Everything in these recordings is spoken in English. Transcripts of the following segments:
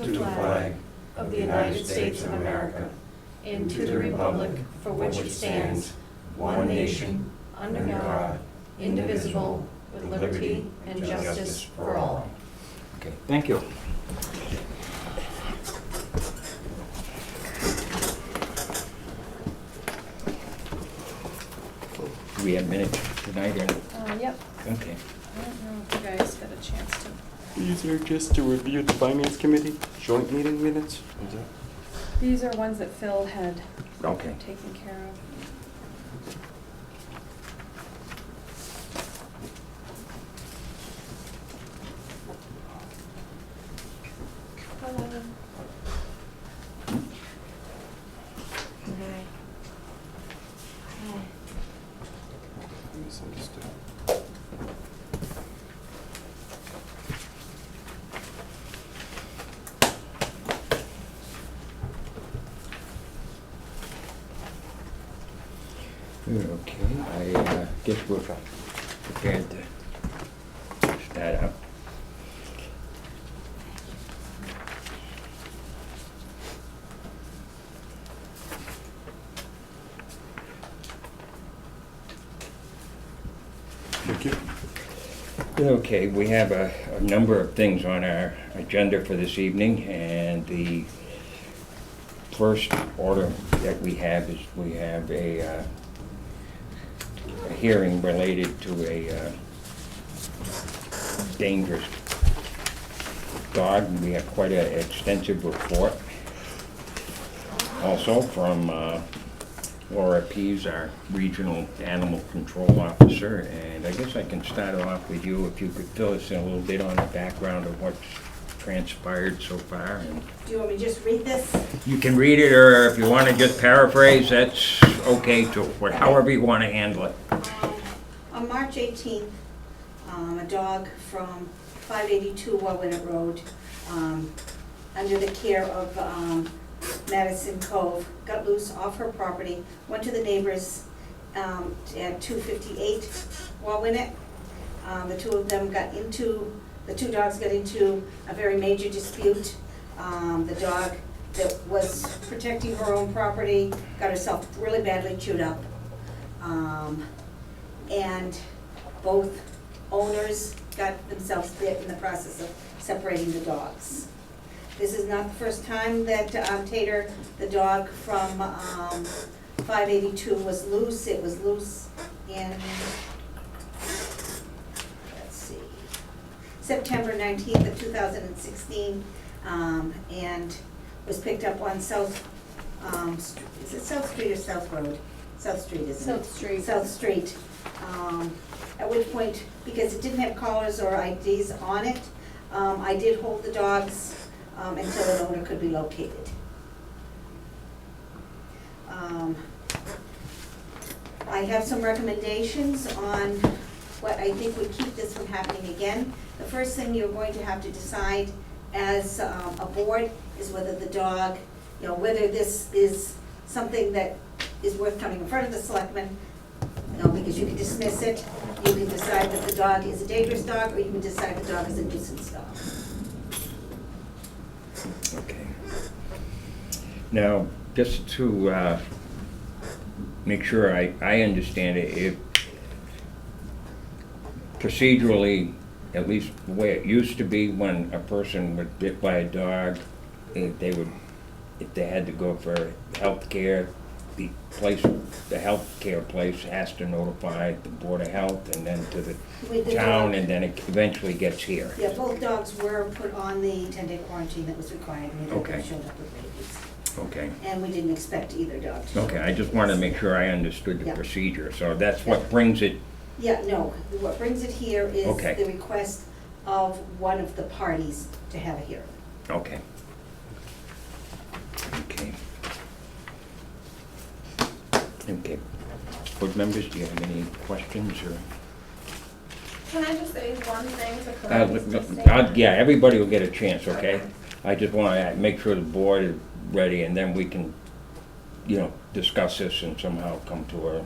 to the flag of the United States of America and to the republic for which it stands, one nation, under God, indivisible, with liberty and justice for all. Okay, thank you. Do we have minutes tonight or? Yep. Okay. I don't know if you guys got a chance to. These are just to review the Finance Committee joint meeting minutes? Is that? These are ones that Phil had Okay. taken care of. Hello. Misunderstood. Okay, I guess we're prepared to start up. Thank you. Okay, we have a number of things on our agenda for this evening, and the first order that we have is we have a hearing related to a dangerous dog. We have quite an extensive report. Also from Laura Pease, our Regional Animal Control Officer, and I guess I can start off with you if you could fill us in a little bit on the background of what's transpired so far. And Do you want me to just read this? you can read it, or if you want to just paraphrase, that's okay too, however you want to handle it. On March 18th, a dog from 582 Wawinut Road, under the care of Madison Cove, got loose off her property, went to the neighbors at 258 Wawinut. The two dogs got into a very major dispute. The dog that was protecting her own property got herself really badly chewed up. And both owners got themselves bit in the process of separating the dogs. This is not the first time that Tater, the dog from 582, was loose. It was loose in, let's see, September 19th of 2016, and was picked up on South, is it South Street or South Road? South Street, isn't it? South Street. South Street. At which point, because it didn't have collars or IDs on it, I did hold the dogs until an owner could be located. I have some recommendations on what I think would keep this from happening again. The first thing you're going to have to decide as a board is whether the dog, whether this is something that is worth coming in front of the selectmen, because you can dismiss it. You can decide that the dog is a dangerous dog, or you can decide the dog is a nuisance dog. Okay. Now, just to make sure I understand it, if procedurally, at least the way it used to be, when a person was bit by a dog, if they had to go for health care, the health care place has to notify the Board of Health and then to the town, and then it eventually gets here. Yeah, both dogs were put on the 10-day quarantine that was required, and Okay. they showed up with rabies. Okay. And we didn't expect either dog to. Okay, I just wanted to make sure I understood the Yeah. procedure, so that's what brings it. Yeah, no, what brings it here is Okay. the request of one of the parties to have a hearing. Okay. Okay. Okay. Board members, do you have any questions or? Can I just say one thing to correct? Yeah, everybody will get a chance, okay? I just want to make sure the board is ready, and then we can, discuss this and somehow come to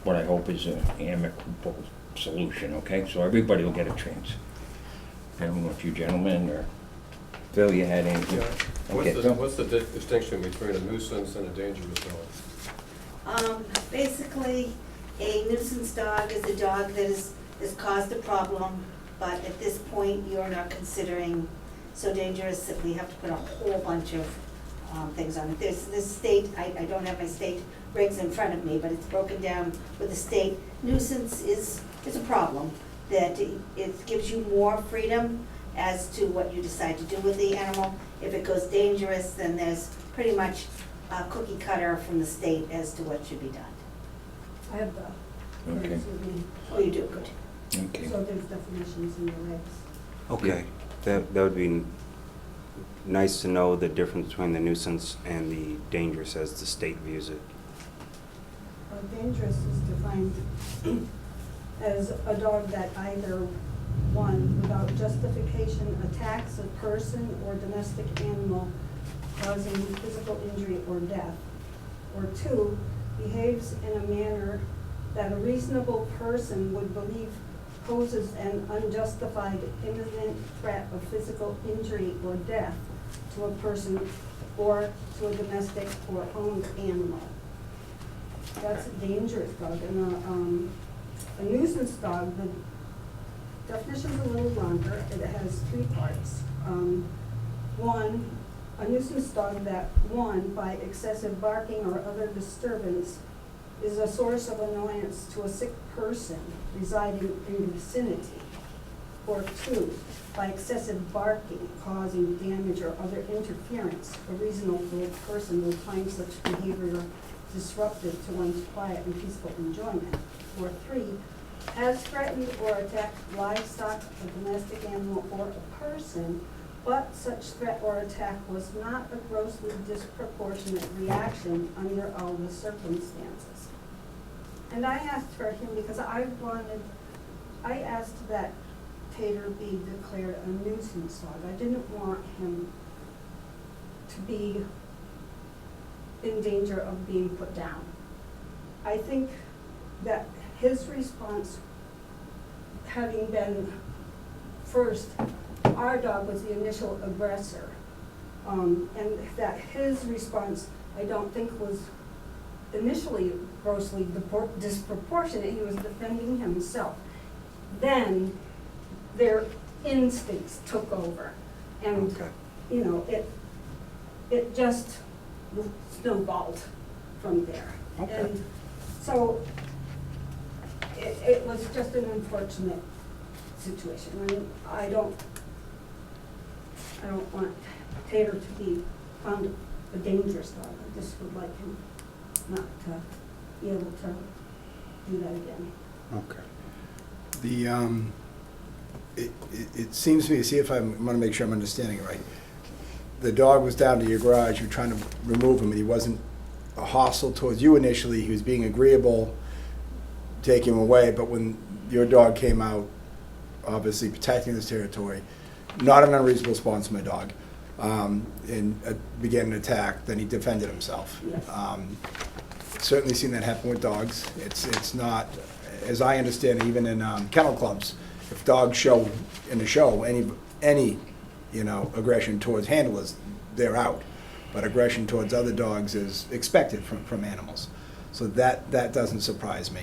what I hope is an amicable solution, okay? So everybody will get a chance. I don't know if you gentlemen or Phil, you had anything? Yeah. Okay, Phil? What's the distinction between a nuisance and a dangerous dog? Basically, a nuisance dog is a dog that has caused a problem, but at this point, you're not considering so dangerous that we have to put a whole bunch of things on it. There's this state, I don't have my state regs in front of me, but it's broken down with the state. Nuisance is a problem, that it gives you more freedom as to what you decide to do with the animal. If it goes dangerous, then there's pretty much a cookie cutter from the state as to what should be done. I have the Okay. regs with me, Oh, you do, good. Okay. so there's definitions in the regs. Okay, that would be nice to know the difference between the nuisance and the dangerous as the state views it. Dangerous is defined as a dog that either, one, without justification, attacks a person or domestic animal causing physical injury or death, or two, behaves in a manner that a reasonable person would believe poses an unjustified imminent threat of physical injury or death to a person or to a domestic or owned animal. That's a dangerous dog. And a nuisance dog, the definition's a little longer. It has three parts. One, a nuisance dog that, one, by excessive barking or other disturbance, is a source of annoyance to a sick person residing in the vicinity. Or two, by excessive barking causing damage or other interference, a reasonable person would find such behavior disruptive to one's quiet and peaceful enjoyment. Or three, has threatened or attacked livestock, a domestic animal, or a person, but such threat or attack was not a grossly disproportionate reaction under all the circumstances. And I asked for him because I asked that Tater be declared a nuisance dog. I didn't want him to be in danger of being put down. I think that his response, having been first, our dog was the initial aggressor, and that his response, I don't think was initially grossly disproportionate. He was defending himself. Then their instincts took over, and Okay. you know, it just snowballed from there. Okay. And so it was just an unfortunate situation. And I don't want Tater to be found a dangerous dog. I just would like him not to be able to do that again. Okay. It seems to me, see if I want to make sure I'm understanding it right. The dog was down to your garage, you're trying to remove him, and he wasn't hostile towards you initially, he was being agreeable, taking him away, but when your dog came out, obviously protecting this territory, not an unreasonable response from my dog, and began an attack, then he defended himself. Yes. Certainly seen that happen with dogs. It's not, as I understand it, even in kennel clubs, if dogs show in the show any aggression towards handlers, they're out. But aggression towards other dogs is expected from animals. So that doesn't surprise me.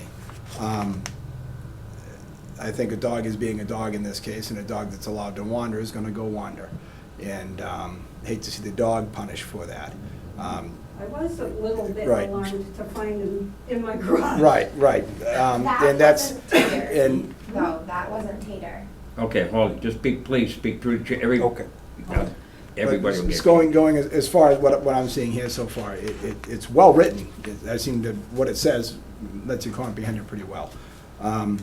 I think a dog is being a dog in this case, and a dog that's allowed to wander is going to go wander. And hate to see the dog punished for that. I was a little bit Right. alarmed to find him in my garage. Right. And that's, wasn't Tater. and, No, that wasn't Tater. Okay, hold it, just please speak through the chair, okay. everybody will But it's get. going as far as what I'm seeing here so far, it's well written. I seem to, what it says lets you comprehend it pretty well. A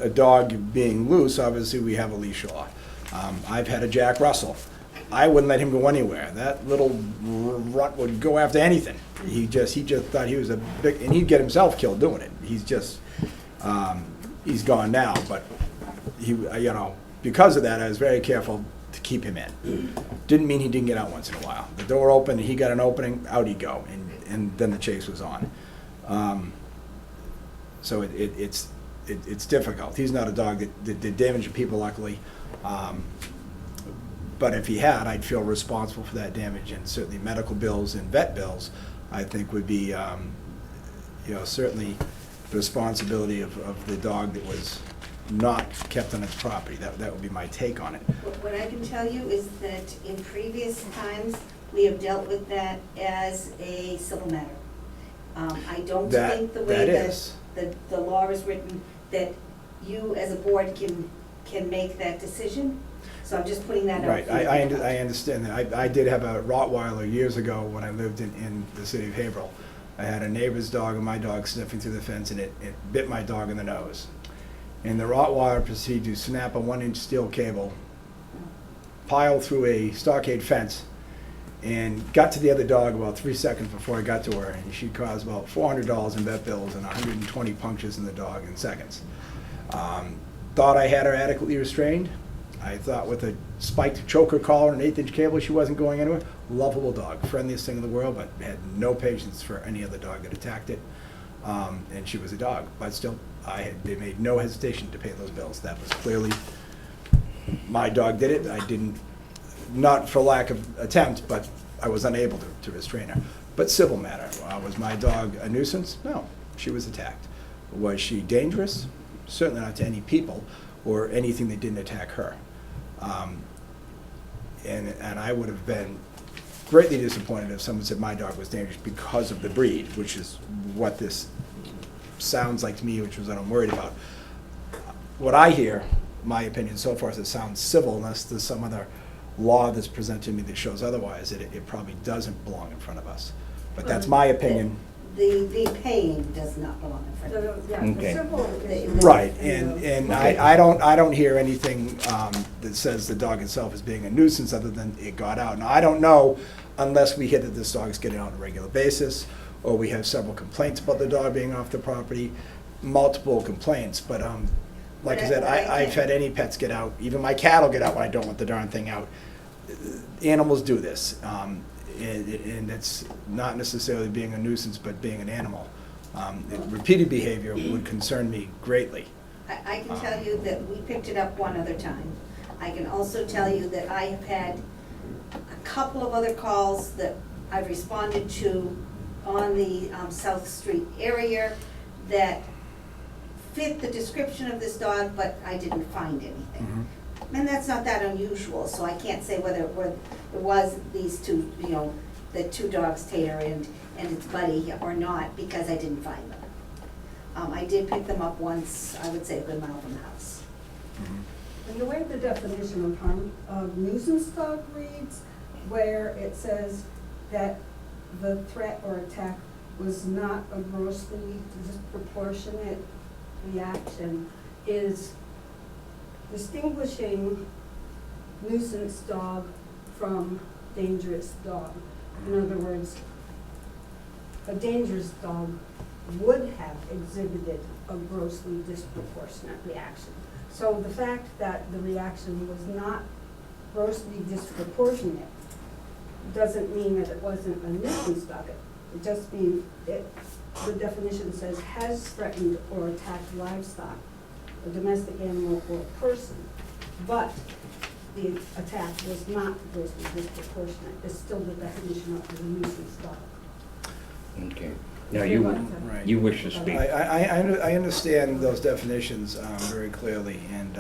dog being loose, obviously we have a leash law. I've had a Jack Russell. I wouldn't let him go anywhere. That little runt would go after anything. He just thought he was a big, and he'd get himself killed doing it. He's just, he's gone now, but he, because of that, I was very careful to keep him in. Didn't mean he didn't get out once in a while. The door opened, he got an opening, out he'd go, and then the chase was on. So it's difficult. He's not a dog that did damage to people, luckily. But if he had, I'd feel responsible for that damage, and certainly medical bills and vet bills, I think would be, certainly the responsibility of the dog that was not kept on its property. That would be my take on it. What I can tell you is that in previous times, we have dealt with that as a civil matter. I don't think the way that the law is written, that you as a board can make that decision. So I'm just putting that out. Right, I understand that. I did have a Rottweiler years ago when I lived in the city of Haverhill. I had a neighbor's dog and my dog sniffing through the fence, and it bit my dog in the nose. And the Rottweiler proceeded to snap a 1-inch steel cable, pile through a stockade fence, and got to the other dog about 3 seconds before I got to her, and she caused about $400 in vet bills and 120 punctures in the dog in seconds. Thought I had her adequately restrained. I thought with a spiked choker collar and an 1/8-inch cable, she wasn't going anywhere. Lovable dog, friendliest thing in the world, but had no patience for any other dog that attacked it. And she was a dog, but still, they made no hesitation to pay those bills. That was clearly, my dog did it. I didn't, not for lack of attempt, but I was unable to restrain her. But civil matter. Was my dog a nuisance? No, she was attacked. Was she dangerous? Certainly not to any people or anything that didn't attack her. And I would have been greatly disappointed if someone said my dog was dangerous because of the breed, which is what this sounds like to me, which is what I'm worried about. What I hear, my opinion so far, is it sounds civil, unless there's some other law that's presented to me that shows otherwise, that it probably doesn't belong in front of us. But that's my opinion. The paying does not belong in front of us. Yeah, Okay. the civil is. Right, and I don't hear anything that says the dog itself is being a nuisance other than it got out. Now, I don't know unless we hear that this dog is getting out on a regular basis, or we have several complaints about the dog being off the property, multiple complaints, but like I said, I've had any pets get out, even my cattle get out when I don't want the darn thing out. Animals do this, and it's not necessarily being a nuisance, but being an animal. Repeated behavior would concern me greatly. I can tell you that we picked it up one other time. I can also tell you that I have had a couple of other calls that I've responded to on the South Street area that fit the description of this dog, but I didn't find anything. And that's not that unusual, so I can't say whether it was these two, the two dogs, Tater and its buddy, or not, because I didn't find them. I did pick them up once, I would say a good mile from the house. And the way the definition of nuisance dog reads, where it says that the threat or attack was not a grossly disproportionate reaction, is distinguishing nuisance dog from dangerous dog. In other words, a dangerous dog would have exhibited a grossly disproportionate reaction. So the fact that the reaction was not grossly disproportionate doesn't mean that it wasn't a nuisance dog. It just means the definition says has threatened or attacked livestock, a domestic animal or a person, but the attack was not grossly disproportionate. It's still the definition of a nuisance dog. Okay. Now, you wish to speak. I understand those definitions very clearly, and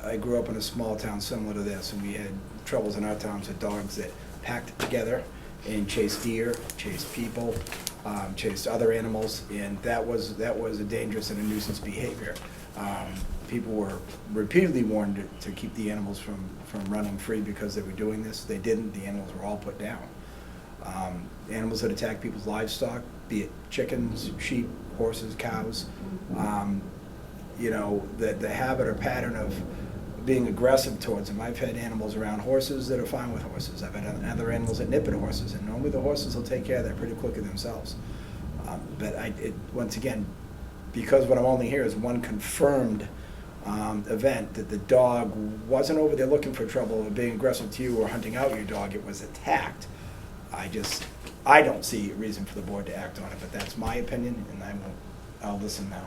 I grew up in a small town similar to this, and we had troubles in our towns with dogs that packed together and chased deer, chased people, chased other animals, and that was a dangerous and a nuisance behavior. People were repeatedly warned to keep the animals from running free because they were doing this. They didn't. The animals were all put down. Animals that attack people's livestock, be it chickens, sheep, horses, cows, the habit or pattern of being aggressive towards them. I've had animals around horses that are fine with horses. I've had other animals that nip at horses, and normally the horses will take care of that pretty quickly themselves. But once again, because what I'm only here is one confirmed event that the dog wasn't over there looking for trouble or being aggressive to you or hunting out your dog, it was attacked. I don't see a reason for the board to act on it, but that's my opinion, and I'll listen now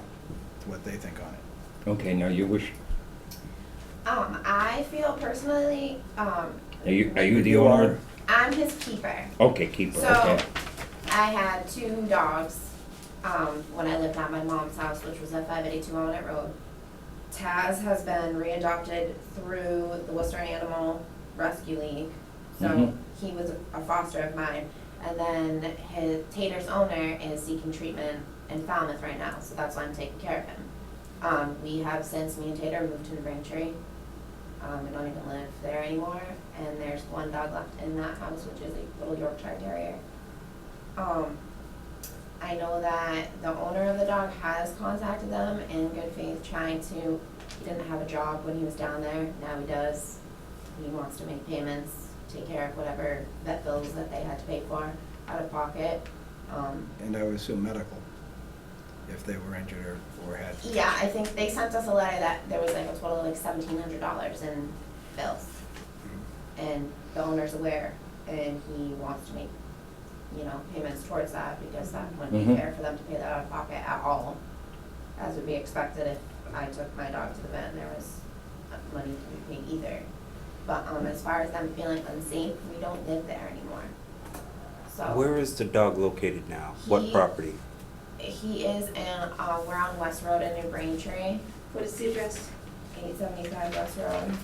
to what they think on it. Okay, now you wish. I I feel personally, Are you the You are. owner? I'm his keeper. Okay, keeper, So, okay. I had 2 dogs, when I lived at my mom's house, which was at 582 Walnut Road. Taz has been readopted through the Worcester Animal Rescue League, so Mhm. he was a foster of mine. And then Tater's owner is seeking treatment in Falmouth right now, so that's why I'm taking care of him. We have since, me and Tater moved to New Braintree. We don't even live there anymore, and there's 1 dog left in that house, which is a little Yorkshire Terrier. I know that the owner of the dog has contacted them in good faith, trying to, he didn't have a job when he was down there, now he does. He wants to make payments, take care of whatever vet bills that they had to pay for out of pocket. And I would assume medical, if they were injured or had. Yeah, I think they sent us a letter that there was like a total of like $1,700 in bills. And the owner's aware, and he wants to make, payments towards that, because that wouldn't be fair for them to pay that out of pocket at all, as would be expected if I took my dog to the vet and there was money to be paid either. But as far as them feeling unsafe, we don't live there anymore. So Where is the dog located now? What He- property? he is in, we're on West Road in New Braintree, What is the address? 875 West Road.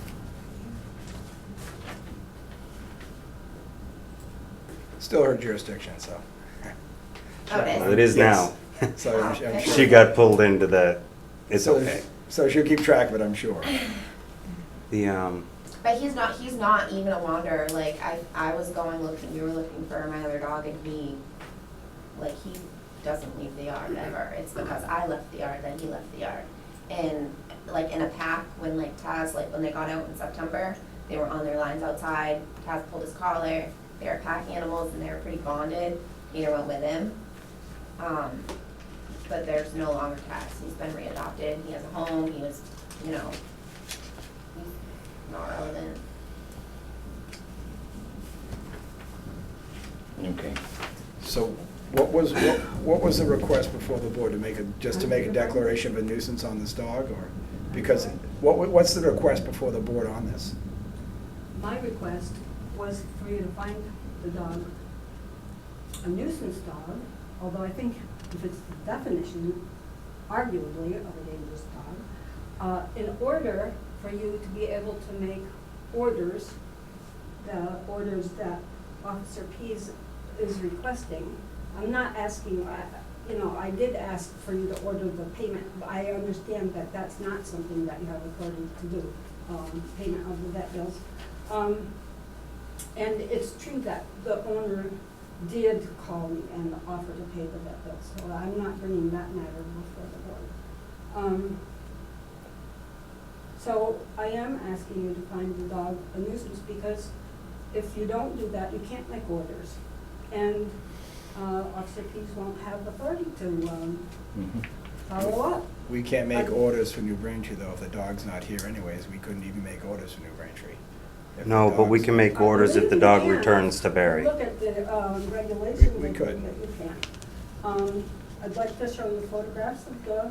Still her jurisdiction, so. Oh, it is? Well, it is now. So I'm Okay. sure. She got pulled into that. It's So- okay. So she'll keep track of it, I'm sure. The, But he's not even a wanderer. Like, I was going looking, we were looking for my other dog, and he doesn't leave the yard ever. It's because I left the yard, then he left the yard. And like in a pack, when like Taz, like when they got out in September, they were on their lines outside. Taz pulled his collar. They were pack animals and they were pretty bonded. Peter went with him. But there's no longer Taz. He's been readopted. He has a home. He was, he's not relevant. Okay. So what was the request before the board, just to make a declaration of a nuisance on this dog, or? Because, what's the request before the board on this? My request was for you to find the dog a nuisance dog, although I think if it's the definition, arguably, of a dangerous dog, in order for you to be able to make orders, the orders that Officer Pease is requesting. I'm not asking, I did ask for you to order the payment, but I understand that that's not something that you have authority to do, payment of the vet bills. And it's true that the owner did call me and offer to pay the vet bills, so I'm not bringing that matter before the board. So I am asking you to find the dog a nuisance, because if you don't do that, you can't make orders. And Officer Pease won't have authority to follow up. We can't make orders for New Braintree, though, if the dog's not here anyways. We couldn't even make orders for New Braintree. If the no, but we dog's- can make orders if the dog returns to Barry. Look at the regulations. We could. That you can. I'd like to show you photographs of the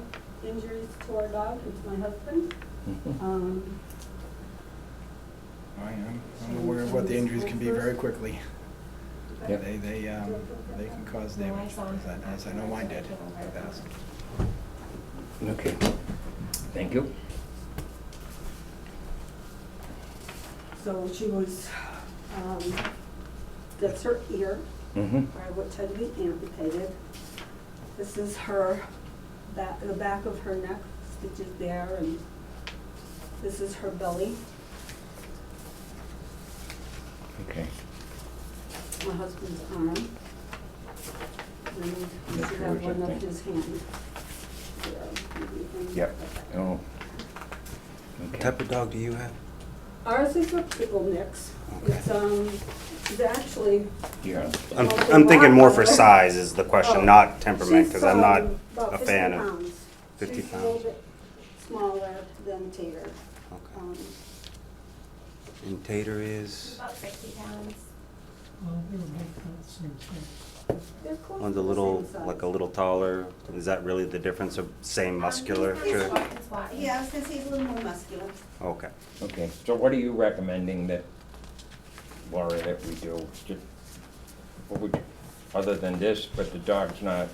injuries to our dog and to my husband. I'm aware of what the injuries can be very quickly. Yep. They can cause No, I damage, saw him. as I know mine did in the past. Okay. Thank you. So she was, that's her ear, Mm-hmm. which had been amputated. This is her, the back of her neck, stitches there, and this is her belly. Okay. My husband's arm. And you That's should yours, have one I of think. his hand. Yep. Oh. What Okay. type of dog do you have? Ours is a pickle mix. Okay. It's actually. Yeah. I'm thinking more for size is the question, not temperament, because I'm not about a fan 50 of. pounds. 50 She's a little pounds. bit smaller than Tater. Okay. And Tater is, About 60 pounds. Well, they were both about the same size. They're close One's to a the little, same size. like a little taller. Is that really the difference of same musculature? It's wide. Yeah, I was gonna say he's a little more muscular. Okay. Okay, so what are you recommending that, Laura, that we do? What would, other than this, but the dog's not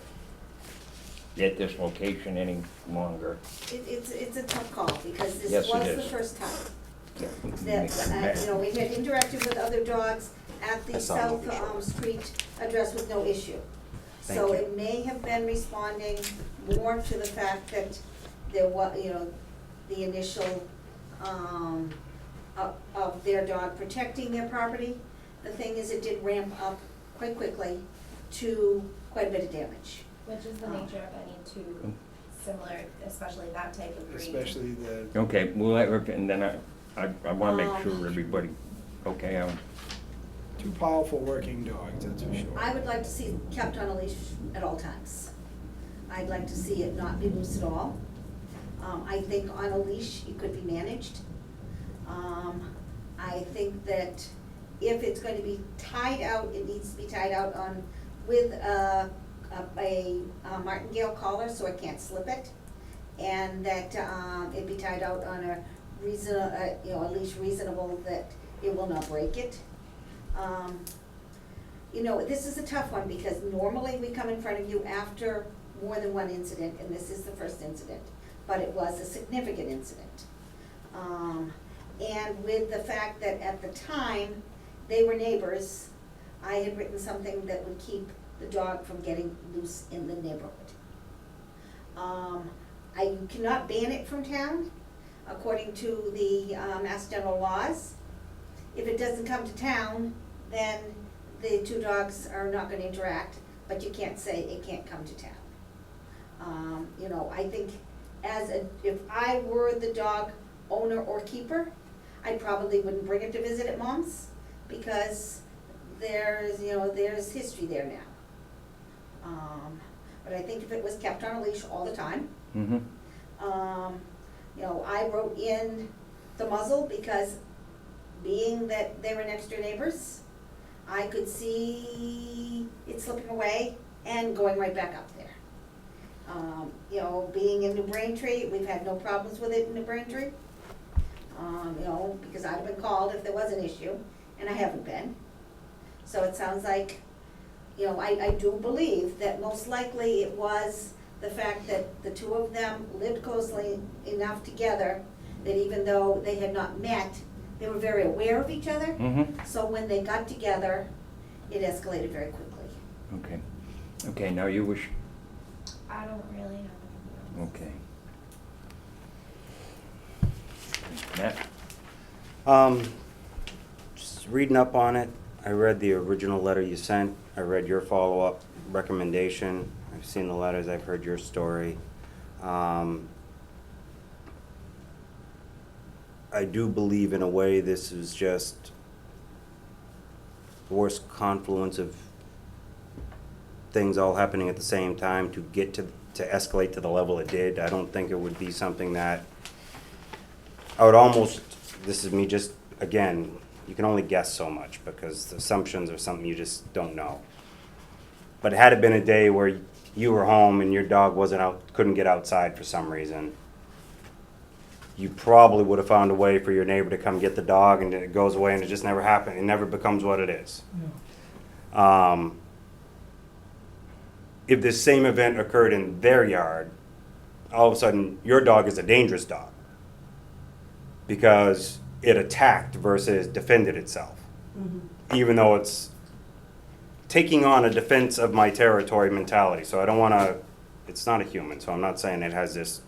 at this location any longer? It's a tough call, because this Yes, it was the is. first time Yeah. that, we had interacted with other dogs at I the saw him South before. Street address with no issue. Thank So you. it may have been responding more to the fact that there was, the initial, of their dog protecting their property. The thing is, it did ramp up quite quickly to quite a bit of damage. Which is the nature of any two similar, especially that type of breed. Especially the, Okay, we'll let her, and then I wanna make sure Um, everybody, okay, two powerful working dogs, that's for sure. I would like to see it kept on a leash at all times. I'd like to see it not be loose at all. I think on a leash, it could be managed. I think that if it's going to be tied out, it needs to be tied out with a martingale collar so it can't slip it. And that, it be tied out on a a leash reasonable that it will not break it. This is a tough one, because normally we come in front of you after more than one incident, and this is the first incident, but it was a significant incident. And with the fact that at the time, they were neighbors, I had written something that would keep the dog from getting loose in the neighborhood. I cannot ban it from town, according to the Mass General laws. If it doesn't come to town, then the two dogs are not gonna interact, but you can't say it can't come to town. I think if I were the dog owner or keeper, I probably wouldn't bring it to visit at Mom's, because there's history there now. But I think if it was kept on a leash all the time, I wrote in the muzzle, because being that they were next door neighbors, I could see it slipping away and going right back up there. Being in New Braintree, we've had no problems with it in New Braintree. Because I'd have been called if there was an issue, and I haven't been. So it sounds like, I do believe that most likely it was the fact that the two of them lived closely enough together that even though they had not met, they were very aware of each other. So when they got together, it escalated very quickly. Okay, now you wish, I don't really have anything else. okay. Matt? Just reading up on it, I read the original letter you sent. I read your follow-up recommendation. I've seen the letters, I've heard your story. I do believe in a way this is just the worst confluence of things all happening at the same time to get to escalate to the level it did. I don't think it would be something that, I would almost, this is me just, again, you can only guess so much because assumptions are something you just don't know. But had it been a day where you were home and your dog couldn't get outside for some reason, you probably would have found a way for your neighbor to come get the dog, and it goes away and it just never happened. It never becomes what it is. If this same event occurred in their yard, all of a sudden your dog is a dangerous dog because it attacked versus defended itself. Even though it's taking on a defense of my territory mentality. So I don't want to, it's not a human, so I'm not saying it has this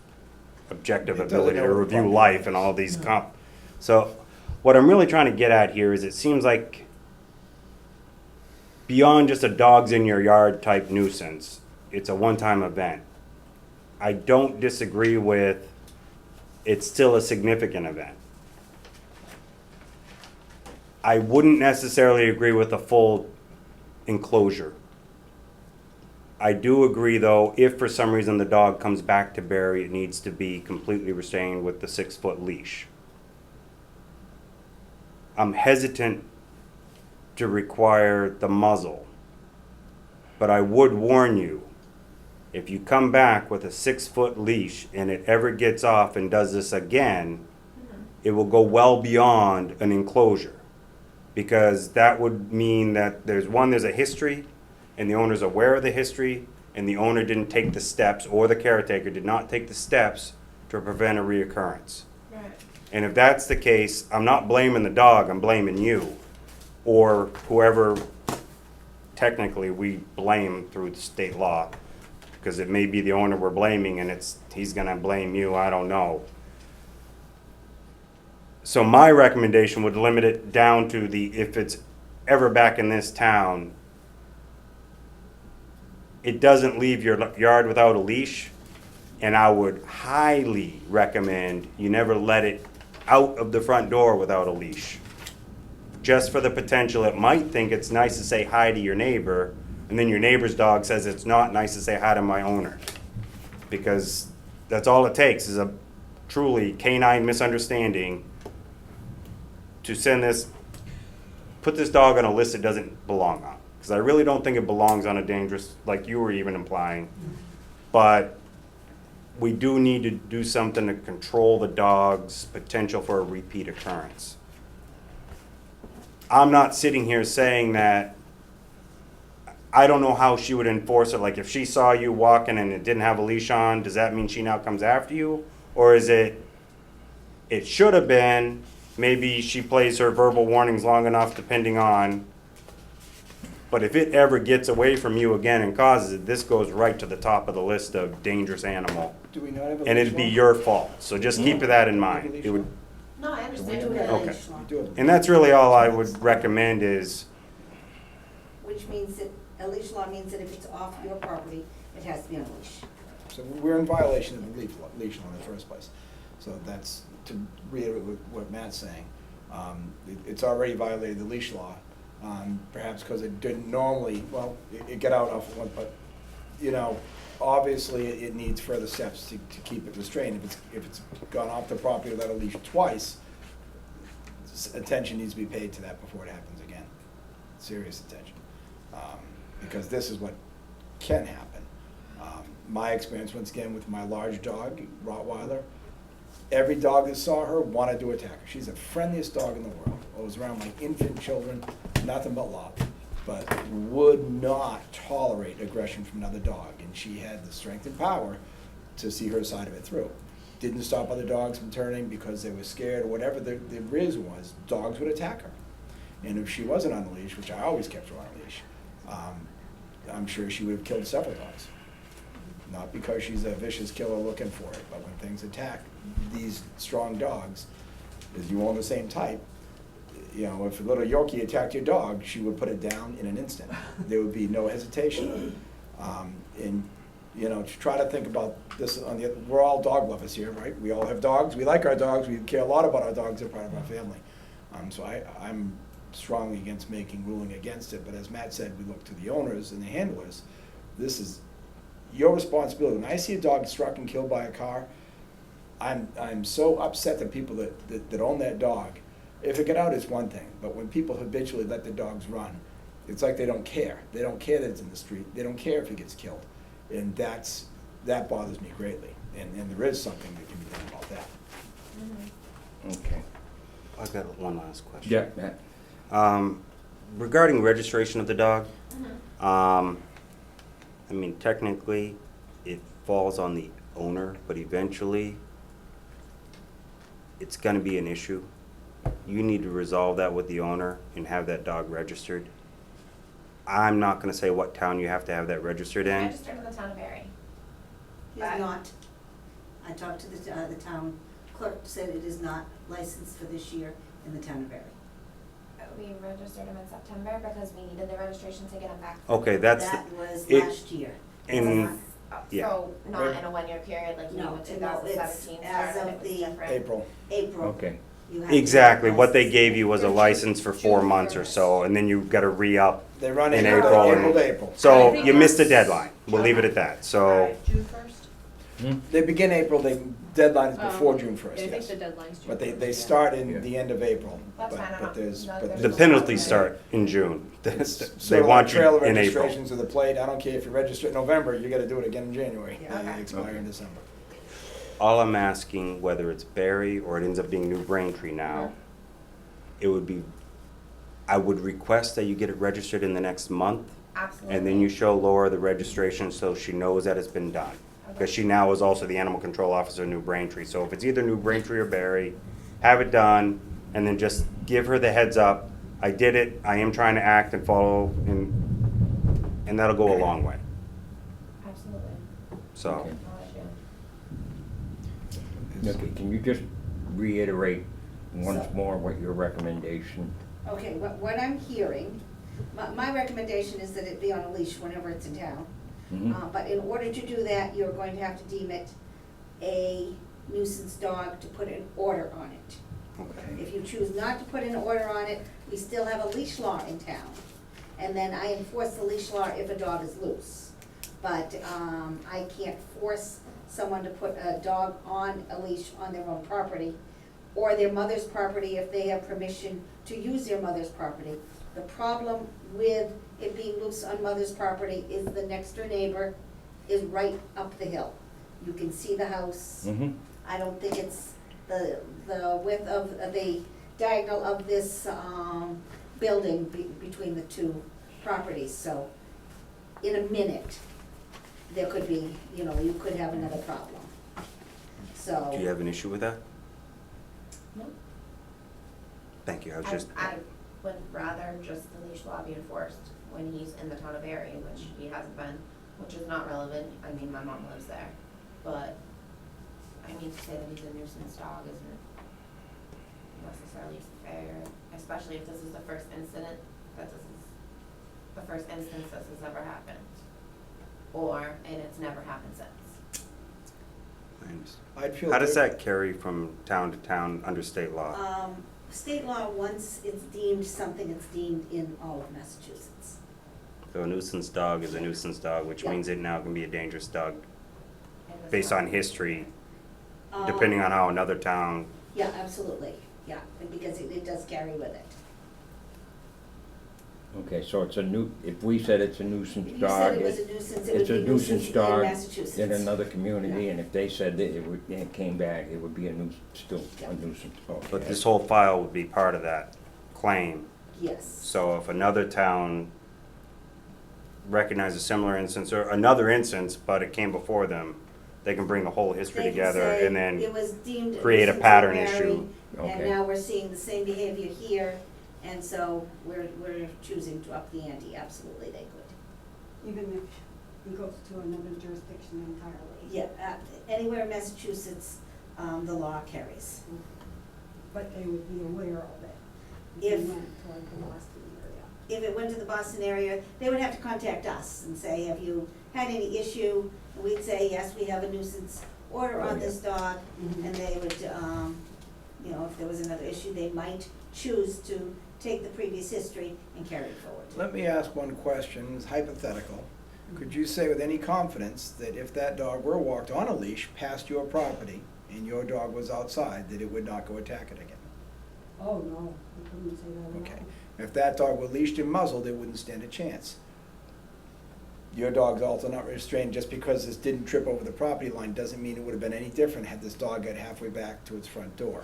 objective It doesn't ability to review overcome life and all these So what I'm really trying to get at here is it seems like beyond just a dogs in your yard type nuisance, it's a one-time event. I don't disagree with it's still a significant event. I wouldn't necessarily agree with a full enclosure. I do agree, though, if for some reason the dog comes back to Barry, it needs to be completely restrained with the 6-foot leash. I'm hesitant to require the muzzle, But I would warn you, if you come back with a 6-foot leash and it ever gets off and does this again, it will go well beyond an enclosure. Because that would mean that there's a history, and the owner's aware of the history, and the owner didn't take the steps, or the caretaker did not take the steps to prevent a reoccurrence. Right. And if that's the case, I'm not blaming the dog, I'm blaming you, or whoever technically we blame through the state law, because it may be the owner we're blaming and he's gonna blame you, I don't know. So my recommendation would limit it down to if it's ever back in this town, it doesn't leave your yard without a leash, and I would highly recommend you never let it out of the front door without a leash. Just for the potential, it might think it's nice to say hi to your neighbor, and then your neighbor's dog says it's not nice to say hi to my owner. Because that's all it takes is a truly canine misunderstanding to put this dog on a list it doesn't belong on. Because I really don't think it belongs on a dangerous, like you were even implying. But we do need to do something to control the dog's potential for a repeat occurrence. I'm not sitting here saying that I don't know how she would enforce it. Like if she saw you walking and it didn't have a leash on, does that mean she now comes after you? Or is it should have been, maybe she plays her verbal warnings long enough depending on, but if it ever gets away from you again and causes it, this goes right to the top of the list of dangerous animal. Do we not have a And it'd be your fault. So just keep that in mind. It would, No, I understand. We do have a Okay. leash law, We do have- and that's really all I would recommend is, which means that, a leash law means that if it's off your property, it has to be on a leash. So we're in violation of the leash law in the first place. So that's, to reiterate what Matt's saying, it's already violated the leash law. Perhaps because it didn't normally, well, it got out off one, but, you know, obviously it needs further steps to keep it restrained. If it's gone off the property without a leash twice, attention needs to be paid to that before it happens again. Serious attention. Because this is what can happen. My experience, once again, with my large dog, Rottweiler, every dog that saw her wanted to attack her. She's the friendliest dog in the world. Always around my infant children, nothing but love, but would not tolerate aggression from another dog. And she had the strength and power to see her side of it through. Didn't stop other dogs from turning because they were scared or whatever the reason was, dogs would attack her. And if she wasn't on a leash, which I always kept her on a leash, I'm sure she would have killed several dogs. Not because she's a vicious killer looking for it, but when things attack these strong dogs, as you own the same type, you know, if a little Yorkie attacked your dog, she would put it down in an instant. There would be no hesitation. And, you know, to try to think about this we're all dog lovers here, right? We all have dogs. We like our dogs. We care a lot about our dogs. They're part of our family. So I'm strongly against ruling against it. But as Matt said, we look to the owners and the handlers. This is your responsibility. When I see a dog struck and killed by a car, I'm so upset that people that own that dog, if it got out, it's one thing, but when people habitually let their dogs run, it's like they don't care. They don't care that it's in the street. They don't care if it gets killed. And that bothers me greatly. And there is something that can be done about that. Okay. I've got one last question. Yeah, Matt. Regarding registration of the dog, I mean, technically, it falls on the owner, but eventually, it's gonna be an issue. You need to resolve that with the owner and have that dog registered. I'm not gonna say what town you have to have that registered in. Registered in the town of Barry. He's not. I talked to the town clerk, said it is not licensed for this year in the town of Barry. We registered him in September because we needed the registration to get him back. Okay, that's, That was it- last year. in, yeah. So not in a 1 year period like you No, in no, it's 2017 as started, of it was the- different. April. April. Okay. You have to have exactly, what they license. gave you was a license for 4 months or so, and then you've gotta re-up. They run In in April April and- to April. So, I think you missed the that's- deadline, we'll leave it at that, so. Alright, June 1st? They begin April, deadline is before June I first, think yes. the deadline's June But they 1st, yeah. start in Yeah. the end of April. That's But- fine, but there's- no, but there's The no penalties problem. start in June. It's They sort of like want trailer you in April. registrations of the plate, I don't care if you register in November, you gotta do it again in January. Yeah. They Okay. expire in December. All I'm asking, whether it's Barry or it ends up being New Braintree now, it would be, I would request that you get it registered in the next month, Absolutely. and then you show Laura the registration so she knows that it's been done. Because she now is also the animal control officer in New Braintree. So if it's either New Braintree or Barry, have it done, and then just give her the heads up. I did it, I am trying to act and follow, and that'll go a long way, Absolutely. so. Okay. No issue. Okay, can you just reiterate once So- more what your recommendation? Okay, what I'm hearing, my recommendation is that it be on a leash whenever it's in town. Mhm. But in order to do that, you're going to have to deem it a nuisance dog to put an order on it. Okay. If you choose not to put an order on it, we still have a leash law in town. And then I enforce the leash law if a dog is loose. But I can't force someone to put a dog on a leash on their own property or their mother's property if they have permission to use their mother's property. The problem with it being loose on mother's property is the next door neighbor is right up the hill. You can see the house. Mm-hmm. I don't think it's the width of the diagonal of this building between the two properties. So in a minute, there could be, you could have another problem. So. Do you have an issue with that? No. Thank you, I was just, I would rather just the leash law be enforced when he's in the town of Erie, which he hasn't been, which is not relevant. I mean, my mom lives there, but I mean, to say that he's a nuisance dog isn't necessarily fair, especially if this is the first incident, that this is the first instance this has ever happened. And it's never happened since. I'd feel how does good- that carry from town to town under state law? State law, once it's deemed something, it's deemed in all of Massachusetts. So a nuisance dog is a nuisance dog, which Yeah. means it now can be a dangerous dog in this based town. on history, depending on how another town, Yeah, absolutely, yeah, because it does carry with it. Okay, so it's if we said it's a nuisance If you dog, said it was a nuisance, it would it's be a nuisance nuisance in dog Massachusetts. in another community, Yeah. and if they said that it came back, it would be still Yeah. a nuisance. Okay. but this whole file would be part of that claim. Yes, So if another town recognizes a similar instance or another instance, but it came before them, they can bring the whole history they can together say and it then was deemed create a nuisance in pattern Barry, issue. and Okay. now we're seeing the same behavior here, and so we're choosing to up the ante, absolutely, they could. Even if he goes to another jurisdiction entirely. Yeah, anywhere in Massachusetts, the law carries. But they would be aware of it. If- he went to like the Boston area. If it went to the Boston area, they would have to contact us and say, have you had any issue? And we'd say, yes, we have a nuisance order on this dog, Mhm. and they would, if there was another issue, they might choose to take the previous history and carry it forward. Let me ask one question, it's hypothetical. Could you say with any confidence that if that dog were walked on a leash past your property and your dog was outside, that it would not go attack it again? Oh, no, I couldn't say that at all. Okay. If that dog were leashed and muzzled, it wouldn't stand a chance. Your dog's also not restrained, just because this didn't trip over the property line doesn't mean it would have been any different had this dog got halfway back to its front door.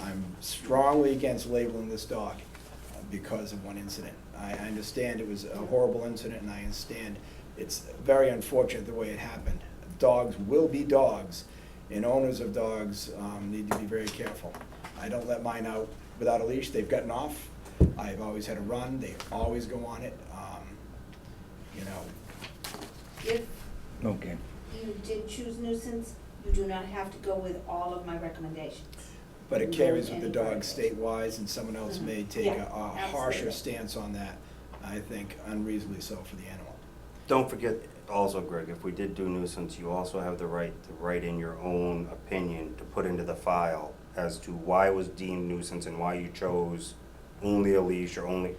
I'm strongly against labeling this dog because of one incident. I understand it was a horrible incident, and I understand it's very unfortunate the way it happened. Dogs will be dogs, and owners of dogs need to be very careful. I don't let mine out without a leash. They've gotten off. I've always had a run. They always go on it. If Okay. you did choose nuisance, you do not have to go with all of my recommendations. But it You carries go with the any dog part of it. state-wise, and someone else may take Yeah, a harsher absolutely. stance on that, I think unreasonably so for the animal. don't forget also, Greg, if we did do nuisance, you also have the right to write in your own opinion to put into the file as to why it was deemed nuisance and why you chose only a leash or only,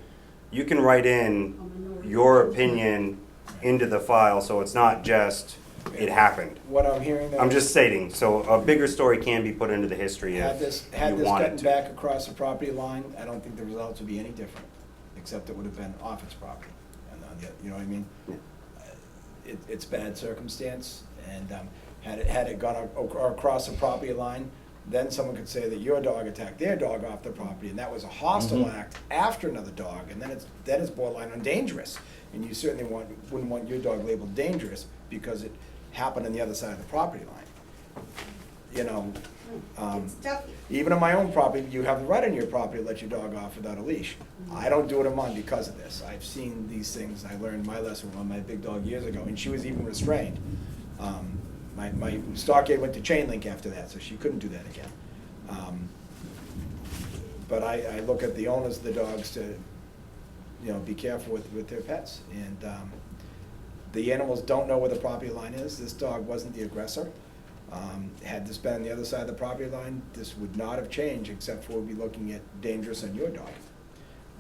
you can write in your opinion into the file, so it's not just it happened. What I'm hearing though. I'm just stating, so a bigger story can be put into the history Had if this you wanted gotten to. back across the property line, I don't think the results would be any different, except it would have been off its property. And you know what I mean? Yeah. It's bad circumstance, and had it gone across the property line, then someone could say that your dog attacked their dog off the property, and that was a hostile act after another dog, and then it's borderline on dangerous. And you certainly wouldn't want your dog labeled dangerous because it happened on the other side of the property line. You know, It's tough. even on my own property, you have the right on your property to let your dog off without a leash. I don't do it on mine because of this. I've seen these things. I learned my lesson on my big dog years ago, and she was even restrained. My stockade went to chain link after that, so she couldn't do that again. But I look at the owners of the dogs to, you know, be careful with their pets. And the animals don't know where the property line is. This dog wasn't the aggressor. Had this been on the other side of the property line, this would not have changed, except for we'll be looking at dangerous on your dog,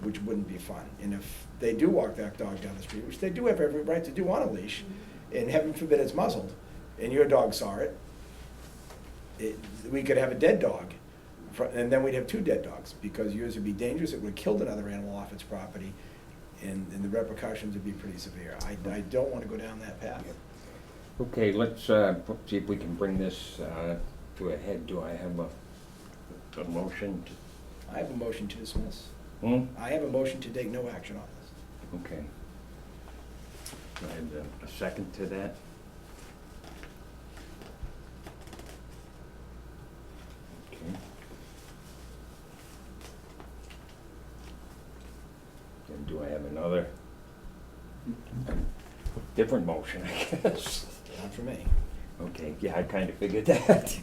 which wouldn't be fun. And if they do walk that dog down the street, which they do have every right to do on a leash, and heaven forbid it's muzzled, and your dog saw it, we could have a dead dog, and then we'd have two dead dogs, because yours would be dangerous, it would have killed another animal off its property, and the repercussions would be pretty severe. I don't want to go down that path. Okay, let's see if we can bring this to a head. Do I have a motion? I have a motion to dismiss. I I have a motion to take no action on this. Okay. Do I have a second to that? Okay. Then do I have another different motion, I guess? Not for me. Okay, yeah, I kind of figured that.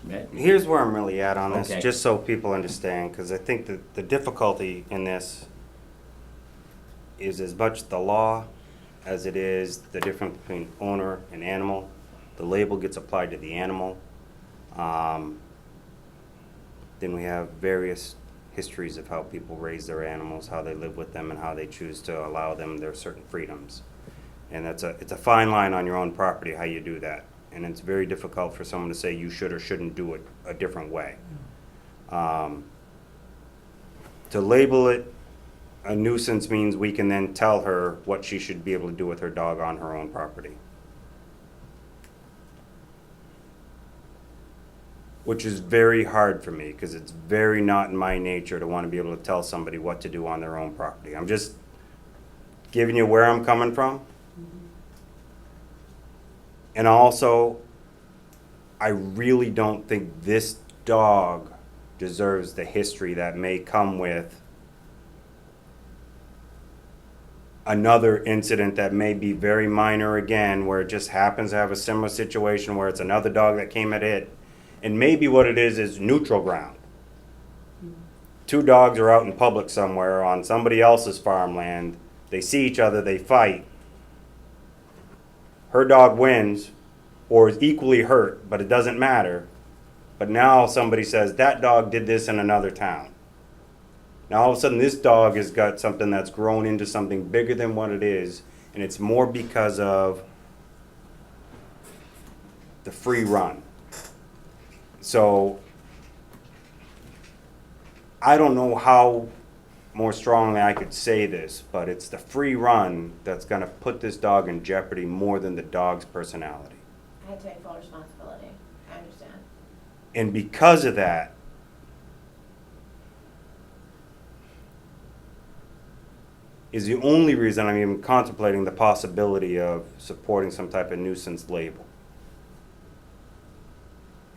Matt? Here's where I'm really at on this, Okay. just so people understand, because I think that the difficulty in this is as much the law as it is the difference between owner and animal. The label gets applied to the animal. Then we have various histories of how people raise their animals, how they live with them, and how they choose to allow them their certain freedoms. And it's a fine line on your own property how you do that. And it's very difficult for someone to say you should or shouldn't do it a different way. To label it a nuisance means we can then tell her what she should be able to do with her dog on her own property. Which is very hard for me, because it's very not in my nature to want to be able to tell somebody what to do on their own property. I'm just giving you where I'm coming from. And also, I really don't think this dog deserves the history that may come with another incident that may be very minor again, where it just happens to have a similar situation where it's another dog that came at it. And maybe what it is neutral ground. Two dogs are out in public somewhere on somebody else's farmland. They see each other, they fight. Her dog wins or is equally hurt, but it doesn't matter. But now somebody says, that dog did this in another town. Now all of a sudden this dog has got something that's grown into something bigger than what it is, and it's more because of the free run. So I don't know how more strongly I could say this, but it's the free run that's going to put this dog in jeopardy more than the dog's personality. I take full responsibility, I understand. And because of that, is the only reason I'm even contemplating the possibility of supporting some type of nuisance label.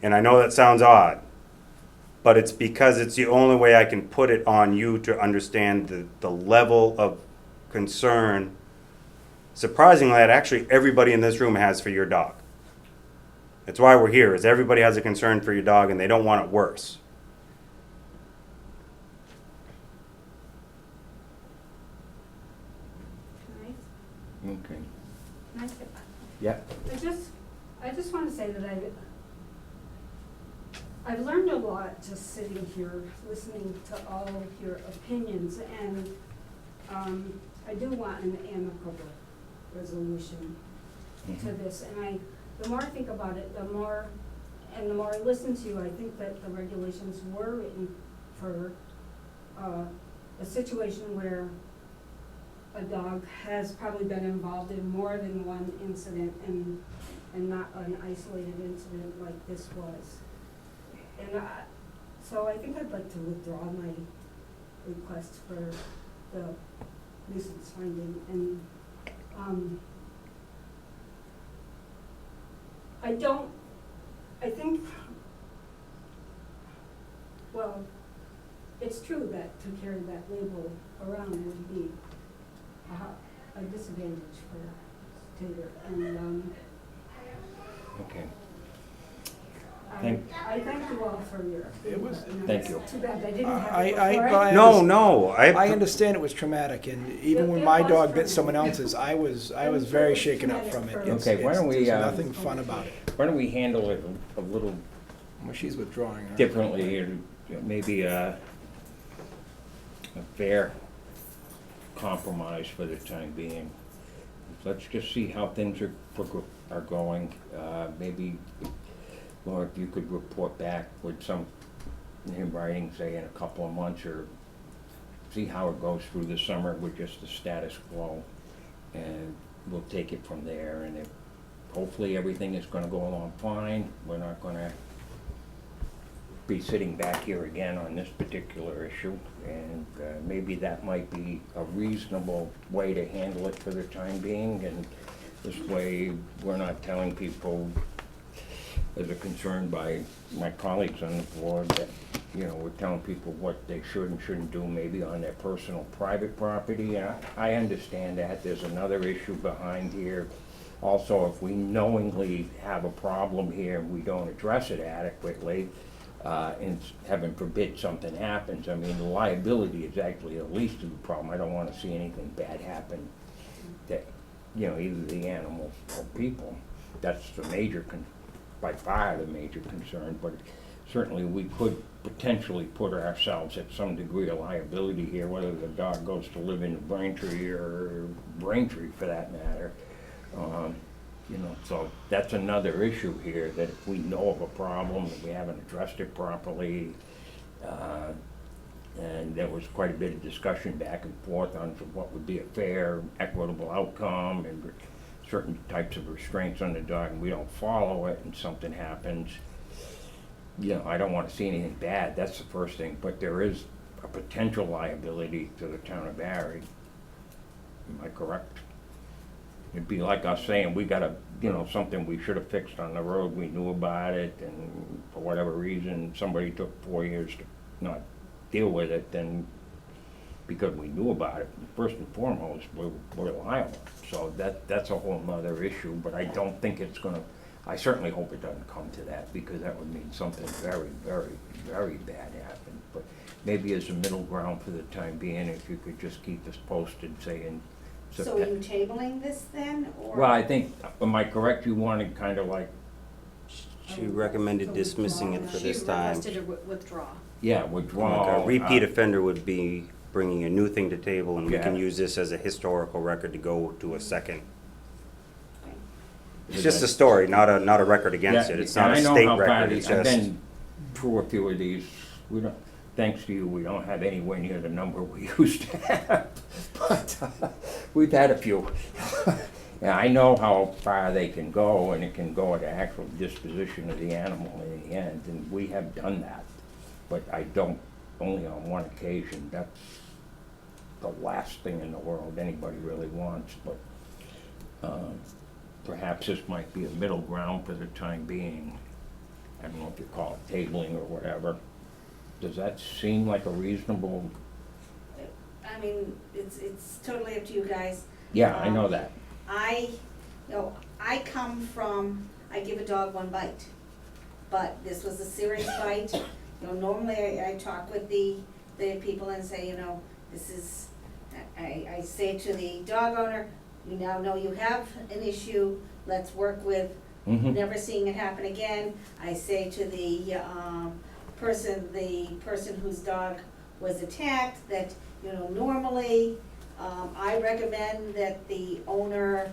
And I know that sounds odd, but it's because it's the only way I can put it on you to understand the level of concern, surprisingly, that actually everybody in this room has for your dog. That's why we're here, is everybody has a concern for your dog and they don't want it worse. Okay. Can I skip that? Yeah. I just want to say that I've learned a lot just sitting here, listening to all of your opinions, and I do want an amicable resolution to Mhm. this. And the more I think about it, the more I listen to you, I think that the regulations were written for a situation where a dog has probably been involved in more than one incident and not an isolated incident like this was. And so I think I'd like to withdraw my request for the nuisance finding. And I think, well, it's true that to carry that label around would be a disadvantage for Tater. And Okay. I thank you all for your. It was- Thank you. It's too bad I didn't have I- it I- before. I- No, I understand it was traumatic, and even when It my was dog bit traumatic. someone else's, I was very shaken up from it. It's- Okay, why don't we, There's nothing fun about it. Why don't we handle it a little Well, she's withdrawing. her- differently, and maybe a fair compromise for the time being. Let's just see how things are going. Maybe, Laura, if you could report back with some in writing, say in a couple of months, or see how it goes through the summer with just the status quo, and we'll take it from there. And if hopefully everything is gonna go along fine, we're not gonna be sitting back here again on this particular issue, and maybe that might be a reasonable way to handle it for the time being, and this way we're not telling people, as a concern by my colleagues on the board, that, you know, we're telling people what they should and shouldn't do maybe on their personal private property. And I understand that. There's another issue behind here. Also, if we knowingly have a problem here and we don't address it adequately, and heaven forbid something happens, I mean, the liability is actually the least of the problem. I don't want to see anything bad happen that, you know, either the animal or people. That's the major by far the major concern, but certainly we could potentially put ourselves at some degree of liability here, whether the dog goes to live in Braintree or Braintree for that matter. You know, so that's another issue here, that if we know of a problem, that we haven't addressed it properly, and there was quite a bit of discussion back and forth on what would be a fair, equitable outcome, and certain types of restraints on the dog, and we don't follow it, and something happens. You know, I don't want to see anything bad, that's the first thing, but there is a potential liability to the town of Barry. Am I correct? It'd be like us saying, we got something we should have fixed on the road, we knew about it, and for whatever reason, somebody took 4 years to not deal with it, then because we knew about it, first and foremost, we're liable. So that's a whole nother issue, but I don't think it's gonna, I certainly hope it doesn't come to that, because that would mean something very, very, very bad happened. But maybe as a middle ground for the time being, if you could just keep us posted, say in So are you tabling this then, or? Well, I think, am I correct, you wanted kind of like, She recommended dismissing it for this time. She requested a withdraw. yeah, Like withdrawal. a repeat offender would be bringing a new thing to table, and we can Yeah. use this as a historical record to go to a second. Okay. It's just a story, not a record against it. It's not a state record, it's I've just. been through a few of these, we don't, thanks to you, we don't have anywhere near the number we used to have, but we've had a few. Yeah, I know how far they can go, and it can go to actual disposition of the animal in the end, and we have done that. But I don't, only on one occasion. That's the last thing in the world anybody really wants, but perhaps this might be a middle ground for the time being. I don't know if you call it tabling or whatever. Does that seem like a reasonable? I mean, it's totally up to you guys. Yeah, I know that. I come from, I give a dog one bite, but this was a serious bite. Normally I talk with the people and say, this is, I say to the dog owner, you now know you have an issue, let's work with never seeing it happen again. I say to the person whose dog was attacked that, normally I recommend that the owner,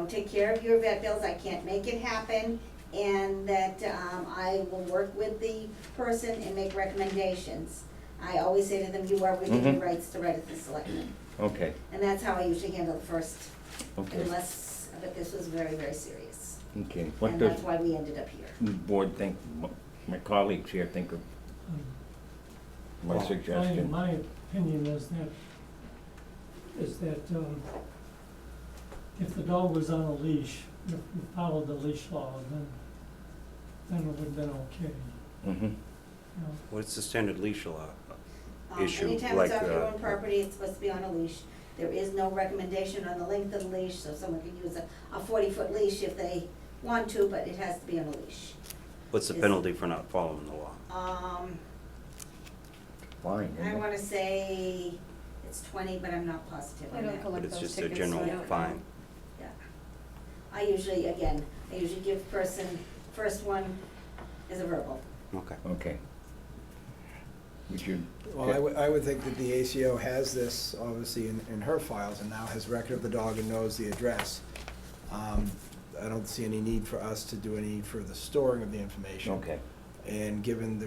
take care of your vet bills, I can't make it happen, and that, I will work with the person and make recommendations. I always say to them, you are within your Mhm. rights to write at the selectmen, Okay, and that's how I usually handle the first, okay, but this was very, very serious. okay. What And does that's why we ended up here. the board think, my colleagues here think of my suggestion? My opinion is that if the dog was on a leash, if we followed the leash law, then it would have been okay, Mhm. you know. What's the standard leash law? Issue, Anytime like, it's off your uh, own property, it's supposed to be on a leash. There is no recommendation on the length of the leash, so someone can use a 40-foot leash if they want to, but it has to be on a leash. What's the penalty for not following the law? Fine, isn't I it? wanna say it's 20, but I'm not positive I on don't that. collect But it's those just a tickets, so I general don't know. fine. Yeah. I usually give person, first one is a verbal. Okay. Okay. Would you? Well, I would think that the ACO has this, obviously, in her files, and now has record of the dog and knows the address. I don't see any need for us to do any further storing of the information. Okay, And given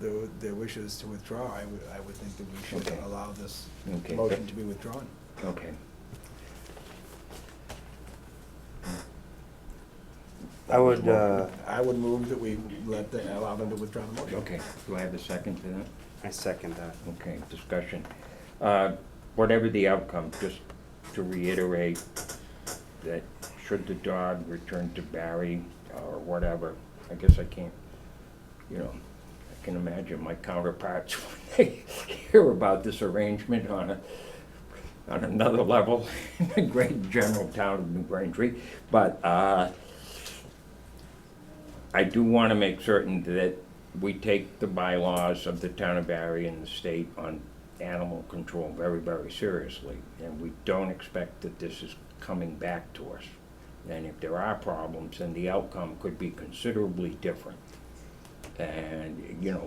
their wishes to withdraw, I would think that we should Okay. allow this Okay. motion to be withdrawn. okay. I would, I would move that we allow them to withdraw the motion. Okay, do I have a second to that? I second that. Okay, discussion. Whatever the outcome, just to reiterate that should the dog return to Barry or whatever, I guess I can't, I can imagine my counterparts when they hear about this arrangement on another level in the great general town of New Braintree. But I do want to make certain that we take the bylaws of the town of Barry and the state on animal control very, very seriously. And we don't expect that this is coming back to us. And if there are problems, then the outcome could be considerably different. And,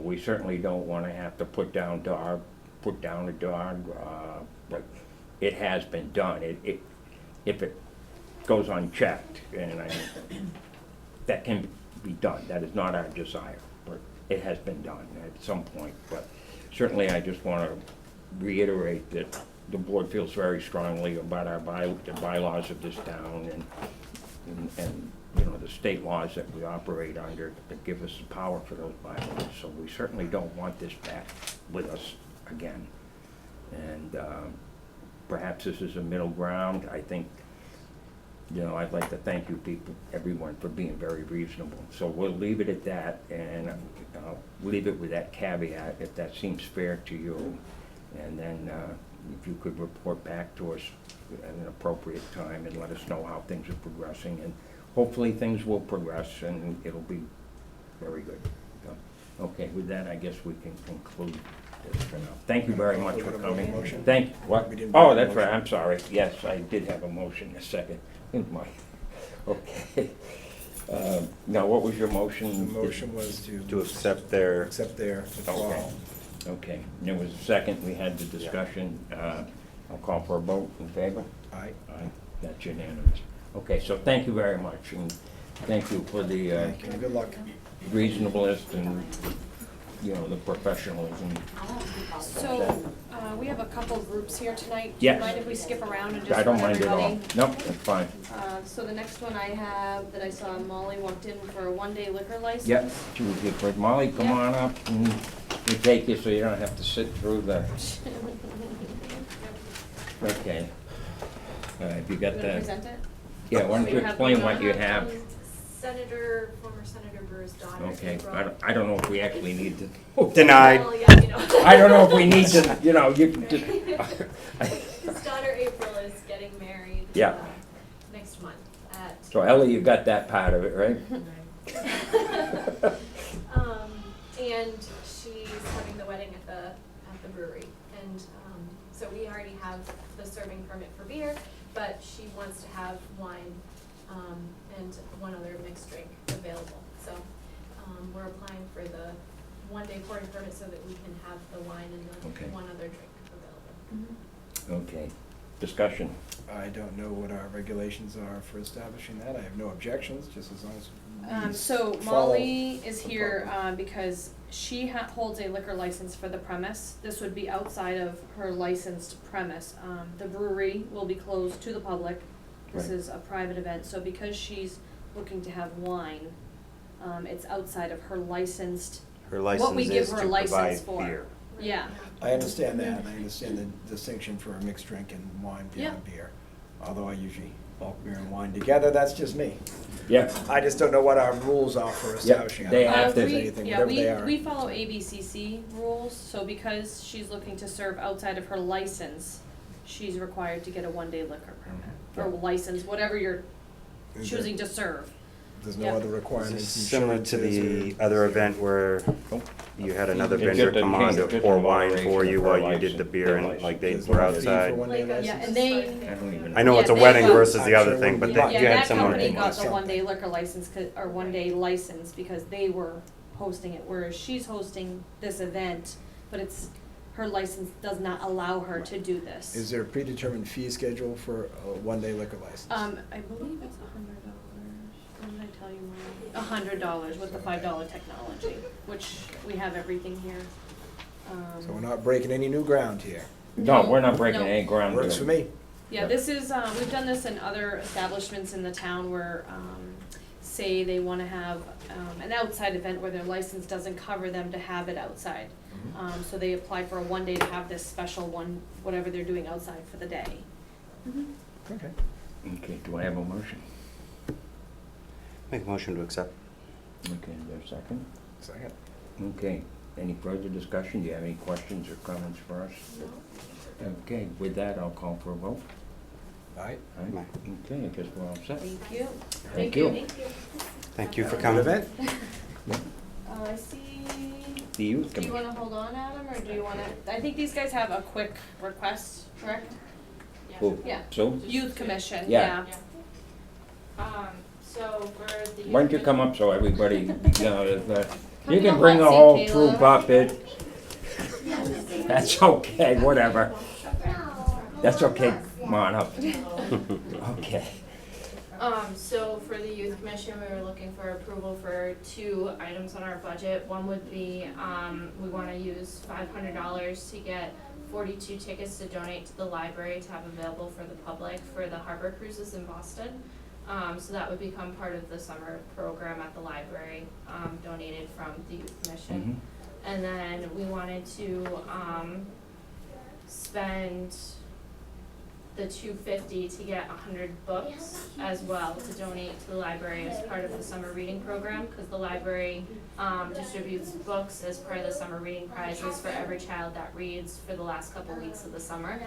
we certainly don't want to have to put down a dog, but it has been done. If it goes unchecked, and that can be done. That is not our desire, but it has been done at some point. But certainly, I just want to reiterate that the board feels very strongly about the bylaws of this town and the state laws that we operate under that give us the power for those bylaws. So we certainly don't want this back with us again. And perhaps this is a middle ground. I think, I'd like to thank you everyone for being very reasonable. So we'll leave it at that, and I'll leave it with that caveat, if that seems fair to you. And then if you could report back to us at an appropriate time and let us know how things are progressing. And hopefully things will progress and it'll be very good. So, okay, with that, I guess we can conclude this for now. Thank you very much for coming. Motion? What? We didn't Oh, vote on the that's right, motion. I'm sorry. Yes, I did have a motion, a second. Okay. Now, what was your motion? The motion was To accept their, accept their withdrawal. Okay, and there was a second, we had the discussion. I'll call for a vote in favor. Aye. Aye, that's unanimous. Okay, so thank you very much, and thank you for the Thank you, good luck. reasonableness and, the professionalism. So, we have a couple groups here tonight. Yes. Do you mind if we skip around and just I don't run mind at all. everybody? Nope, that's fine. So the next one I have, that I saw Molly walked in for a one-day liquor license. Yep, she was good for it. Molly, come Yeah. on up, and we take you so you don't have to sit through the, okay. Have you You got wanna the, present it? yeah, why don't We you have explain the, what you have? Former Senator Brewer's daughter. Okay, April. I don't know if we actually need to. denied. Well, yeah, you know. I don't know if we need to, you can just. His daughter April is getting married. Yeah. Next month at. So Ellie, you got that part of it, right? And she's having the wedding at the brewery, and so we already have the serving permit for beer, but she wants to have wine and one other mixed drink available. So we're applying for the one-day pouring permit so that we can have the wine and the Okay. one other drink available. Okay. discussion? I don't know what our regulations are for establishing that. I have no objections, just as long as. we So follow Molly is the here, program. because she holds a liquor license for the premise. This would be outside of her licensed premise. The brewery will be closed to the public. This Right. is a private event, so because she's looking to have wine, it's outside of her licensed, Her What we license give is her a to license provide for. beer. yeah. I understand that, and I understand the distinction for a mixed drink and wine beyond Yeah. beer. Although I usually bulk beer and wine together, that's just me. Yeah, I just don't know what our rules are for establishing. I they don't know have if there's to- anything, whatever they are. We follow ABCC rules, so because she's looking to serve outside of her license, she's required to get a one-day liquor permit, or license, whatever you're Is choosing to serve. There's no yeah. other requirements. Similar to the insurances, or- other event where you had another It's vendor just a come on change, to just pour a wine for moderation you of while her you did the license, beer their and license. like they There's were no fee for outside. one-day Like a- Yeah, license? and they, I don't even. I know it's a Yeah, wedding they- versus the I'm other sure thing, but when that, we- you had that someone. company got the something. one-day liquor license, or one-day license, because they were hosting it, whereas she's hosting this event, but her license does not allow her to do this. Is there a predetermined fee schedule for a one-day liquor license? I believe it's $100. What did I tell you, Molly? $100 with the $5 technology, which we have everything here. So we're not breaking any new ground here. No, we're not breaking No. any ground. Works here. for me. Yeah, this is, we've done this in other establishments in the town where, say they wanna have, an outside event where their license doesn't cover them to have it outside. So they apply for a one day to have this special one, whatever they're doing outside for the day. Okay. Okay, do I have a motion? Make a motion to accept. Okay, is there a second? Second. Okay, any further discussion? Do you have any questions or comments for us? Okay, with that, I'll call for a vote. All right. Aye. Okay, I guess we're all set. Thank you. Thank you. Thank you for Good coming. event. I see, The youth do you commission. wanna hold on, Adam, or do you wanna, I think these guys have a quick request, correct? Who? Yeah. Sue? Youth commission, Yeah. yeah. So for the. Why don't you come up so everybody, you know, Come you to can the bring hot the seat, whole Caleb. troop up, that's okay, whatever. That's okay, come on up. Okay. So for the youth commission, we were looking for approval for 2 items on our budget. One would be, we wanna use $500 to get 42 tickets to donate to the library to have available for the public for the harbor cruises in Boston. So that would become part of the summer program at the library, donated from the youth commission. Mhm. And then we wanted to, spend the $250 to get 100 books as well to donate to the library as part of the summer reading program, because the library distributes books as part of the summer reading prizes for every child that reads for the last couple weeks of the summer.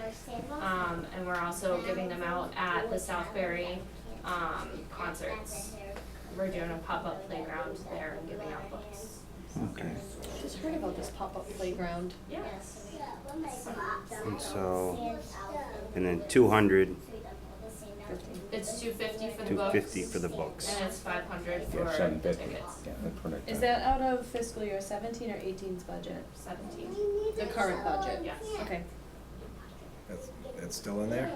And we're also giving them out at the Southbury concerts. We're doing a pop-up playground there and giving out books. Okay. Just heard about this pop-up playground. Yeah. And so, and then 200, It's $250 for the books. 250 for the books. And it's $500 for Yeah, the 750. tickets. Yeah, that's what I Is thought. that out of fiscal year 17 or 18's budget? 17. The current budget? Yes. Okay. That's still in there?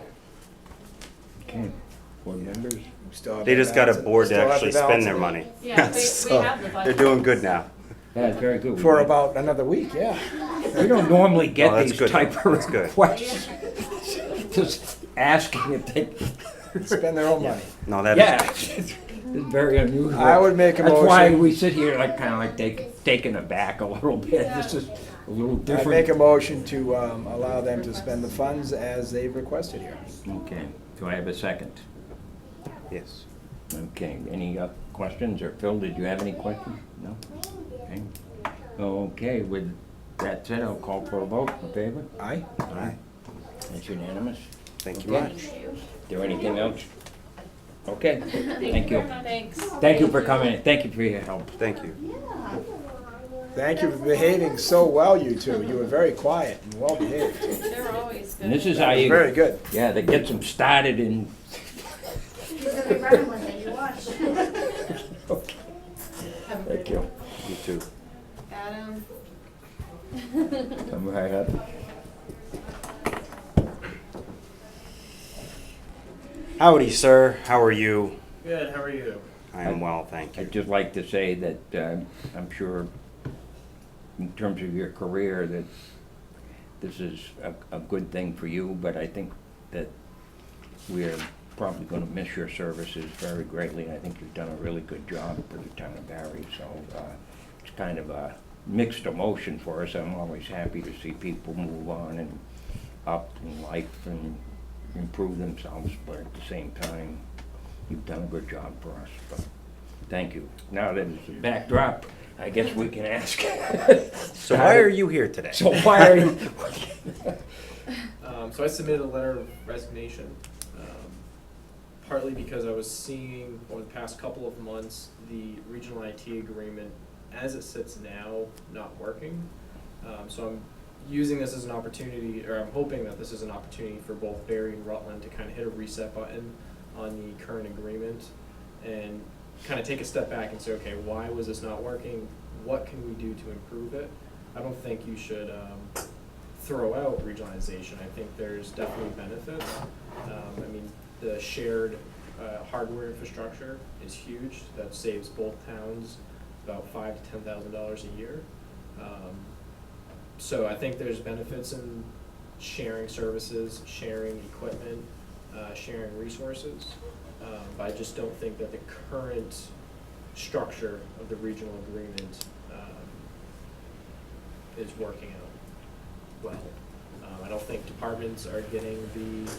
Okay, board members? We still have They the just got a balance- board still to have the actually balance spend their in it. money. Yeah, we So, have the budget. they're doing good now. Yeah, it's very good. We For don't- about another week, yeah. We don't normally Oh, get that's these good. type of That's good. requests. Just asking if they, Spend their own money. No, that yeah, is, it's very unusual. I would make a That's why motion. we sit here like, kinda like taken aback a little bit. This is a little I'd make a different. motion to allow them to spend the funds as they've requested here. Okay, do I have a second? yes. Okay, any questions, or Phil, did you have any questions? No? Okay. Okay, with that said, I'll call for a vote, in favor? Aye? Aye. That's unanimous. Thank you Okay. much. Is there anything else? Okay, thank you. Thanks. Thank you for coming, thank you for your help. Thank you. Thank you for behaving so well, you two. You were very quiet and well behaved. They're always good. And this is That how was you, very good. yeah, that gets them started in. Okay. Thank you. You too. Adam. Come right up. Howdy, sir. How are you? Good, how are you? I am well, thank you. I'd just like to say that I'm sure in terms of your career that this is a good thing for you, but I think that we're probably going to miss your services very greatly. I think you've done a really good job for the town of Barry, so it's kind of a mixed emotion for us. I'm always happy to see people move on and up in life and improve themselves, but at the same time, you've done a good job for us. But thank you. Now that it's a backdrop, I guess we can ask. So why are you here today? So why are you? So I submitted a letter of resignation, partly because I was seeing over the past couple of months the regional IT agreement as it sits now not working. So I'm using this as an opportunity, or I'm hoping that this is an opportunity for both Barry and Rutland to kind of hit a reset button on the current agreement and kind of take a step back and say, okay, why was this not working? What can we do to improve it? I don't think you should throw out regionalization. I think there's definitely benefits. I mean, the shared hardware infrastructure is huge. That saves both towns about $5,000 to $10,000 a year. So I think there's benefits in sharing services, sharing equipment, sharing resources. But I just don't think that the current structure of the regional agreement is working out well. I don't think departments are getting the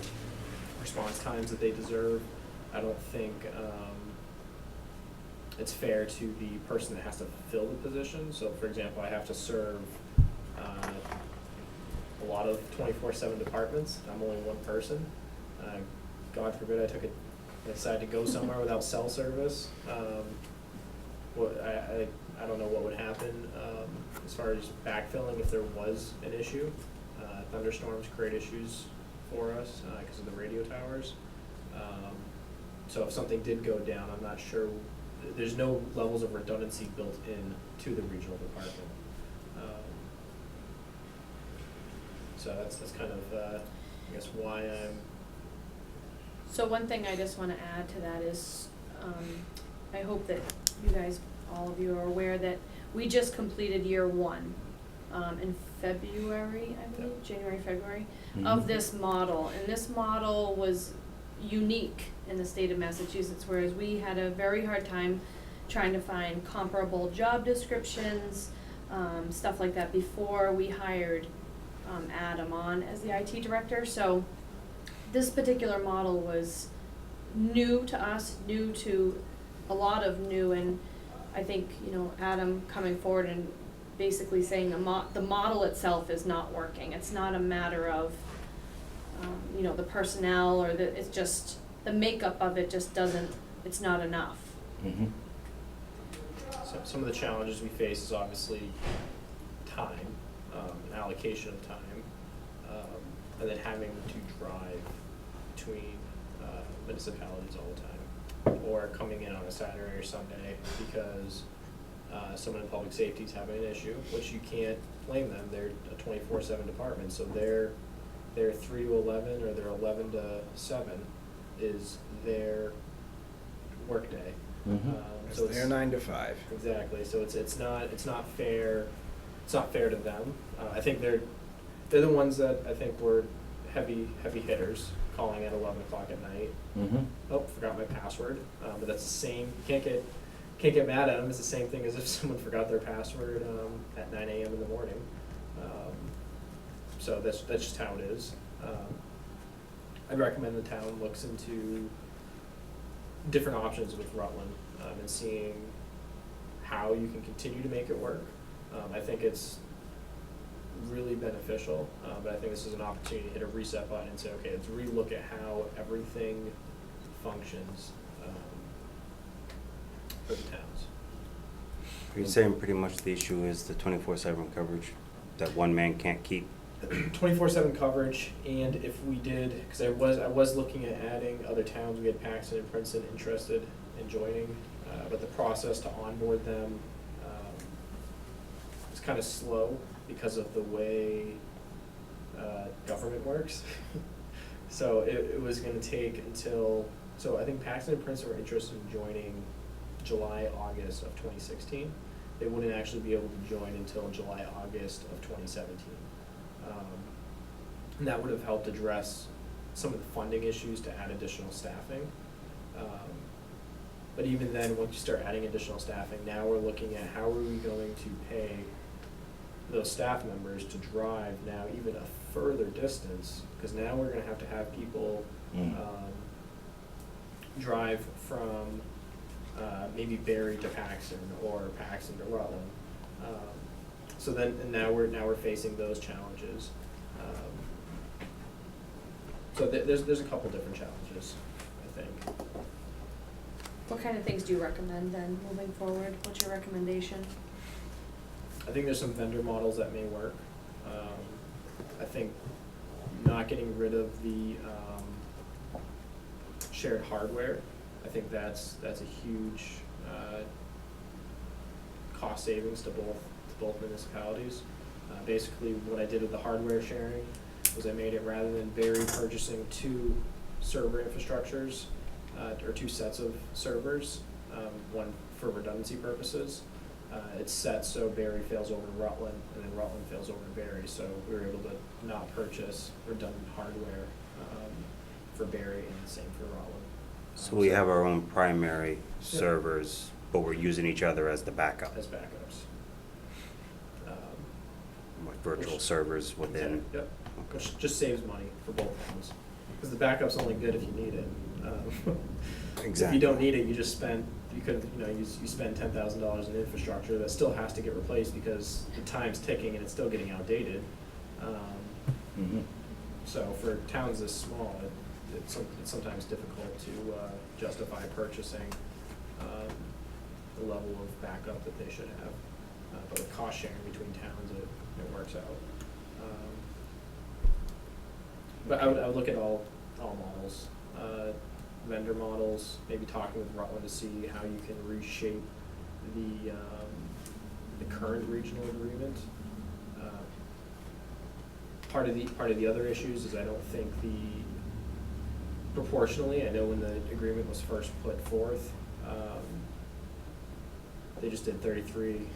response times that they deserve. I don't think it's fair to the person that has to fill the position. So for example, I have to serve a lot of 24/7 departments. I'm only one person. God forbid I decided to go somewhere without cell service. I don't know what would happen as far as backfilling if there was an issue. Thunderstorms create issues for us because of the radio towers. So if something did go down, I'm not sure. There's no levels of redundancy built in to the regional department. So that's kind of, I guess, why I'm. So one thing I just want to add to that is, I hope that you guys, all of you are aware that we just completed year one in February, I believe, January, February, of this model. And this model was unique in the state of Massachusetts, whereas we had a very hard time trying to find comparable job descriptions, stuff like that, before we hired Adam on as the IT director. So this particular model was new to us, new to a lot of new, and I think, you know, Adam coming forward and basically saying the model itself is not working. It's not a matter of, you know, the personnel or it's just, the makeup of it just doesn't, it's not enough. Mm-hmm. So some of the challenges we face is obviously time, allocation of time, and then having to drive between municipalities all the time, or coming in on a Saturday or Sunday because someone in public safety is having an issue, which you can't blame them. They're a 24/7 department, so they're 3 to 11 or they're 11 to 7 is their workday. Mm-hmm. So it's They're 9 to 5. Exactly. So it's not fair. It's not fair to them. I think they're the ones that I think were heavy hitters, calling at 11 o'clock at night. Mm-hmm. Oh, forgot my password. But that's the same. Can't get mad at them. It's the same thing as if someone forgot their password at 9 a.m. in the morning. So that's just how it is. I'd recommend the town looks into different options with Rutland and seeing how you can continue to make it work. I think it's really beneficial, but I think this is an opportunity to hit a reset button and say, okay, let's relook at how everything functions for the towns. Are you saying pretty much the issue is the 24/7 coverage that one man can't keep? 24/7 coverage, and if we did, because I was looking at adding other towns. We had Paxton and Princeton interested in joining, but the process to onboard them is kind of slow because of the way government works. So it was gonna take until, so I think Paxton and Princeton were interested in joining July, August of 2016. They wouldn't actually be able to join until July, August of 2017. And that would have helped address some of the funding issues to add additional staffing. But even then, once you start adding additional staffing, now we're looking at how are we going to pay those staff members to drive now even a further distance, because now we're gonna have to have people drive from maybe Barry to Paxton or Paxton to Rutland. So then, and now we're facing those challenges. So there's a couple different challenges, I think. What kind of things do you recommend then, moving forward? What's your recommendation? I think there's some vendor models that may work. I think not getting rid of the shared hardware, I think that's a huge cost savings to both municipalities. Basically, what I did with the hardware sharing was I made it, rather than Barry purchasing 2 server infrastructures, or 2 sets of servers, one for redundancy purposes. It's set so Barry fails over to Rutland, and then Rutland fails over to Barry, so we were able to not purchase redundant hardware for Barry, and the same for Rutland. So we have our own primary servers, but we're using each other as the backup, As backups. like virtual servers within. Yep, which just saves money for both towns, because the backup's only good if you need it. Exactly. If you don't need it, you spend $10,000 in infrastructure that still has to get replaced because the time's ticking and it's still getting outdated. So for towns this small, it's sometimes difficult to justify purchasing the level of backup that they should have. But with cost sharing between towns, it works out. But I would look at all models. Vendor models, maybe talking with Rutland to see how you can reshape the current regional agreement. Part of the other issues is I don't think proportionally, I know when the agreement was first put forth, they just did 33%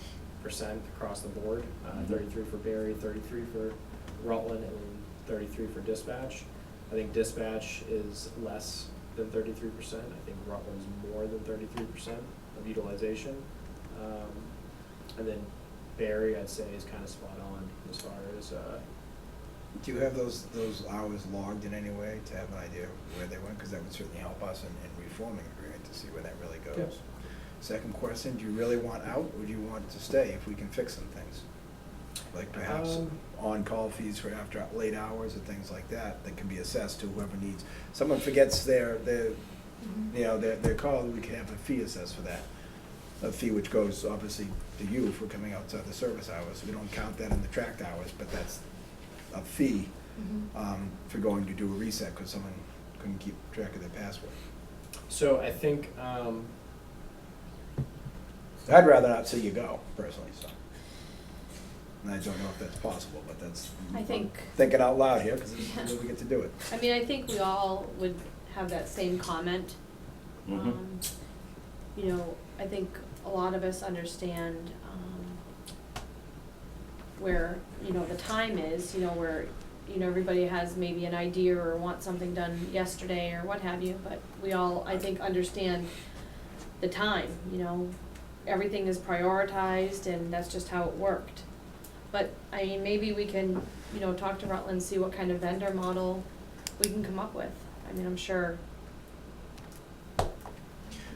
across the board, 33 for Barry, 33 for Rutland, and then 33 for dispatch. I think dispatch is less than 33%. I think Rutland's more than 33% of utilization. And then Barry, I'd say, is kind of spot on as far as. Do you have those hours logged in any way to have an idea where they went? Because that would certainly help us in reforming the agreement to see where that really goes. Yes. Second question, do you really want out, or do you want to stay if we can fix some things? Like perhaps on-call fees for after late hours or things like that can be assessed to whoever needs. Someone forgets their call, we can have a fee assessed for that. A fee which goes obviously to you for coming outside the service hours. We don't count that in the tracked hours, but that's a fee for going to do a reset because someone couldn't keep track of their password. So I think. I'd rather not see you go, personally, so. And I don't know if that's possible, but that's, I think. I'm thinking out loud here, because Yeah. we get to do it. I mean, I think we all would have that same comment. You know, I think a lot of us understand where, you know, the time is, you know, where, you know, everybody has maybe an idea or wants something done yesterday or what have you, but we all, I think, understand the time, you know. Everything is prioritized and that's just how it worked. But, I mean, maybe we can, you know, talk to Rutland, see what kind of vendor model we can come up with. I mean, I'm sure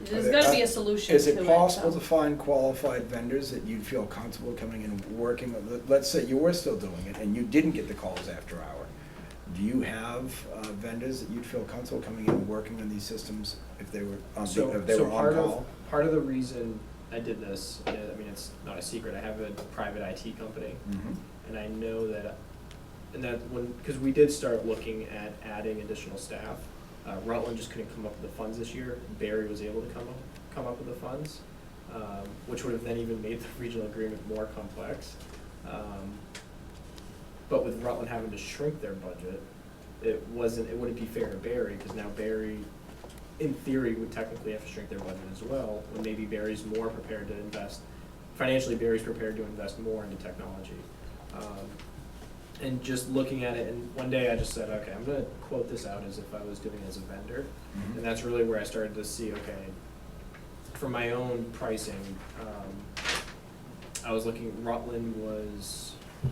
there's gotta be a solution to it. Is it possible so. to find qualified vendors that you'd feel comfortable coming in and working with? Let's say you were still doing it and you didn't get the calls after hour. Do you have vendors that you'd feel comfortable coming in and working on these systems if they were on call? Part of the reason I did this, I mean, it's not a secret, I have a private IT company, and I know that, because we did start looking at adding additional staff. Rutland just couldn't come up with the funds this year. Barry was able to come up with the funds, which would have then even made the regional agreement more complex. But with Rutland having to shrink their budget, it wouldn't be fair to Barry, because now Barry, in theory, would technically have to shrink their budget as well, when maybe Barry's more prepared to invest, financially, Barry's prepared to invest more into technology. And just looking at it, and one day I just said, okay, I'm gonna quote this out as if I was doing it as a vendor. And that's really where I started to see, okay, for my own pricing, I was looking, Rutland was, I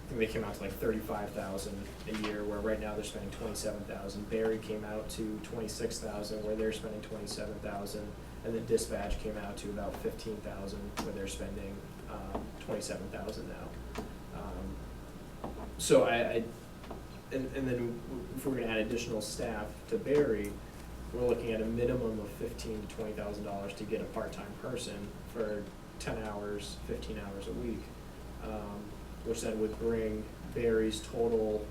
think they came out to like 35,000 a year, where right now they're spending 27,000. Barry came out to 26,000, where they're spending 27,000, and then Dispatch came out to about 15,000, where they're spending 27,000 now. So and then if we're gonna add additional staff to Barry, we're looking at a minimum of $15,000 to $20,000 to get a part-time person for 10 hours, 15 hours a week, which then would bring Barry's total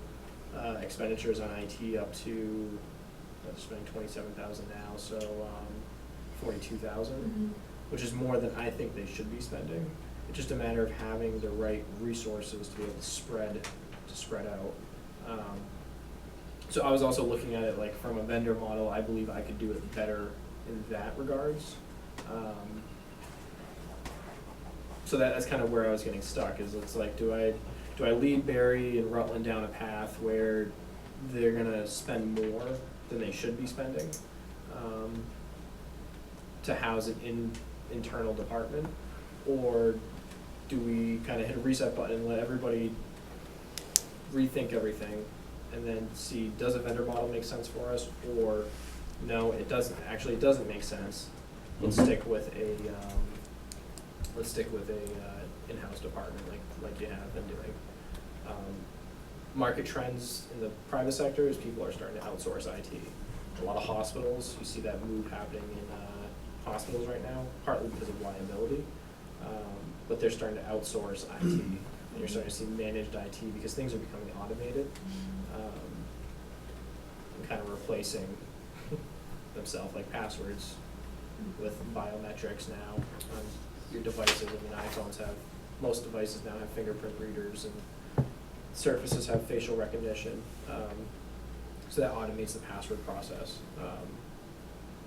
expenditures on IT up to, they're spending 27,000 now, so 42,000, which is more than I think they should be spending. It's just a matter of having the right resources to be able to spread out. So I was also looking at it like from a vendor model. I believe I could do it better in that regards. So that's kind of where I was getting stuck. Is it's like, do I lead Barry and Rutland down a path where they're gonna spend more than they should be spending to house an internal department, or do we kind of hit a reset button and let everybody rethink everything, and then see, does a vendor model make sense for us, or no, it doesn't. Actually, it doesn't make sense. Let's stick with a in-house department like you have been doing. Market trends in the private sector is people are starting to outsource IT. A lot of hospitals, you see that move happening in hospitals right now, partly because of liability, but they're starting to outsource IT. And you're starting to see managed IT because things are becoming automated, and kind of replacing themselves, like passwords with biometrics now on your devices. I mean, iPhones have, most devices now have fingerprint readers, and Surfaces have facial recognition. So that automates the password process,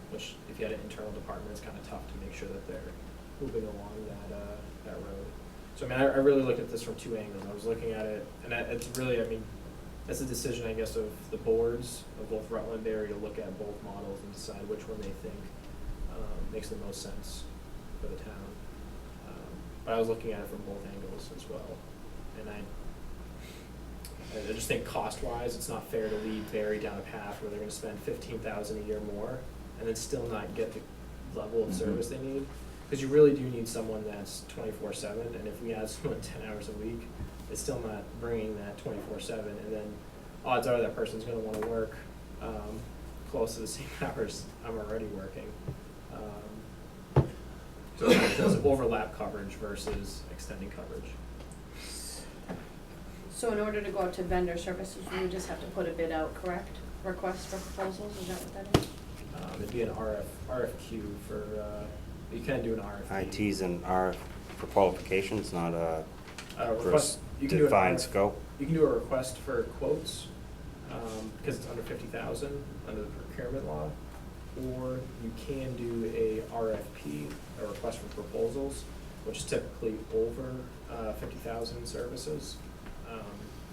which if you had an internal department, it's kind of tough to make sure that they're moving along that road. So I mean, I really looked at this from two angles. I was looking at it, and it's really, I mean, that's a decision, I guess, of the boards of both Rutland and Barry to look at both models and decide which one they think makes the most sense for the town. But I was looking at it from both angles as well, and I just think cost-wise, it's not fair to lead Barry down a path where they're gonna spend $15,000 a year more and then still not get the level of service they need. Because you really do need someone that's 24/7, and if we add someone 10 hours a week, it's still not bringing that 24/7, and then odds are that person's gonna wanna work close to the same hours I'm already working. So it does overlap coverage versus extending coverage. So in order to go out to vendor services, we would just have to put a bid out, correct? Request for proposals, is that what that is? It'd be an RFQ for, you can do an RFP. IT's an RF for qualifications, not a for Request, you can do an defined RF scope. You can do a request for quotes, because it's under 50,000 under the procurement law, or you can do a RFP, a request for proposals, which is typically over 50,000 services.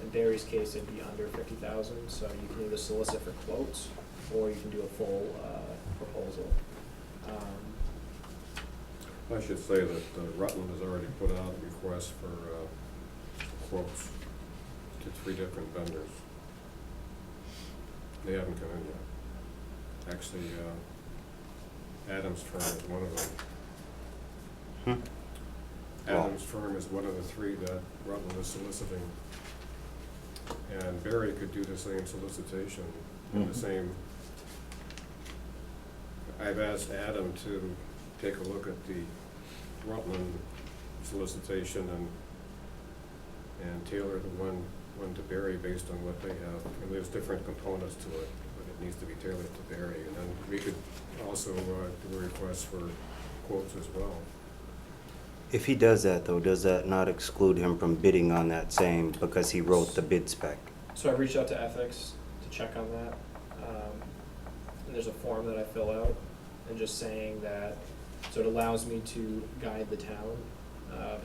In Barry's case, it'd be under 50,000, so you can either solicit for quotes, or you can do a full proposal. I should say that Rutland has already put out a request for quotes to 3 different vendors. They haven't come in yet. Actually, Adams Firm is one of them. Adams Firm is one of the 3 that Rutland is soliciting. And Barry could do the same solicitation and the same. I've asked Adam to take a look at the Rutland solicitation and tailor the one to Barry based on what they have. And there's different components to it, but it needs to be tailored to Barry. And then we could also do a request for quotes as well. If he does that, though, does that not exclude him from bidding on that same, because he wrote the bid spec? So I reached out to ethics to to check on that. And there's a form that I fill out, and just saying that, so it allows me to guide the town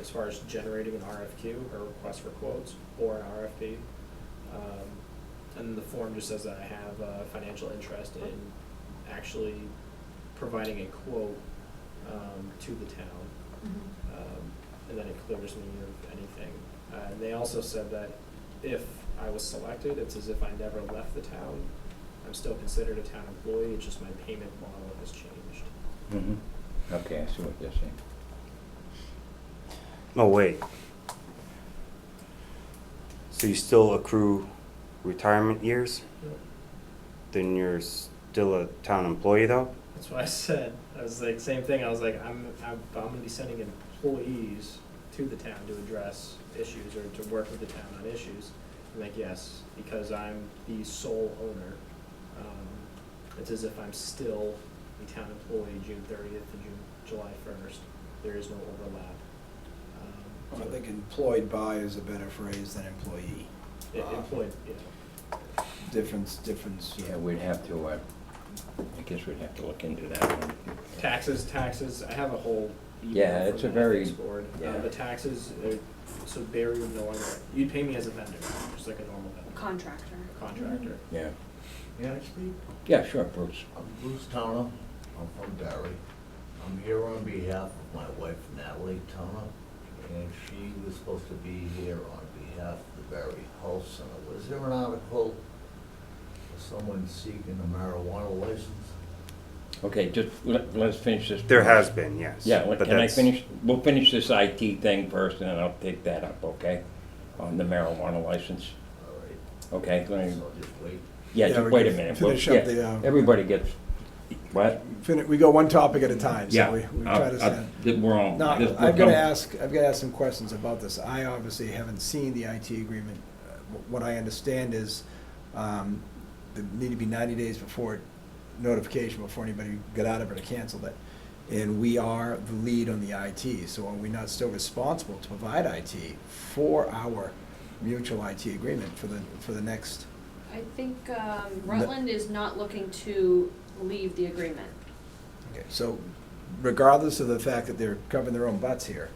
as far as generating an RFQ, or request for quotes, or an RFP. And the form just says that I have a financial interest in actually providing a quote to the town. And then it clears me of anything. And they also said that if I was selected, it's as if I never left the town. I'm still considered a town employee, it's just my payment model has changed. Mm-hmm. Okay, I see what they're saying. No, wait. So you still accrue retirement years? Then you're still a town employee though? That's what I said. I was like, same thing, I was like, I'm gonna be sending employees to the town to address issues or to work with the town on issues. I'm like, yes, because I'm the sole owner. It's as if I'm still a town employee June 30th to July 1st. There is no overlap. I think employed by is a better phrase than employee. Employed, yeah. Difference. Yeah, we'd have to, I guess we'd have to look into that one. Taxes, I have a whole email Yeah, from it's a the very- ethics board. yeah. The taxes, so Barry would no longer, you'd pay me as a vendor, just like a normal vendor, Contractor. a contractor. Yeah. May I speak? Yeah, sure, Bruce. I'm Bruce Towner. I'm from Barry. I'm here on behalf of my wife Natalie Towner, and she was supposed to be here on behalf of the Barry Health Center. Was there an article for someone seeking a marijuana license? Okay, just let's finish this. There first. has been, yes. Yeah, but can I that's- finish? We'll finish this IT thing first, and then I'll take that up, okay? On the marijuana license, All right, okay? Let me- so just wait. Yeah, Yeah, just we're wait a gonna minute. finish Well, up yeah, the, everybody gets, what? We go one topic at a time, Yeah. so we try to stand. We're all. Now, this- we're I've got to com- ask some questions about this. I obviously haven't seen the IT agreement. What I understand is, there need to be 90 days before notification, before anybody got out of it or canceled it. And we are the lead on the IT, so are we not still responsible to provide IT for our mutual IT agreement for the next? I think Rutland is not looking to leave the agreement. Okay, so regardless of the fact that they're covering their own butts here,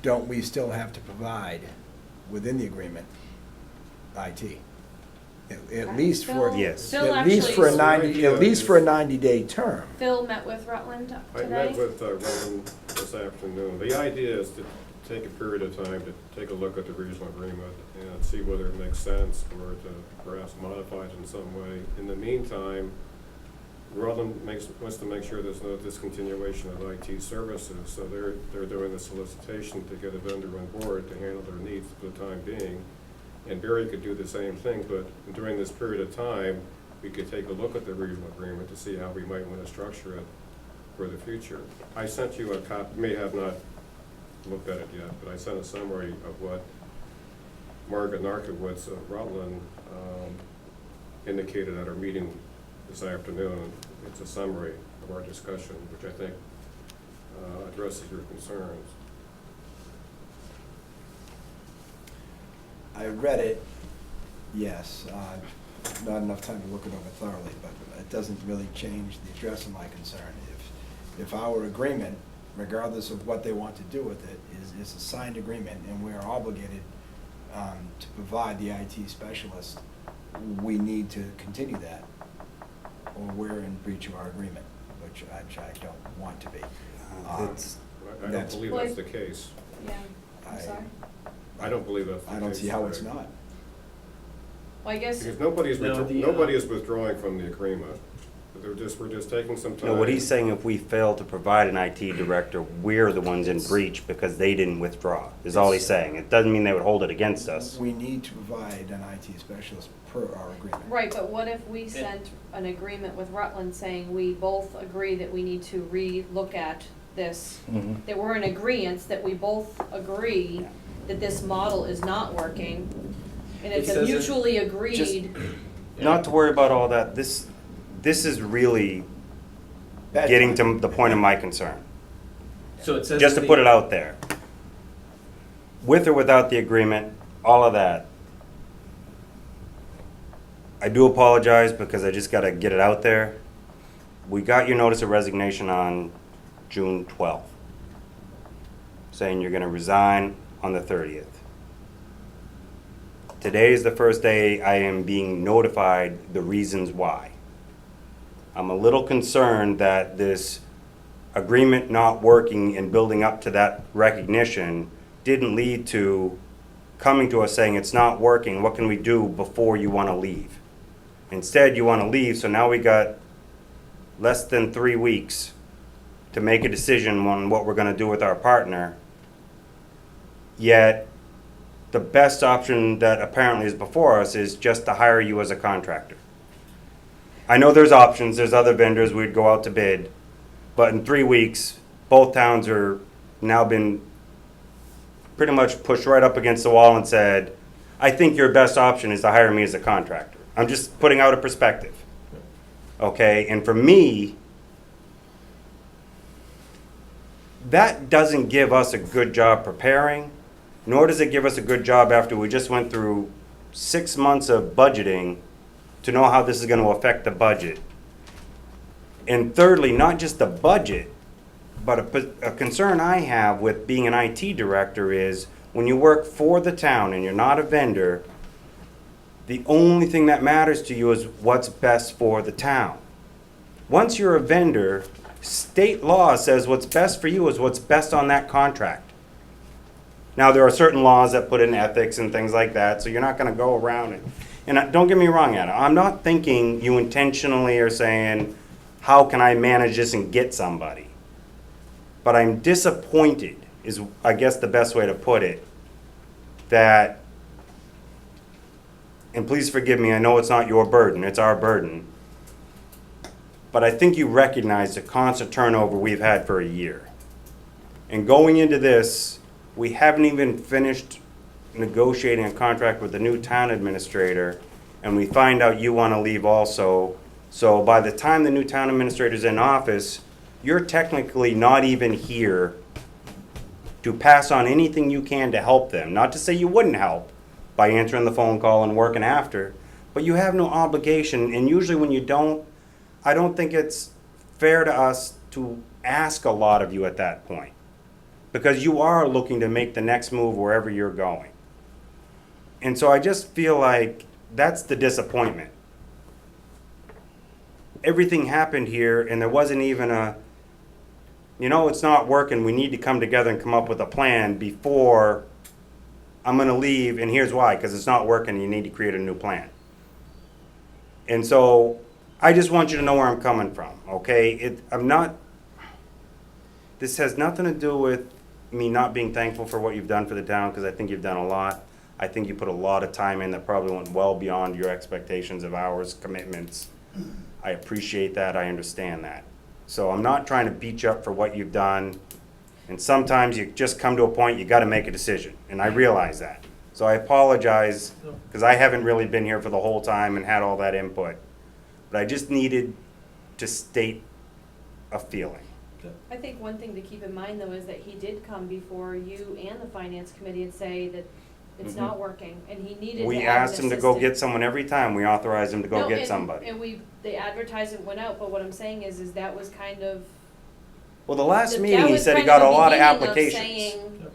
don't we still have to provide within the agreement IT? At least for, Phil- Yes. Phil at least for a actually, 90, at least for a 90-day term. Phil met with Rutland I today. met with Roland this afternoon. The idea is to take a period of time to take a look at the regional agreement and see whether it makes sense or to perhaps modify it in some way. In the meantime, Roland wants to make sure there's no discontinuation of IT services, so they're doing the solicitation to get a vendor on board to handle their needs for the time being. And Barry could do the same thing, but during this period of time, we could take a look at the regional agreement to see how we might want to structure it for the future. I sent you a copy, may have not looked at it yet, but I sent a summary of what Margaret Narkowitz of Rutland indicated at our meeting this afternoon. It's a summary of our discussion, which I think addresses your concerns. I read it, yes, not enough time to look it over thoroughly, but it doesn't really change the address of my concern. If our agreement, regardless of what they want to do with it, is a signed agreement and we are obligated to provide the IT specialist, we need to continue that, or we're in breach of our agreement, which I don't want to be. It's- I don't That's- believe that's the case. Yeah, I'm I- sorry. I don't believe that's the case. I don't see how it's today. not. Well, I guess, Because No, nobody is withdrawing from the agreement. We're just taking some time. No, what he's saying, if we fail to provide an IT director, we're the ones in breach because they didn't withdraw, is all he's saying. It doesn't mean they would hold it against us. We need to provide an IT specialist per our agreement. right, but what if we sent an agreement with Rutland saying we both agree that we need to re-look at this? Mhm. That we're in agreeance, that we both agree that this model is not working, and it's It a says it- mutually agreed. Not to worry about all that, this is really Bad getting timing. to the point of my concern. So it says. Just to put it out there. With or without the agreement, all of that. I do apologize because I just gotta get it out there. We got your notice of resignation on June 12th, saying you're gonna resign on the 30th. Today is the first day I am being notified the reasons why. I'm a little concerned that this agreement not working and building up to that recognition didn't lead to coming to us saying it's not working, what can we do before you want to leave? Instead, you want to leave, so now we got less than 3 weeks to make a decision on what we're going to do with our partner. Yet, the best option that apparently is before us is just to hire you as a contractor. I know there's options, there's other vendors, we'd go out to bid, but in 3 weeks, both towns are now been pretty much pushed right up against the wall and said, I think your best option is to hire me as a contractor. I'm just putting out a perspective. Okay, and for me, that doesn't give us a good job preparing, nor does it give us a good job after we just went through 6 months of budgeting to know how this is going to affect the budget. And thirdly, not just the budget, but a concern I have with being an IT director is when you work for the town and you're not a vendor, the only thing that matters to you is what's best for the town. Once you're a vendor, state law says what's best for you is what's best on that contract. Now, there are certain laws that put in ethics and things like that, so you're not going to go around it. And don't get me wrong, Adam, I'm not thinking you intentionally are saying, how can I manage this and get somebody? But I'm disappointed, is I guess the best way to put it, that, and please forgive me, I know it's not your burden, it's our burden, but I think you recognize the constant turnover we've had for a year. And going into this, we haven't even finished negotiating a contract with the new town administrator, and we find out you want to leave also. So by the time the new town administrator's in office, you're technically not even here to pass on anything you can to help them. Not to say you wouldn't help by answering the phone call and working after, but you have no obligation. And usually when you don't, I don't think it's fair to us to ask a lot of you at that point, because you are looking to make the next move wherever you're going. And so I just feel like that's the disappointment. Everything happened here and there wasn't even a, it's not working, we need to come together and come up with a plan before I'm gonna leave, and here's why, because it's not working, you need to create a new plan. And so, I just want you to know where I'm coming from, okay? This has nothing to do with me not being thankful for what you've done for the town, because I think you've done a lot. I think you put a lot of time in that probably went well beyond your expectations of hours, commitments. I appreciate that, I understand that. So I'm not trying to beat you up for what you've done. And sometimes you just come to a point, you gotta make a decision, and I realize that. So I apologize, because I haven't really been here for the whole time and had all that input. But I just needed to state a feeling. I think one thing to keep in mind, though, is that he did come before you and the finance committee and say that it's not working, and he needed to We add an asked him to go assistant. get someone every time, we authorized him to go No, get and- somebody. And the advertisement went out, but what I'm saying is that was kind of. Well, the last that meeting, he was said he kind got a the lot of beginning applications. saying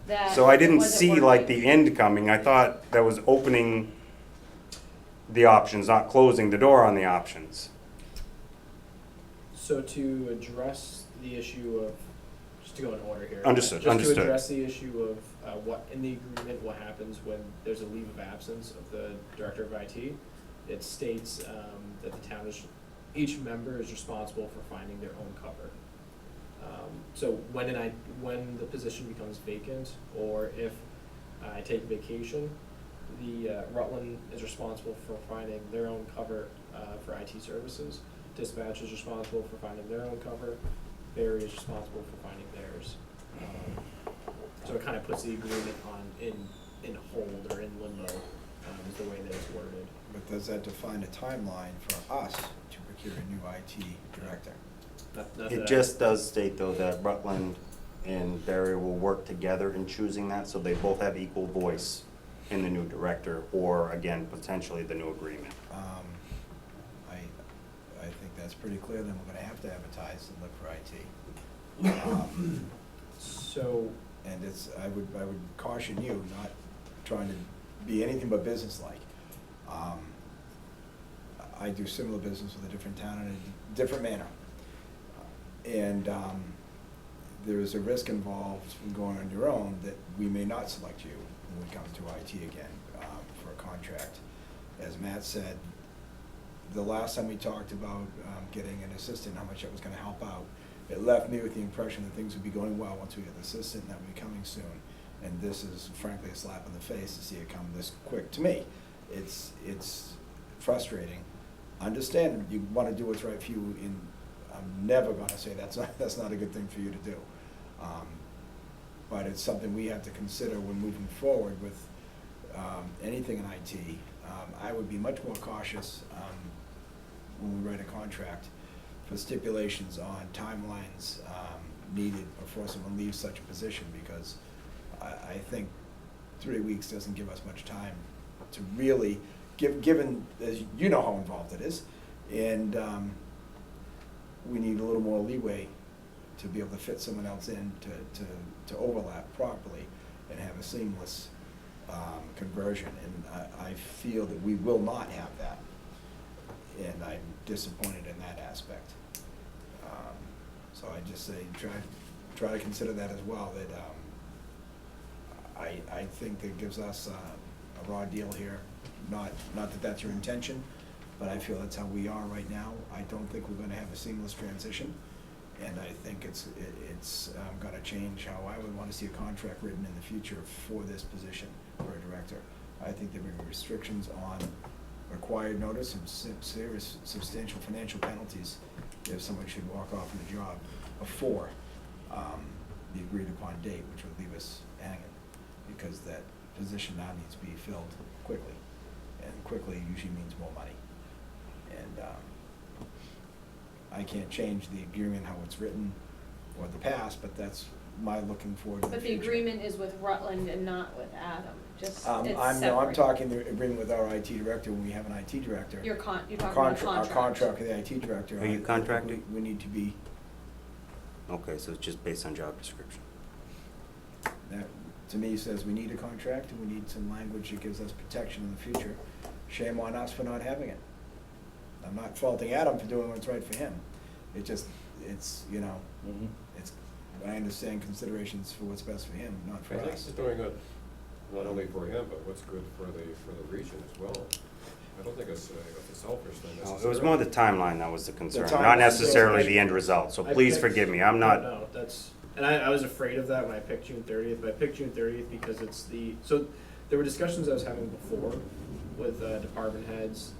that So I it didn't wasn't see like working. the end coming, I thought that was opening the options, not closing the door on the options. So to address the issue of, just to go in order here. Understood, Just to understood. address the issue of what, in the agreement, what happens when there's a leave of absence of the director of IT. It states that the town is, each member is responsible for finding their own cover. So when the position becomes vacant, or if I take vacation, the Rutland is responsible for finding their own cover for IT services. Dispatch is responsible for finding their own cover. Barry is responsible for finding theirs. So it kind of puts the agreement in hold or in limbo, is the way that it's worded. But does that define a timeline for us to procure a new IT director? Not that It I- just does state though that Rutland and Barry will work together in choosing that, so they both have equal voice in the new director, or again, potentially the new agreement? I think that's pretty clear, then we're gonna have to advertise and look for IT. So, And I would caution you, not trying to be anything but businesslike. I do similar business with a different town in a different manner. And there is a risk involved in going on your own that we may not select you when we come to IT again for a contract. As Matt said, the last time we talked about getting an assistant, how much that was gonna help out, it left me with the impression that things would be going well once we get the assistant, and that would be coming soon. And this is frankly a slap in the face to see it come this quick. To me, it's frustrating. Understand you wanna do what's right for you, and I'm never gonna say that's not a good thing for you to do. But it's something we have to consider when moving forward with anything in IT. I would be much more cautious when we write a contract for stipulations on timelines needed before someone leaves such a position, because I think 3 weeks doesn't give us much time to really, given, as you know how involved it is, and we need a little more leeway to be able to fit someone else in to overlap properly and have a seamless conversion, and I feel that we will not have that, and I'm disappointed in that aspect. So I just say, try to consider that as well, that I think that gives us a raw deal here, not that that's your intention, but I feel that's how we are right now. I don't think we're gonna have a seamless transition, and I think it's gonna change how I would wanna see a contract written in the future for this position for a director. I think there will be restrictions on required notice and serious substantial financial penalties if someone should walk off from the job before the agreed upon date, which would leave us hanging, because that position now needs to be filled quickly, and quickly usually means more money. And I can't change the agreement, how it's written, or the past, but that's my looking forward to the But the future. agreement is with Rutland and not with Adam, just, it's I'm separate. talking the agreement with our IT director, when we have an IT director. You're talking about Our contract with the IT director. Are you contracted? We need to be, Okay, so it's just based on job description. that, to me, says we need a contract, and we need some language that gives us protection in the future. Shame on us for not having it. I'm not faulting Adam for doing what's right for him. It's, I understand considerations for what's best for him, not for I think us. it's doing it not only for him, but what's good for the region as well. I don't think it's a selfish thing No, necessarily. it was more the timeline that was the concern, timeline. not necessarily the end result, so please forgive me, I'm not, No, that's, and I was afraid of that when I picked June 30th, but I picked June 30th because it's so there were discussions I was having before with department heads,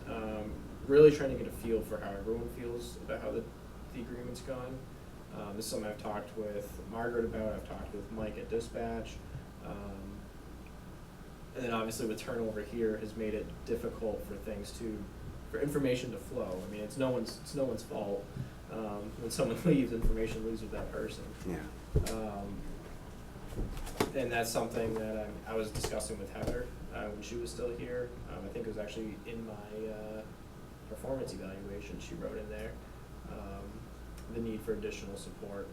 really trying to get a feel for how everyone feels about how the agreement's gone. This is something I've talked with Margaret about, I've talked with Mike at dispatch. And then obviously with turnover here has made it difficult for information to flow. I mean, it's no one's fault. When someone leaves, information leaves with that person. yeah. And that's something that I was discussing with Heather when she was still here. I think it was actually in my performance evaluation she wrote in there, the need for additional support.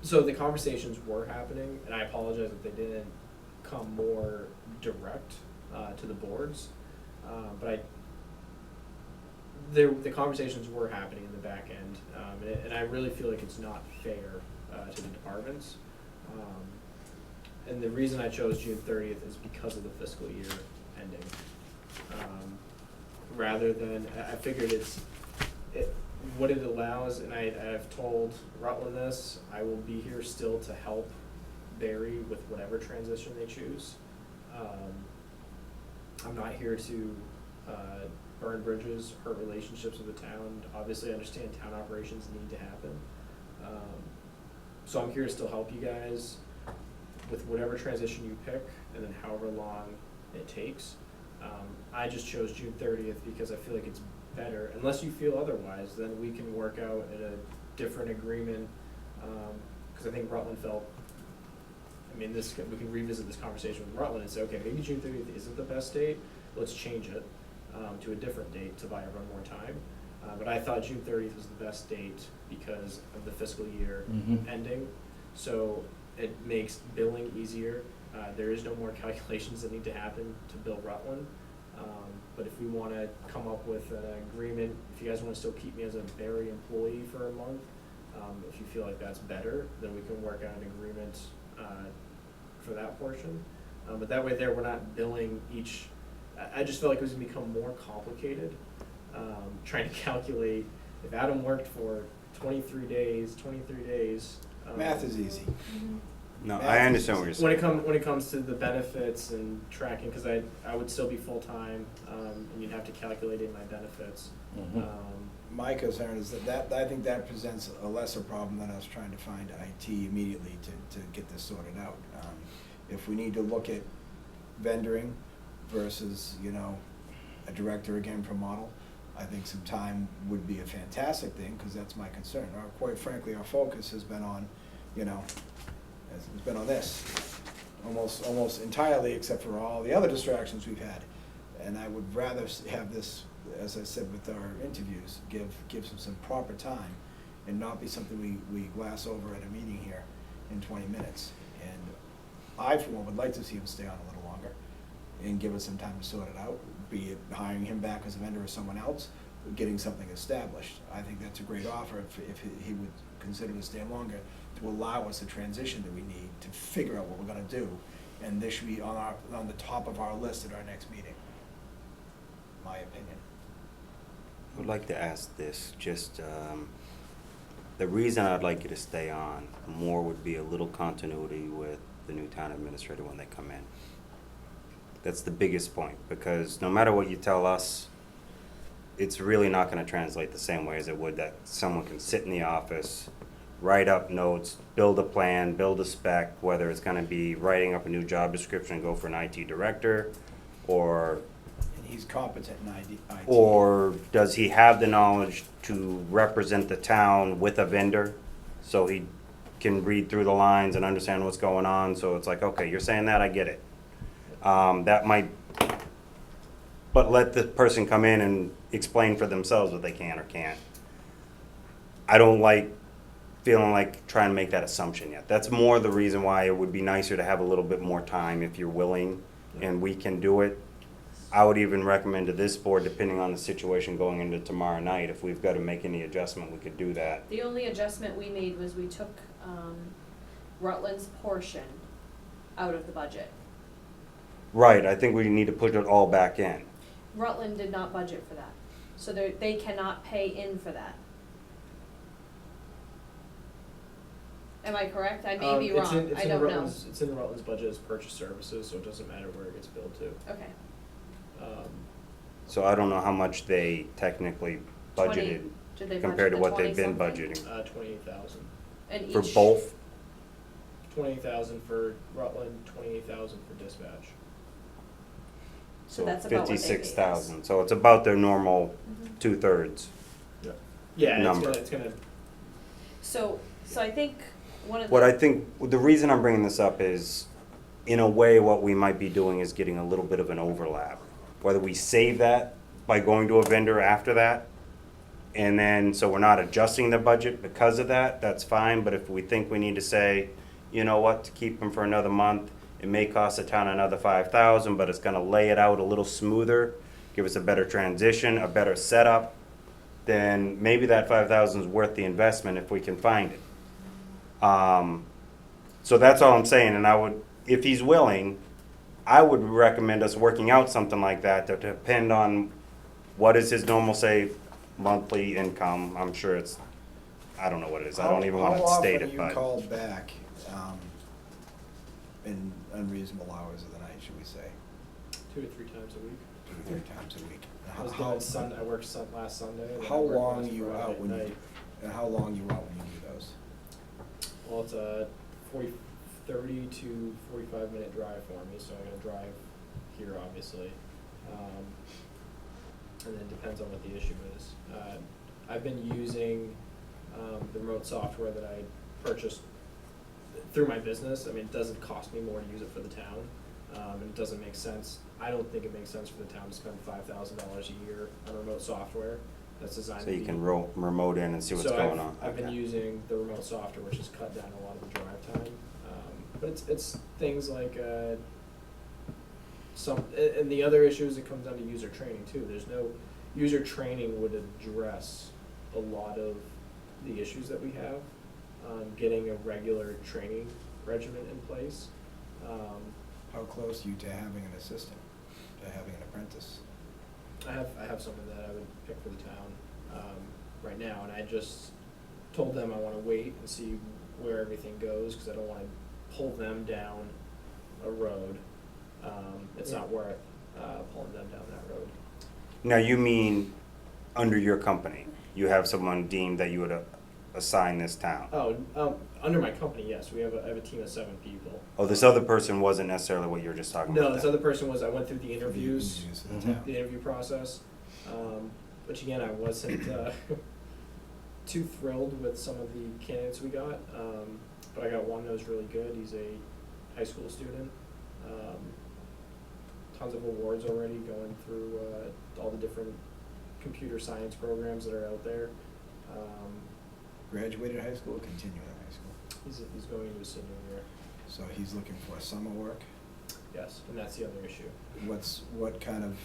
So the conversations were happening, and I apologize if they didn't come more direct to the boards, but the conversations were happening in the back end, and I really feel like it's not fair to the departments. And the reason I chose June 30th is because of the fiscal year ending. Rather than, I figured what it allows, and I've told Rutland this, I will be here still to help Barry with whatever transition they choose. I'm not here to burn bridges, hurt relationships with the town. Obviously, I understand town operations need to happen. So I'm here to still help you guys with whatever transition you pick, and then however long it takes. I just chose June 30th because I feel like it's better. Unless you feel otherwise, then we can work out at a different agreement. Because I think Rutland felt I mean, we can revisit this conversation with Rutland and say, okay, maybe June 30th isn't the best date, let's change it to a different date to buy everyone more time. But I thought June 30th was the best date because of the fiscal year ending. So it makes billing easier. There is no more calculations that need to happen to bill Rutland. But if we want to come up with an agreement, if you guys want to still keep me as a Berry employee for a month, if you feel like that's better, then we can work out an agreement for that portion. But that way we're not billing each, I just felt like it was gonna become more complicated, trying to calculate, if Adam worked for 23 days. Math is easy. No, I understand what you're saying. When it comes to the benefits and tracking, because I would still be full-time, and you'd have to calculate in my benefits. My concern is that I think that presents a lesser problem than us trying to find IT immediately to get this sorted out. If we need to look at vendoring versus, a director again for model, I think some time would be a fantastic thing, because that's my concern. Quite frankly, our focus has been on, has been on this, almost entirely, except for all the other distractions we've had. And I would rather have this, as I said with our interviews, give some proper time and not be something we glass over at a meeting here in 20 minutes. And I, for one, would like to see him stay on a little longer and give us some time to sort it out, be it hiring him back as a vendor or someone else, getting something established. I think that's a great offer if he would consider to stay longer, to allow us the transition that we need to figure out what we're gonna do. And this should be on the top of our list at our next meeting, my opinion. I would like to ask this, just, the reason I'd like you to stay on more would be a little continuity with the new town administrator when they come in. That's the biggest point, because no matter what you tell us, it's really not gonna translate the same way as it would that someone can sit in the office, write up notes, build a plan, build a spec, whether it's gonna be writing up a new job description and go for an IT director, or And he's competent in IT. or does he have the knowledge to represent the town with a vendor, so he can read through the lines and understand what's going on? So it's like, okay, you're saying that, I get it. That might, but let the person come in and explain for themselves what they can or can't. I don't like feeling like trying to make that assumption yet. That's more the reason why it would be nicer to have a little bit more time if you're willing and we can do it. I would even recommend to this board, depending on the situation going into tomorrow night, if we've got to make any adjustment, we could do that. The only adjustment we made was we took Rutland's portion out of the budget. Right, I think we need to put it all back in. Rutland did not budget for that, so they cannot pay in for that. Am I correct? I may be wrong, I don't know. It's in Rutland's budget as purchase services, so it doesn't matter where it gets billed to. Okay. So I don't know how much they technically budgeted Did they compared to budget what the they've been 20-something? budgeting. 28,000. And For each- both? 28,000 for Rutland, 28,000 for dispatch. So that's about what they paid us. 56,000, so it's about their normal Mhm. 2/3. Yeah, Number. it's gonna. So I think one of the. What I think, the reason I'm bringing this up is, in a way, what we might be doing is getting a little bit of an overlap. Whether we save that by going to a vendor after that, and then, so we're not adjusting the budget because of that, that's fine. But if we think we need to say, you know what, to keep them for another month, it may cost the town another 5,000, but it's gonna lay it out a little smoother, give us a better transition, a better setup, then maybe that 5,000 is worth the investment if we can find it. So that's all I'm saying, and I would, if he's willing, I would recommend us working out something like that to depend on what is his normal, say, monthly income. I'm sure it's, I don't know what it is, I don't even want to state it, How often but. you called back in unreasonable hours of the night, should we say? 2 to 3 times a week. 2 or 3 times a week? I was doing I worked last Sunday. and then I How worked long last you Friday out when you, night. and how long you out when you do those? Well, it's a 30 to 45 minute drive for me, so I'm gonna drive here, obviously. And then it depends on what the issue is. I've been using the remote software that I purchased through my business, I mean, it doesn't cost me more to use it for the town. And it doesn't make sense, I don't think it makes sense for the town to spend $5,000 a year on remote software that's designed to So be. you can remote in and see what's going on. I've been Okay. using the remote software, which has cut down a lot of the drive time. But it's things like, and the other issue is it comes down to user training too. There's no, user training would address a lot of the issues that we have. Getting a regular training regimen in place. How close are you to having an assistant, to having an apprentice? I have someone that I would pick for the town right now, and I just told them I want to wait and see where everything goes, because I don't want to pull them down a road. It's not worth pulling them down that road. Now, you mean under your company, you have someone deemed that you would assign this town? Oh, under my company, yes, I have a team of 7 people. Oh, this other person wasn't necessarily what you were just talking about? No, this then? other person was, I went through the interviews, For the town. the interview process, which again, I wasn't too thrilled with some of the candidates we got, but I got one that was really good. He's a high school student. Tons of awards already, going through all the different computer science programs that are out there. Graduated high school or continuing high school? He's going into his senior year. So he's looking for summer work. Yes, and that's the other issue. What kind of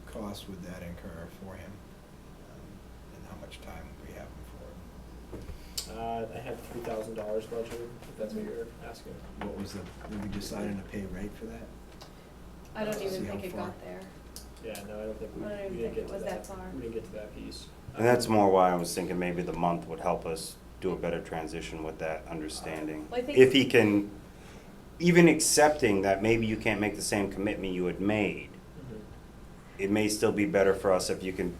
cost would that incur for him? And how much time would we have him for? I had $3,000 budgeted, if that's what you're asking. What was did we decide on a pay rate for that? I don't See even how think it far. got there. Yeah, no, I don't think we I don't even didn't think get it to was that. that far. We didn't get to that piece. And that's more why I was thinking maybe the month would help us do a better transition with that understanding. Well, I think- If he can, even accepting that maybe you can't make the same commitment you had made, Mhm. it may still be better for us if you can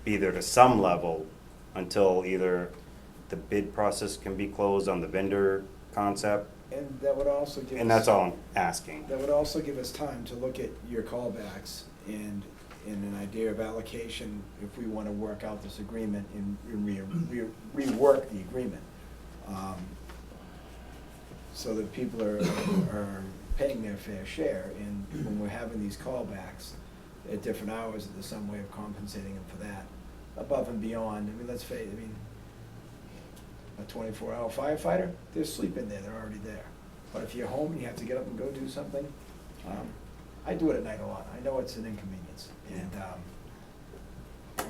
be there to some level until either the bid process can be closed on the vendor concept, And that would also give us. and that's all I'm asking. That would also give us time to look at your callbacks and an idea of allocation if we want to work out this agreement and rework the agreement. So that people are paying their fair share, and when we're having these callbacks at different hours, there's some way of compensating them for that, above and beyond. I mean, let's face it, I mean, a 24-hour firefighter, they're sleeping there, they're already there. But if you're home and you have to get up and go do something, I do it at night a lot. I know it's an inconvenience, and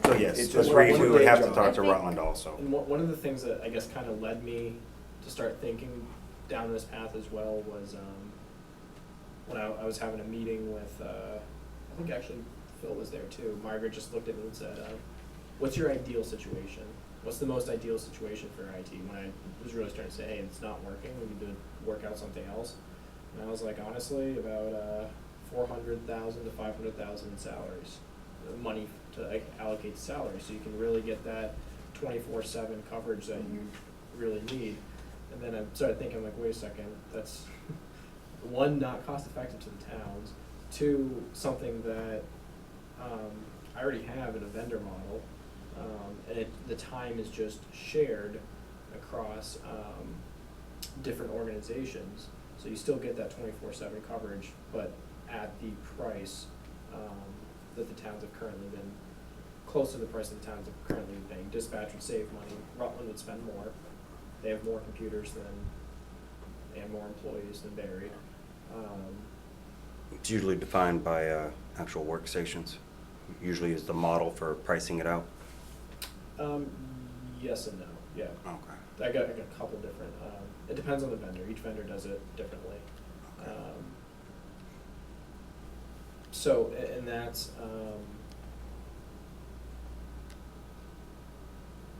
So yes, it's let's just one we would day have to job. talk to I think- Rutland also. And one of the things that I guess kind of led me to start thinking down this path as well was when I was having a meeting with, I think actually Phil was there too. Margaret just looked at me and said, what's your ideal situation? What's the most ideal situation for IT? When I was really starting to say, hey, it's not working, we need to work out something else. And I was like, honestly, about $400,000 to $500,000 in salaries, money to allocate to salaries, so you can really get that 24/7 coverage that you really need. And then I started thinking, like, wait a second, that's one, not cost effective to the towns, two, something that I already have in a vendor model, and the time is just shared across different organizations, so you still get that 24/7 coverage, but at the price that the towns have currently been, close to the price that the towns have currently been paying. Dispatch would save money, Rutland would spend more, they have more computers and more employees than Barry. It's usually defined by actual workstations, usually is the model for pricing it out. Yes and no, yeah. Okay. I got a couple different, it depends on the vendor, each vendor does it differently. So, and that's,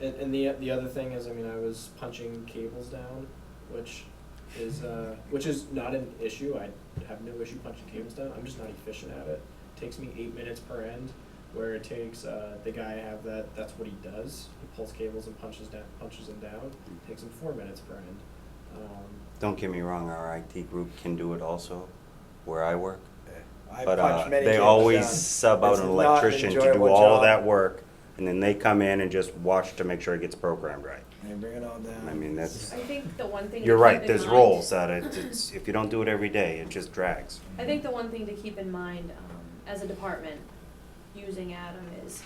and the other thing is, I mean, I was punching cables down, which is not an issue. I have no issue punching cables down. I'm just not efficient at it. It takes me 8 minutes per end, where it takes the guy I have that's what he does. He pulls cables and punches them down. It takes him 4 minutes per end. Don't get me wrong, our IT group can do it also, where I work. I But punch many they cables always down. sub out It's an not electrician to do enjoyable all of job. that work. and then they come in and just watch to make sure it gets programmed right. And bring it all down. I mean, that's, I think the one thing to you're keep right, in there's mind- roles that it's, if you don't do it every day, it just drags. I think the one thing to keep in mind, as a department, using Adam is,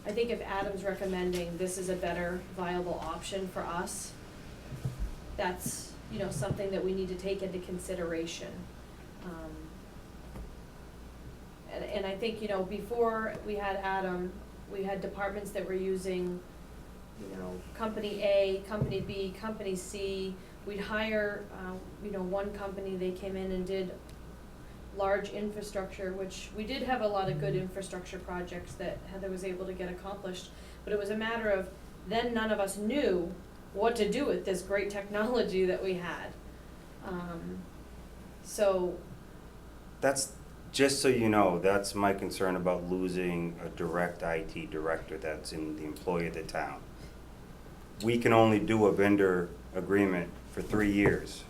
I think if Adam's recommending this is a better viable option for us, that's, you know, something that we need to take into consideration. And I think, you know, before we had Adam, we had departments that were using, you know, company A, company B, company C. We'd hire, you know, one company, they came in and did large infrastructure, which we did have a lot of good infrastructure projects that Heather was able to get accomplished. But it was a matter of, then none of us knew what to do with this great technology that we had. So, That's, just so you know, that's my concern about losing a direct IT director that's in the employ of the town. We can only do a vendor agreement for 3 years.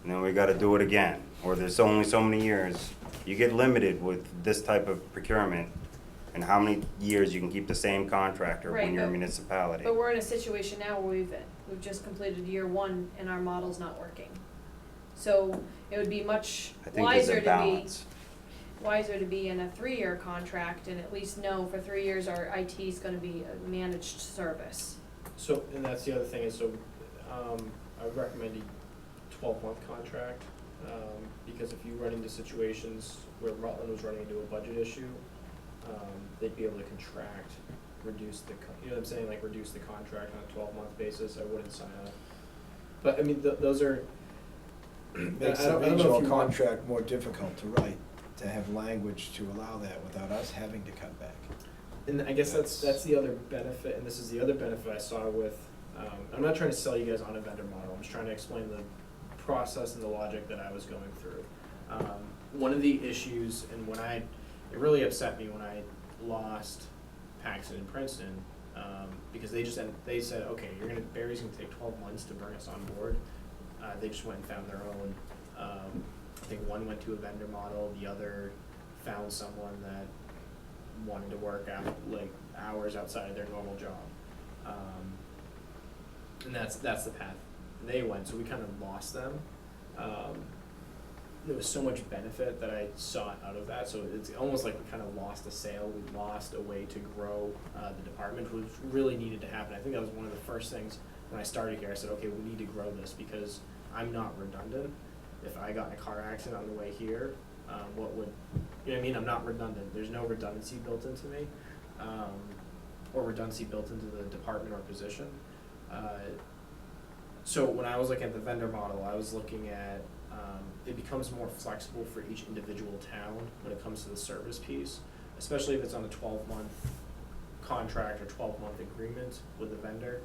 And then we gotta do it again, or there's only so many years. You get limited with this type of procurement and how many years you can keep the same contractor Right, when you're a but- municipality. but we're in a situation now where we've just completed year one and our model's not working. So it would be much I think there's wiser a to balance. be in a 3-year contract and at least know for 3 years our IT is gonna be a managed service. So, and that's the other thing is, so, I would recommend a 12-month contract, because if you run into situations where Rutland was running into a budget issue, they'd be able to contract, reduce the, you know what I'm saying, like reduce the contract on a 12-month basis. I wouldn't sign up. But, I mean, those are, Makes I the don't know if regional you want- contract more difficult to write, to have language to allow that without us having to cut back. and I guess that's That's- the other benefit, and this is the other benefit I saw with, I'm not trying to sell you guys on a vendor model, I'm just trying to explain the process and the logic that I was going through. One of the issues, and it really upset me when I lost Paxton and Princeton, because they said, okay, Barry's gonna take 12 months to bring us on board. They just went and found their own. I think one went to a vendor model, the other found someone that wanted to work out like hours outside of their normal job. And that's the path they went, so we kind of lost them. There was so much benefit that I saw out of that, so it's almost like we kind of lost a sale, we lost a way to grow the department, which really needed to happen. I think that was one of the first things when I started here. I said, okay, we need to grow this because I'm not redundant. If I got in a car accident on the way here, what would, you know what I mean? I'm not redundant. There's no redundancy built into me, or redundancy built into the department or position. So when I was looking at the vendor model, I was looking at, it becomes more flexible for each individual town when it comes to the service piece, especially if it's on a 12-month contract or 12-month agreement with the vendor.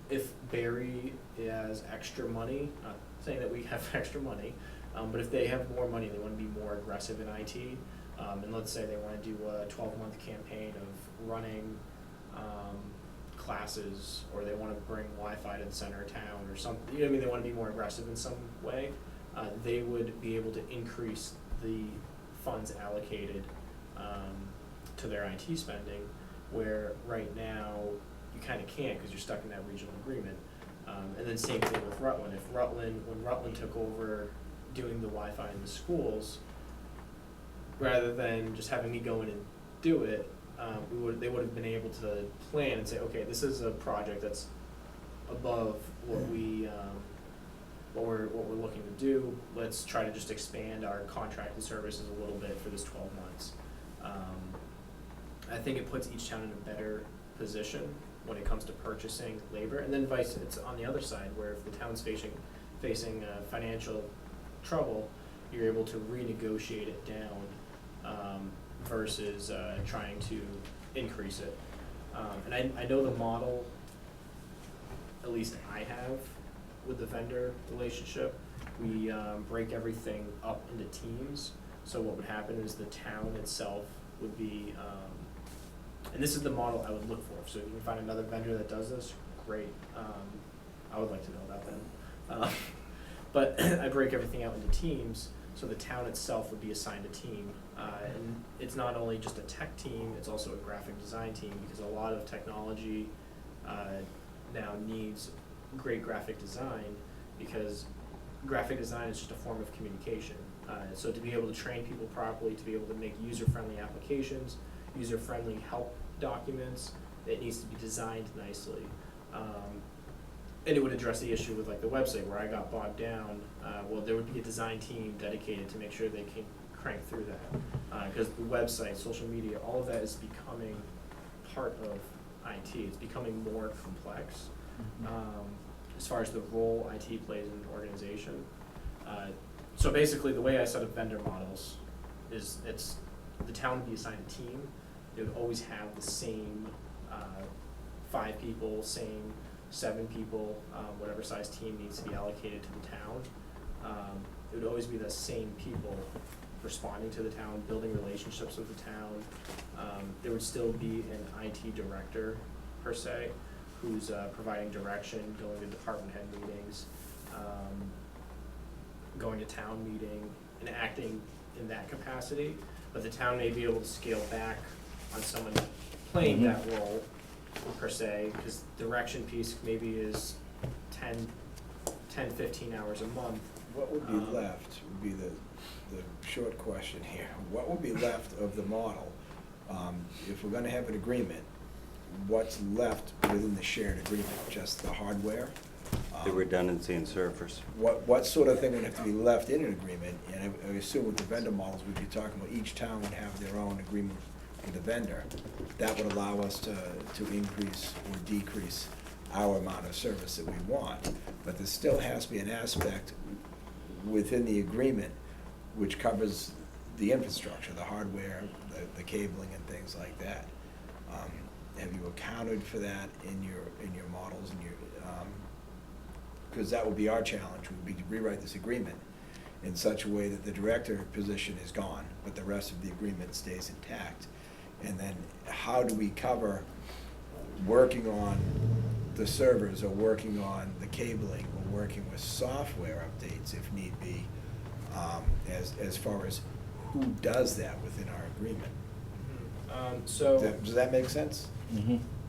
If Barry has extra money, not saying that we have extra money, but if they have more money, they want to be more aggressive in IT, and let's say they want to do a 12-month campaign of running classes, or they want to bring Wi-Fi to the center of town or something, you know what I mean, they want to be more aggressive in some way, they would be able to increase the funds allocated to their IT spending, where right now you kind of can't because you're stuck in that regional agreement. And then same thing with Rutland. When Rutland took over doing the Wi-Fi in the schools, rather than just having me go in and do it, they would have been able to plan and say, okay, this is a project that's above what we're looking to do. Let's try to just expand our contracted services a little bit for this 12 months. I think it puts each town in a better position when it comes to purchasing labor, and then it's on the other side, where if the town's facing financial trouble, you're able to renegotiate it down versus trying to increase it. And I know the model, at least I have, with the vendor relationship, we break everything up into teams. So what would happen is the town itself would be, and this is the model I would look for. So if you can find another vendor that does this, great. I would like to know about them. But I break everything out into teams, so the town itself would be assigned a team. And it's not only just a tech team, it's also a graphic design team, because a lot of technology now needs great graphic design, because graphic design is just a form of communication. So to be able to train people properly, to be able to make user-friendly applications, user-friendly help documents, it needs to be designed nicely. And it would address the issue with like the website where I got bogged down. Well, there would be a design team dedicated to make sure they can crank through that. Because the website, social media, all of that is becoming part of IT. It's becoming more complex. As far as the role IT plays in an organization. So basically, the way I set up vendor models is the town would be assigned a team. They would always have the same 5 people, same 7 people, whatever size team needs to be allocated to the town. It would always be the same people responding to the town, building relationships with the town. There would still be an IT director, per se, who's providing direction, going to department head meetings, going to town meeting, and acting in that capacity. But the town may be able to scale back on someone playing that role, per se, because direction piece maybe is 10-15 hours a month. What would be left would be the short question here. What would be left of the model? If we're gonna have an agreement, what's left within the shared agreement? Just the hardware? The redundancy in servers. What sort of thing would have to be left in an agreement? And I assume with the vendor models, we'd be talking about each town would have their own agreement with the vendor. That would allow us to increase or decrease our amount of service that we want. But there still has to be an aspect within the agreement which covers the infrastructure, the hardware, the cabling and things like that. Have you accounted for that in your models and your, because that would be our challenge, would be to rewrite this agreement in such a way that the director position is gone, but the rest of the agreement stays intact. And then how do we cover working on the servers or working on the cabling or working with software updates if need be, as far as who does that within our agreement? So Does that make sense?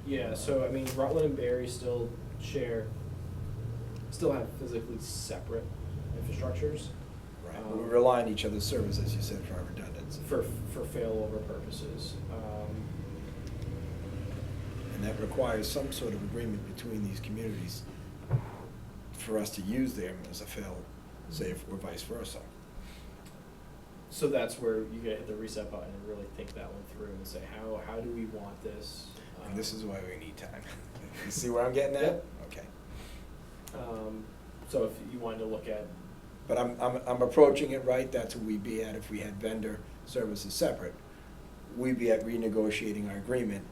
yeah, so I mean, Rutland and Barry still have physically separate infrastructures. Right, we rely on each other's services, as you said, for our redundancy. For failover purposes. And that requires some sort of agreement between these communities for us to use them as a fail-safe or vice versa. So that's where you gotta hit the reset button and really think that one through and say, how do we want this? And this is why we need time. You see where I'm getting at? Yep. Okay. So if you wanted to look at, But I'm approaching it right, that's where we'd be at if we had vendor services separate. We'd be at renegotiating our agreement.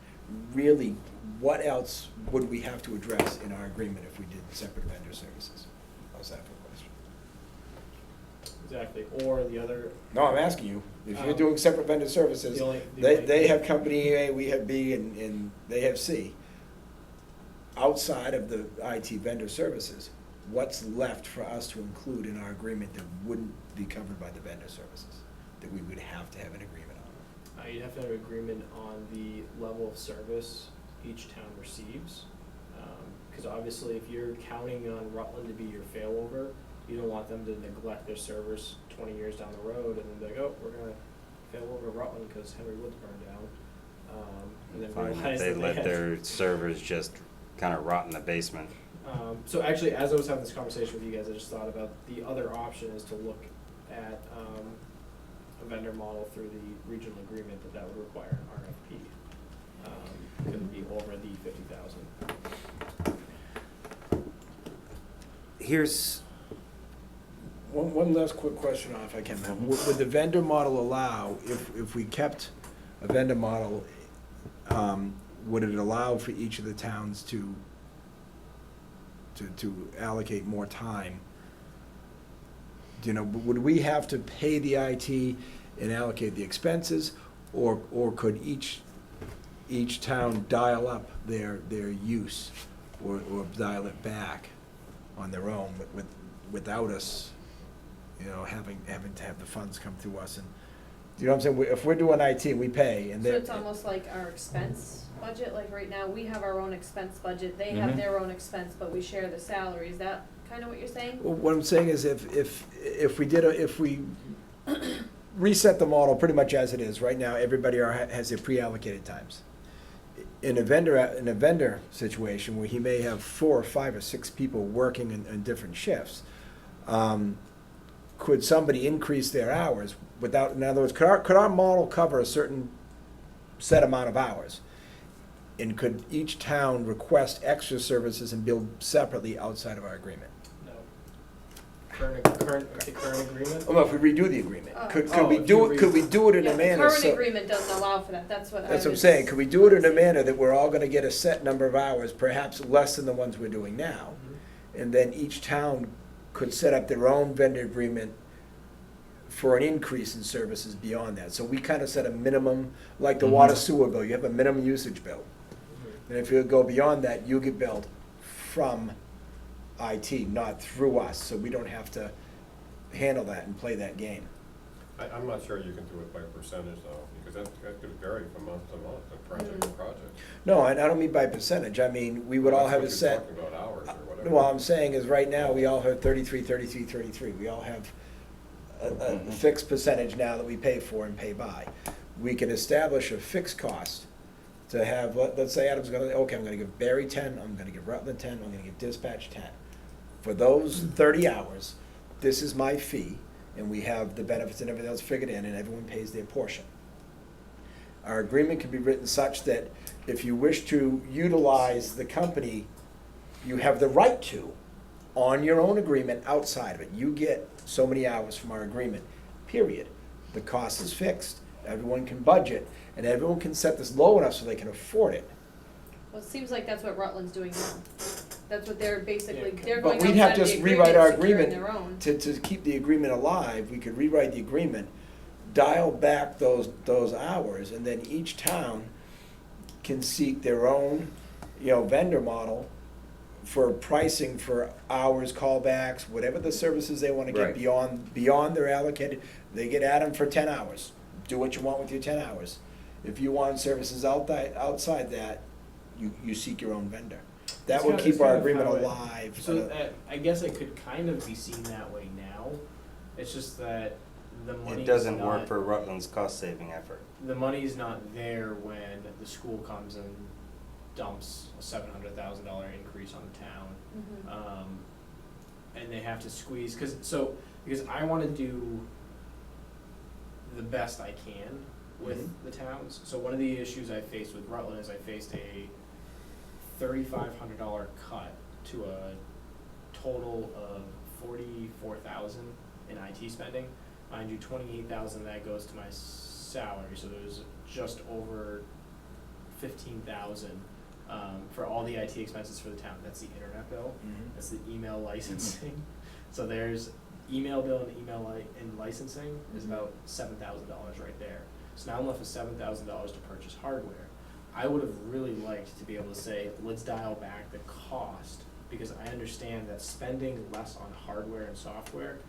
Really, what else would we have to address in our agreement if we did separate vendor services? How's that for a question? exactly, or the other. No, I'm asking you, if you're doing separate vendor services, The only- they have company A, we have B, and they have C. Outside of the IT vendor services, what's left for us to include in our agreement that wouldn't be covered by the vendor services, that we would have to have an agreement on? You'd have to have an agreement on the level of service each town receives. Because obviously, if you're counting on Rutland to be your failover, you don't want them to neglect their servers 20 years down the road and then be like, oh, we're gonna fail over Rutland because Henry Woods burned down. And then Find that realize they that let had- their servers just kind of rot in the basement. So actually, as I was having this conversation with you guys, I just thought about the other option is to look at a vendor model through the regional agreement, that would require an RFP. Because it'd be over the 50,000. Here's, One last quick question, if I can, Matt. Would the vendor model allow, if we kept a vendor model, would it allow for each of the towns to allocate more time? You know, would we have to pay the IT and allocate the expenses, or could each town dial up their use or dial it back on their own without us, you know, having to have the funds come through us You know what I'm saying? If we're doing IT, we pay, and So they're. it's almost like our expense budget, like right now, we have our own expense budget, they have Mhm. their own expense, but we share the salary, is that kinda what you're saying? Well, what I'm saying is if we reset the model pretty much as it is, right now, everybody has their pre-allocated times. In a vendor situation where he may have 4 or 5 or 6 people working in different shifts, could somebody increase their hours without, in other words, could our model cover a certain set amount of hours? And could each town request extra services and bill separately outside of our agreement? No. The current agreement? Well, if we redo the agreement, could Oh, we if do you it, could we do it in Yeah, a the manner current so? agreement doesn't allow for that, that's what I was. That's what I'm saying, could we do it in a manner that we're all gonna get a set number of hours, perhaps less than the ones we're doing now? And then each town could set up their own vendor agreement for an increase in services beyond that. So we kind of set a minimum, like the water sewer bill, you have a minimum usage bill. And if you go beyond that, you get billed from IT, not through us, so we don't have to handle that and play that game. I'm not sure you can do it by percentage though, because that could vary from month to month, and project to project. No, I don't mean by percentage, I mean, we would all have a That's set. what you're talking about, hours or whatever. What I'm saying is, right now, we all have 33, 33, 33. We all have a fixed percentage now that we pay for and pay by. We can establish a fixed cost to have, let's say Adam's gonna, okay, I'm gonna give Barry 10, I'm gonna give Rutland 10, I'm gonna give dispatch 10. For those 30 hours, this is my fee, and we have the benefits and everything else figured in, and everyone pays their portion. Our agreement can be written such that if you wish to utilize the company, you have the right to, on your own agreement outside of it. You get so many hours from our agreement, period. The cost is fixed, everyone can budget, and everyone can set this low enough so they can afford it. Well, it seems like that's what Rutland's doing now. That's what they're basically, Yeah, they're But going we'd have outside of to the rewrite our agreement, securing agreement their own. to keep the agreement alive. We could rewrite the agreement, dial back those hours, and then each town can seek their own, vendor model for pricing for hours, callbacks, whatever the services they wanna Right. get beyond their allocated. They get Adam for 10 hours. Do what you want with your 10 hours. If you want services outside that, you seek your own vendor. That It's would kind- keep it's our kind of agreement how it- alive. So I guess it could kind of be seen that way now. It's just that the money It doesn't work for Rutland's cost-saving effort. the money's not there when the school comes and dumps a $700,000 increase on the town. Mhm. And they have to squeeze, because I wanna do the best I can with the towns. So one of the issues I faced with Rutland is I faced a $3,500 cut to a total of 44,000 in IT spending. Mind you, 28,000 of that goes to my salary, so there's just over 15,000 for all the IT expenses for the town. That's the internet bill. That's the email licensing. So there's email bill and and licensing is about $7,000 right there. So now I'm left with $7,000 to purchase hardware. I would have really liked to be able to say, let's dial back the cost, because I understand that spending less on hardware and software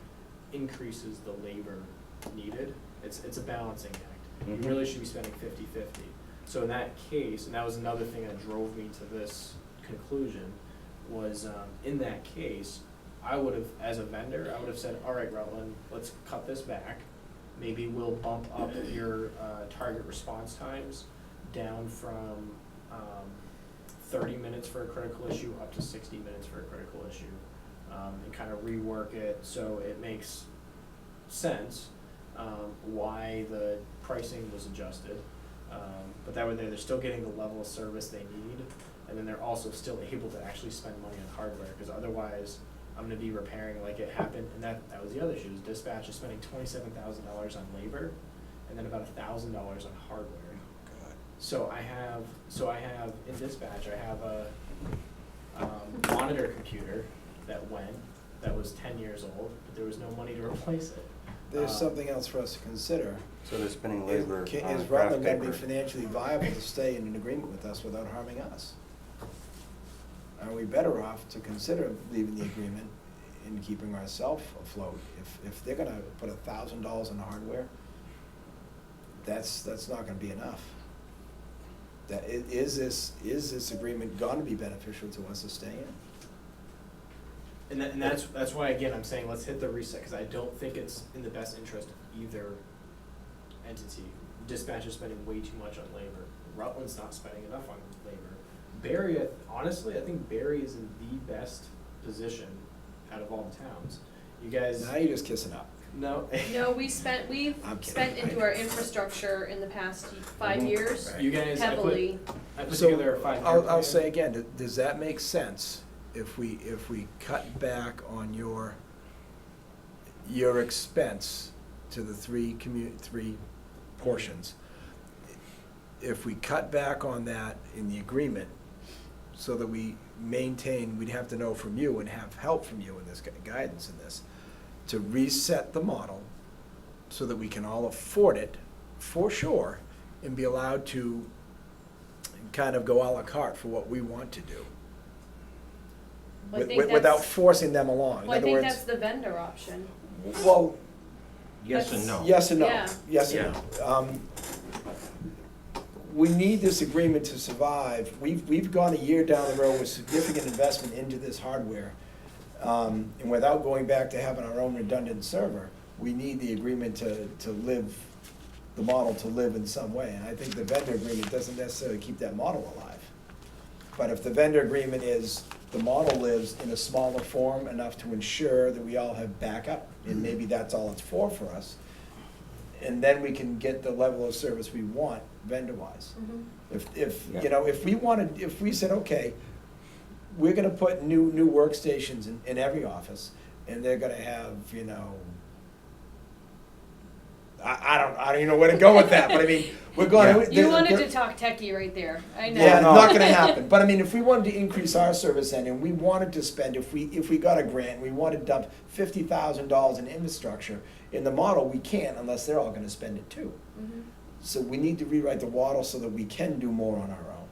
increases the labor needed. It's a balancing act. You really should be spending 50-50. So in that case, and that was another thing that drove me to this conclusion, was in that case, I would have, as a vendor, I would have said, all right, Rutland, let's cut this back. Maybe we'll bump up your target response times down from 30 minutes for a critical issue up to 60 minutes for a critical issue, and kind of rework it so it makes sense why the pricing was adjusted. But that way they're still getting the level of service they need, and then they're also still able to actually spend money on hardware, because otherwise I'm gonna be repairing like it happened, and that was the other issue, is dispatch is spending $27,000 on labor, and then about $1,000 on hardware. So I have in dispatch, I have a monitor computer that was 10 years old, but there was no money to replace it. There's something else for us to consider. So they're spending labor on Is craft Rutland gonna be paper. financially viable to stay in an agreement with us without harming us? Are we better off to consider leaving the agreement and keeping ourselves afloat? If they're gonna put $1,000 in hardware, that's not gonna be enough. Is this agreement gonna be beneficial to us to stay in? And that's why, again, I'm saying let's hit the reset, because I don't think it's in the best interest of either entity. Dispatch is spending way too much on labor. Rutland's not spending enough on labor. Barry, honestly, I think Barry is in the best position out of all the towns. You guys. Now you're just kissing up. No. No, we've I'm kidding. spent into our infrastructure in the past 5 years You guys, heavily. I put So, together a 5-year I'll plan. say again, does that make sense if we cut back on your expense to the three portions? If we cut back on that in the agreement, so that we maintain, we'd have to know from you and have help from you in this guidance in this, to reset the model so that we can all afford it for sure and be allowed to kind of go à la carte for what we want to do. Well, I think Without that's- forcing them along. In Well, I other think words, that's the vendor option. well, Yes and no. yes and no, Yeah. yes and no. We need this agreement to survive. We've gone a year down the road with significant investment into this hardware. And without going back to having our own redundant server, we need the agreement to live, the model to live in some way. And I think the vendor agreement doesn't necessarily keep that model alive. But if the vendor agreement is, the model lives in a smaller form enough to ensure that we all have backup, and maybe that's all it's for us, and then we can get the level of service we want vendor-wise. If Yeah. you know, if we said, okay, we're gonna put new workstations in every office, and they're gonna have, you know, I don't even know where to go with that, but I mean, we're going. Yeah. You wanted to talk techie right there, I know. Yeah, no. not gonna happen, but I mean, if we wanted to increase our service end, and we wanted to spend, if we got a grant, we wanted to dump $50,000 in infrastructure, in the model, we can't unless they're all gonna spend it too. Mhm. So we need to rewrite the model so that we can do more on our own.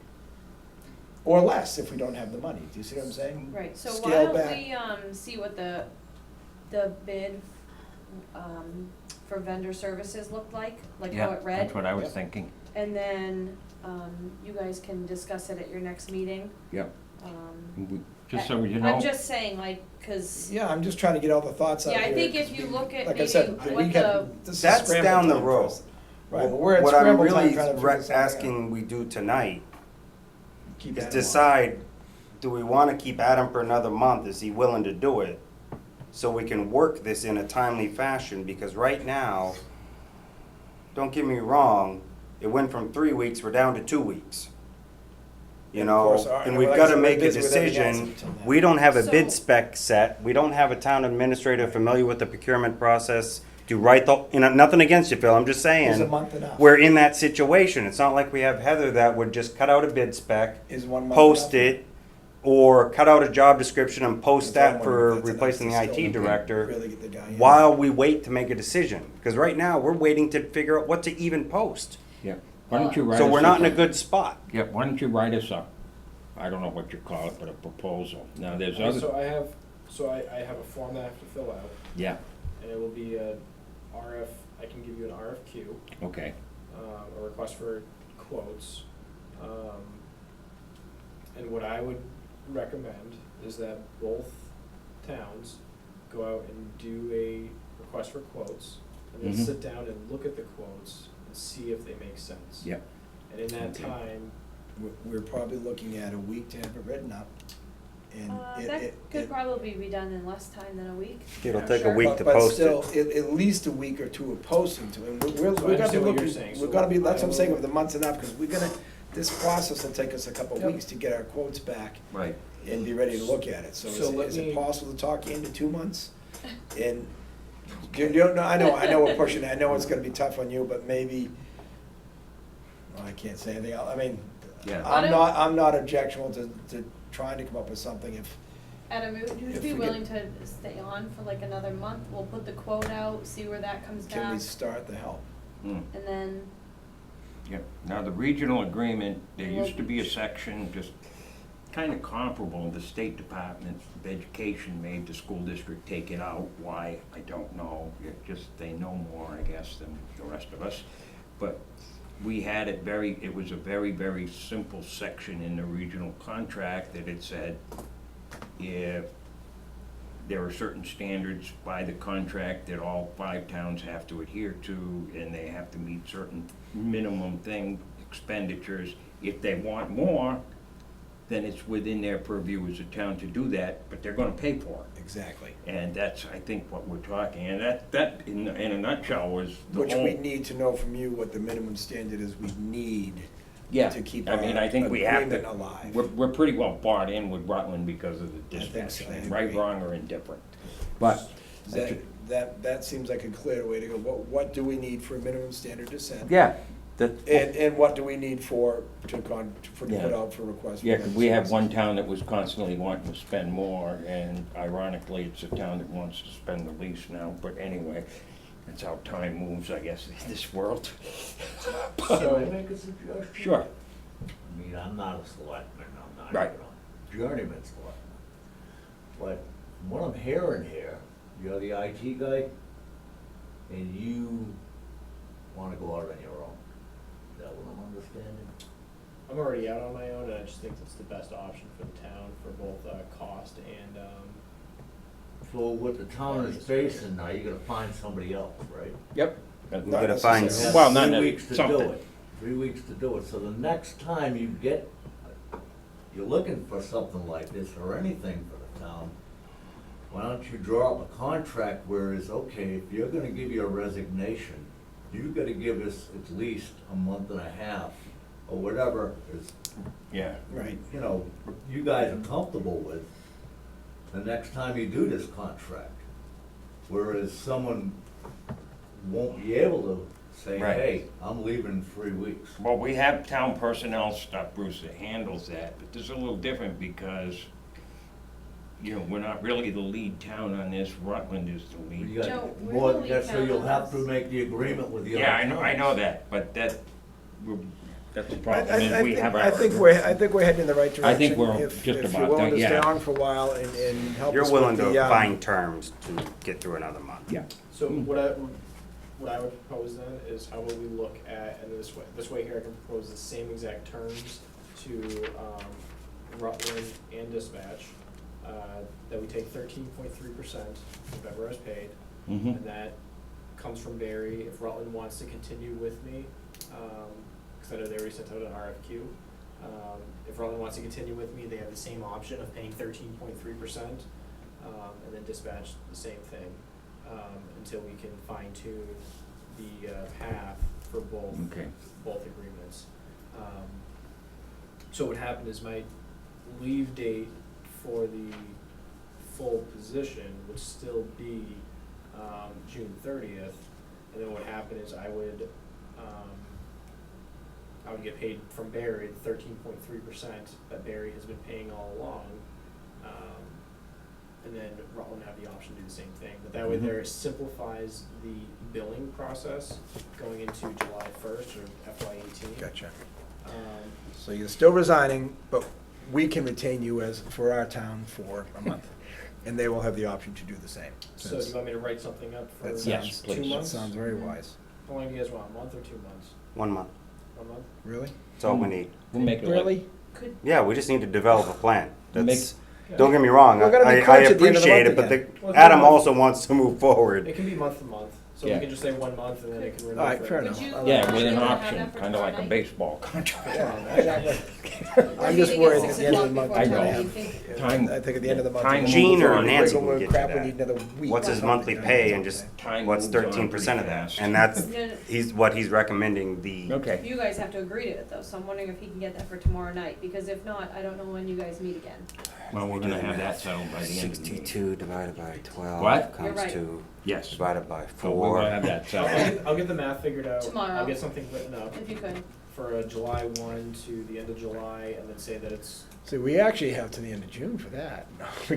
Or less if we don't have the money, do you see what I'm saying? Right, so why Scale don't back. we, see what the bid, for vendor services looked like how Yeah, it read? that's what I was Yep. thinking. And then, you guys can discuss it at your next meeting. Yep. Um, Just so you know. I'm just saying, like, cause, Yeah, I'm just trying to get all the thoughts out yeah, here. I think if you look at Like I maybe said, what we have, this is That's scramble down the time for road. us. Right, but we're at What I'm scramble time really trying to figure something out. asking we do tonight Keep is that in mind. decide, do we wanna keep Adam for another month? Is he willing to do it? So we can work this in a timely fashion, because right now, don't get me wrong, it went from 3 weeks, we're down to 2 weeks. You And of know, course, and like we've I gotta said, we're make a busy with everything else decision. until now. We don't have a So- bid spec set, we don't have a town administrator familiar with the procurement process to write the, you know, nothing against you, Phil, I'm just saying. Is a month enough? We're in that situation. It's not like we have Heather that would just cut out a bid spec, Is 1 month post enough? it, or cut out a job description and post That's what I'm that wondering for if that's enough replacing the to IT still director, really get the guy in. while we wait to make a decision. Because right now, we're waiting to figure out what to even post. Yeah. Why don't you write So us we're not in a up? good spot. Yeah, why don't you write us up? I don't know what you call it, but a proposal. Now, there's So other, I have a form that I have to fill out, yeah, and it will be a I can give you an RFQ, okay. a request for quotes. And what I would recommend is that both towns go out and do a request for quotes, and then Mhm. sit down and look at the quotes and see if they make sense. Yep. And in that Okay. time, We're probably looking at a week to have it written up. And that could probably be done in less time than a week. It'll Yeah, take a sure. week to post it. But still, at least a week or two of posting to, and we're So I gonna be understand what you're looking, saying. we're So gonna be, that's what I'm I saying, will- if the month's enough, because this process will take us a couple of Yep. weeks to get our quotes back Right. and be ready to look at it. So So let is it me- possible to talk you into 2 months? And, you don't know, I know we're pushing it, I know it's gonna be tough on you, but maybe, well, I can't say anything else, I mean, Yeah. I'm not objectionable to trying to come up with something if, Adam, would you If be we willing to stay on for like another month? We'll put the quote out, see where that comes can we back, start the help? Hmm. and then, Yeah, now the regional agreement, there used to be a section just kind of comparable, the State Department of Education made the school district take it out. Why, I don't know, it just, they know more, I guess, than the rest of us. but we had it was a very, very simple section in the regional contract that it said, if there are certain standards by the contract that all 5 towns have to adhere to, and they have to meet certain minimum expenditures. If they want more, then it's within their purview as a town to do that, but they're gonna pay for it. Exactly. And that's, I think, what we're talking, and that in a nutshell was the Which whole. we need to know from you what the minimum standard is we need Yeah, to keep I mean, our I think we have agreement to, alive. we're pretty well bought in with Rutland because of the I think dispatch so, I thing, right, agree. wrong, or indifferent. But, That seems like a clear way to go. What do we need for a minimum standard to set? yeah, And what do we need to put Yeah. out for requests? for yeah, 'cause we have services? one town that was constantly wanting to spend more, and ironically, it's a town that wants to spend the least now, but anyway, that's how time moves, I guess, in this world. Can I make a suggestion? Sure, I mean, I'm not a selectman, I'm not Right. even a journeyman selectman. But from what I'm hearing here, you're the IT guy, and you wanna go out on your own. Is that what I'm understanding? I'm already out on my own, and I just think it's the best option for the town for both cost and So what the town is facing now, you're gonna find somebody else, right? yep. Not We gotta find, necessarily. Well, not 3 weeks to do something. it. 3 weeks to do it, so the next time you're looking for something like this or anything for the town, why don't you draw up a contract where it's, okay, if you're gonna give your resignation, you gotta give us at least a month and a half, or whatever is, Yeah, Right. you know, you guys are comfortable with, the next time you do this contract. Whereas someone won't be able to say, Right. hey, I'm leaving in 3 weeks. well, we have town personnel stuff, Bruce, that handles that, but this is a little different because, you know, we're not really the lead town on this, Rutland is the lead. You got No, we're more the than lead that, so you'll town. have to make the agreement with the other Yeah, towns. I know that, but that's the I problem, is we have our. I think we're heading in the right direction. I think we're If- just If about you're willing to done, stay yeah. on for a while and help us you're with willing the, to find terms to get through another month. Yeah. So what I would propose then is how about we look at, and this way here I can propose the same exact terms to Rutland and dispatch, that we take 13.3% of whatever is paid, Mhm. and that comes from Barry. If Rutland wants to continue with me, because I know they already sent out an RFQ, if Rutland wants to continue with me, they have the same option of paying 13.3%, and then dispatch the same thing, until we can fine tune the path for Okay. both agreements. So what happened is my leave date for the full position would still be June 30th, and then what happened is I would get paid from Barry 13.3% that Barry has been paying all along, and then Rutland have the option to do the same thing. But that way there it simplifies the billing process going into July 1st or FY18. Gotcha. Um, So you're still resigning, but we can retain you for our town for a month. And they will have the option to do the same. So do you want me to write something up for That Yes, sounds, please. 2 that months? sounds very wise. How long do you guys want, a month or 2 months? 1 month, 1 month? Really? that's all we need. We'll make it like. Really? Yeah, we just need to develop a plan. That's, Okay. don't get me wrong, We're gonna be I crunch at the end of the appreciate month it, but again. Well, Adam it's not- also wants to move forward. It can be month to month, so Yeah. we can just say 1 month and then it can renew. All right, for- fair Would enough. you, Yeah, with an have option, that for kinda like a tomorrow night? baseball contract. Yeah, exactly. Or I'm do you just think worried at at 6 the end of the o'clock month. before I we're gonna know. you have- think? Time- I think at the end of the month. time we'll Gene move or on. Nancy We're will get to crap, we that. need another week. What's his or monthly something. pay and just, Time what's moves on 13% of pretty that? fast. And that's, No, no. what he's recommending the. Okay, You guys have to agree to it though, so I'm wondering if he can get that for tomorrow night, because if not, I don't know when you guys meet again. well, we're gonna have that settled by the end of the meeting. 62 divided by 12 What? You're comes right. to, Yes, divided by so we're 4. gonna have that settled. I'll get the math figured out. Tomorrow. I'll get something written up If you could. for July 1 to the end of July, and then say that it's, See, we actually have to the end of June for that. We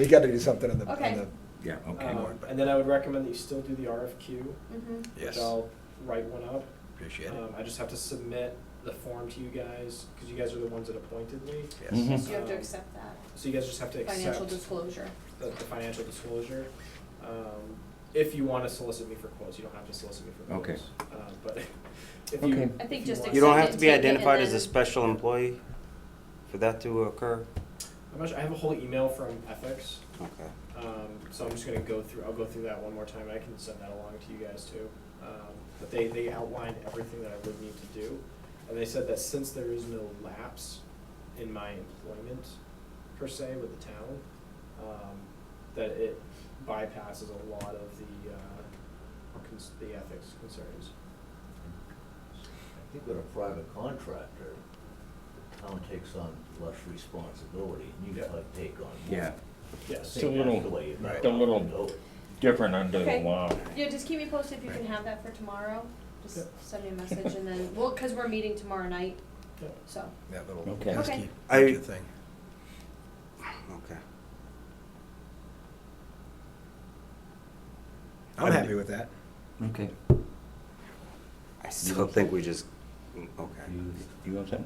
gotta do something on the, Okay. Yeah, okay. and then I would recommend that you still do the RFQ, Mm-hmm. which Yes, I'll write one up. appreciate it. I just have to submit the form to you guys, because you guys are the ones that appointed me. Yes. Mhm. So you have to accept that, So you guys just have to accept financial disclosure. the financial disclosure. If you want to solicit me for quotes, you don't have to solicit me for Okay. quotes. But If Okay. I think just want- You don't accept have it, to be take it, and identified as a then- special employee for that to occur? I'm not sure, I have a whole email from ethics, Okay. so I'm just gonna I'll go through that one more time, and I can send that along to you guys too. But they outlined everything that I would need to do, and they said that since there is no lapse in my employment per se with the town, that it bypasses a lot of the ethics concerns. I think with a private contractor, the town takes on less responsibility, and you gotta take on more. Yeah, Yes. I It's a think little- that's the way you right. a little- do it. different under the Okay. law. Yeah, just keep me posted if you can have that for tomorrow. Just Yep. send me a message and then, well, cause we're meeting tomorrow night, Yep. so. That little Okay. pesky Okay. budget thing. Okay. I'm happy with that. Okay. I still think we just, okay. You all set?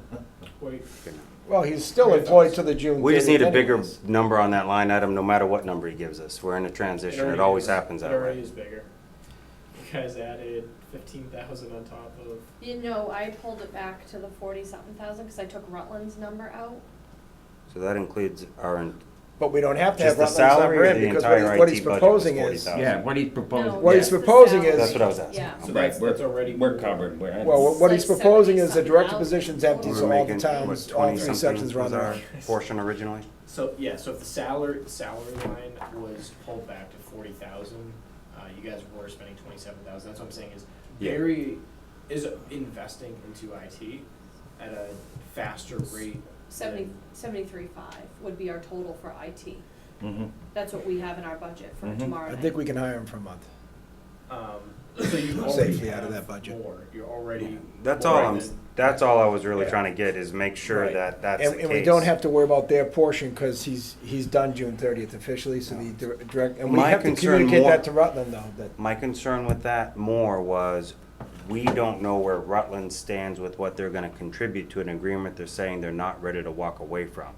Wait, Well, he's still employed to the June 30th We just need a bigger anyways. number on that line item, no matter what number he gives us. We're in a transition. It always happens It that already way. is bigger. You guys added 15,000 on top of. You know, I pulled it back to the 40-something thousand, cause I took Rutland's number out. So that includes our, But we don't have to just have the Rutland's salary number or in the because entire what he's IT budget was proposing is, 40,000? Yeah, what he's proposing. No, What just he's the proposing salary. is- That's what I was asking. Yeah. So Right, that's already. we're covered, we're. well, what he's Like proposing is the 70-something director thousand. position's empty, We so were all the making, towns, what, all 20 three something sections run was their our own. portion originally? So, yeah, so if the salary line was pulled back to 40,000, you guys were spending 27,000, that's what I'm saying is, Yeah. Barry is investing into IT at a faster rate. 73.5 would be our total for IT. Mm-hmm. That's what we have in our budget for Mhm. tomorrow I night. think we can hire him for a month. So you already Safely out of have that budget. more, you're already. That's more all than- that's all I was really Yeah. trying to get, is make sure Right. that that's the And, case. and we don't have to worry about their portion because he's done June 30th officially, so the direct, and we My have to concern communicate more- that to Rutland though, that, My concern with that more was, we don't know where Rutland stands with what they're gonna contribute to an agreement they're saying they're not ready to walk away from.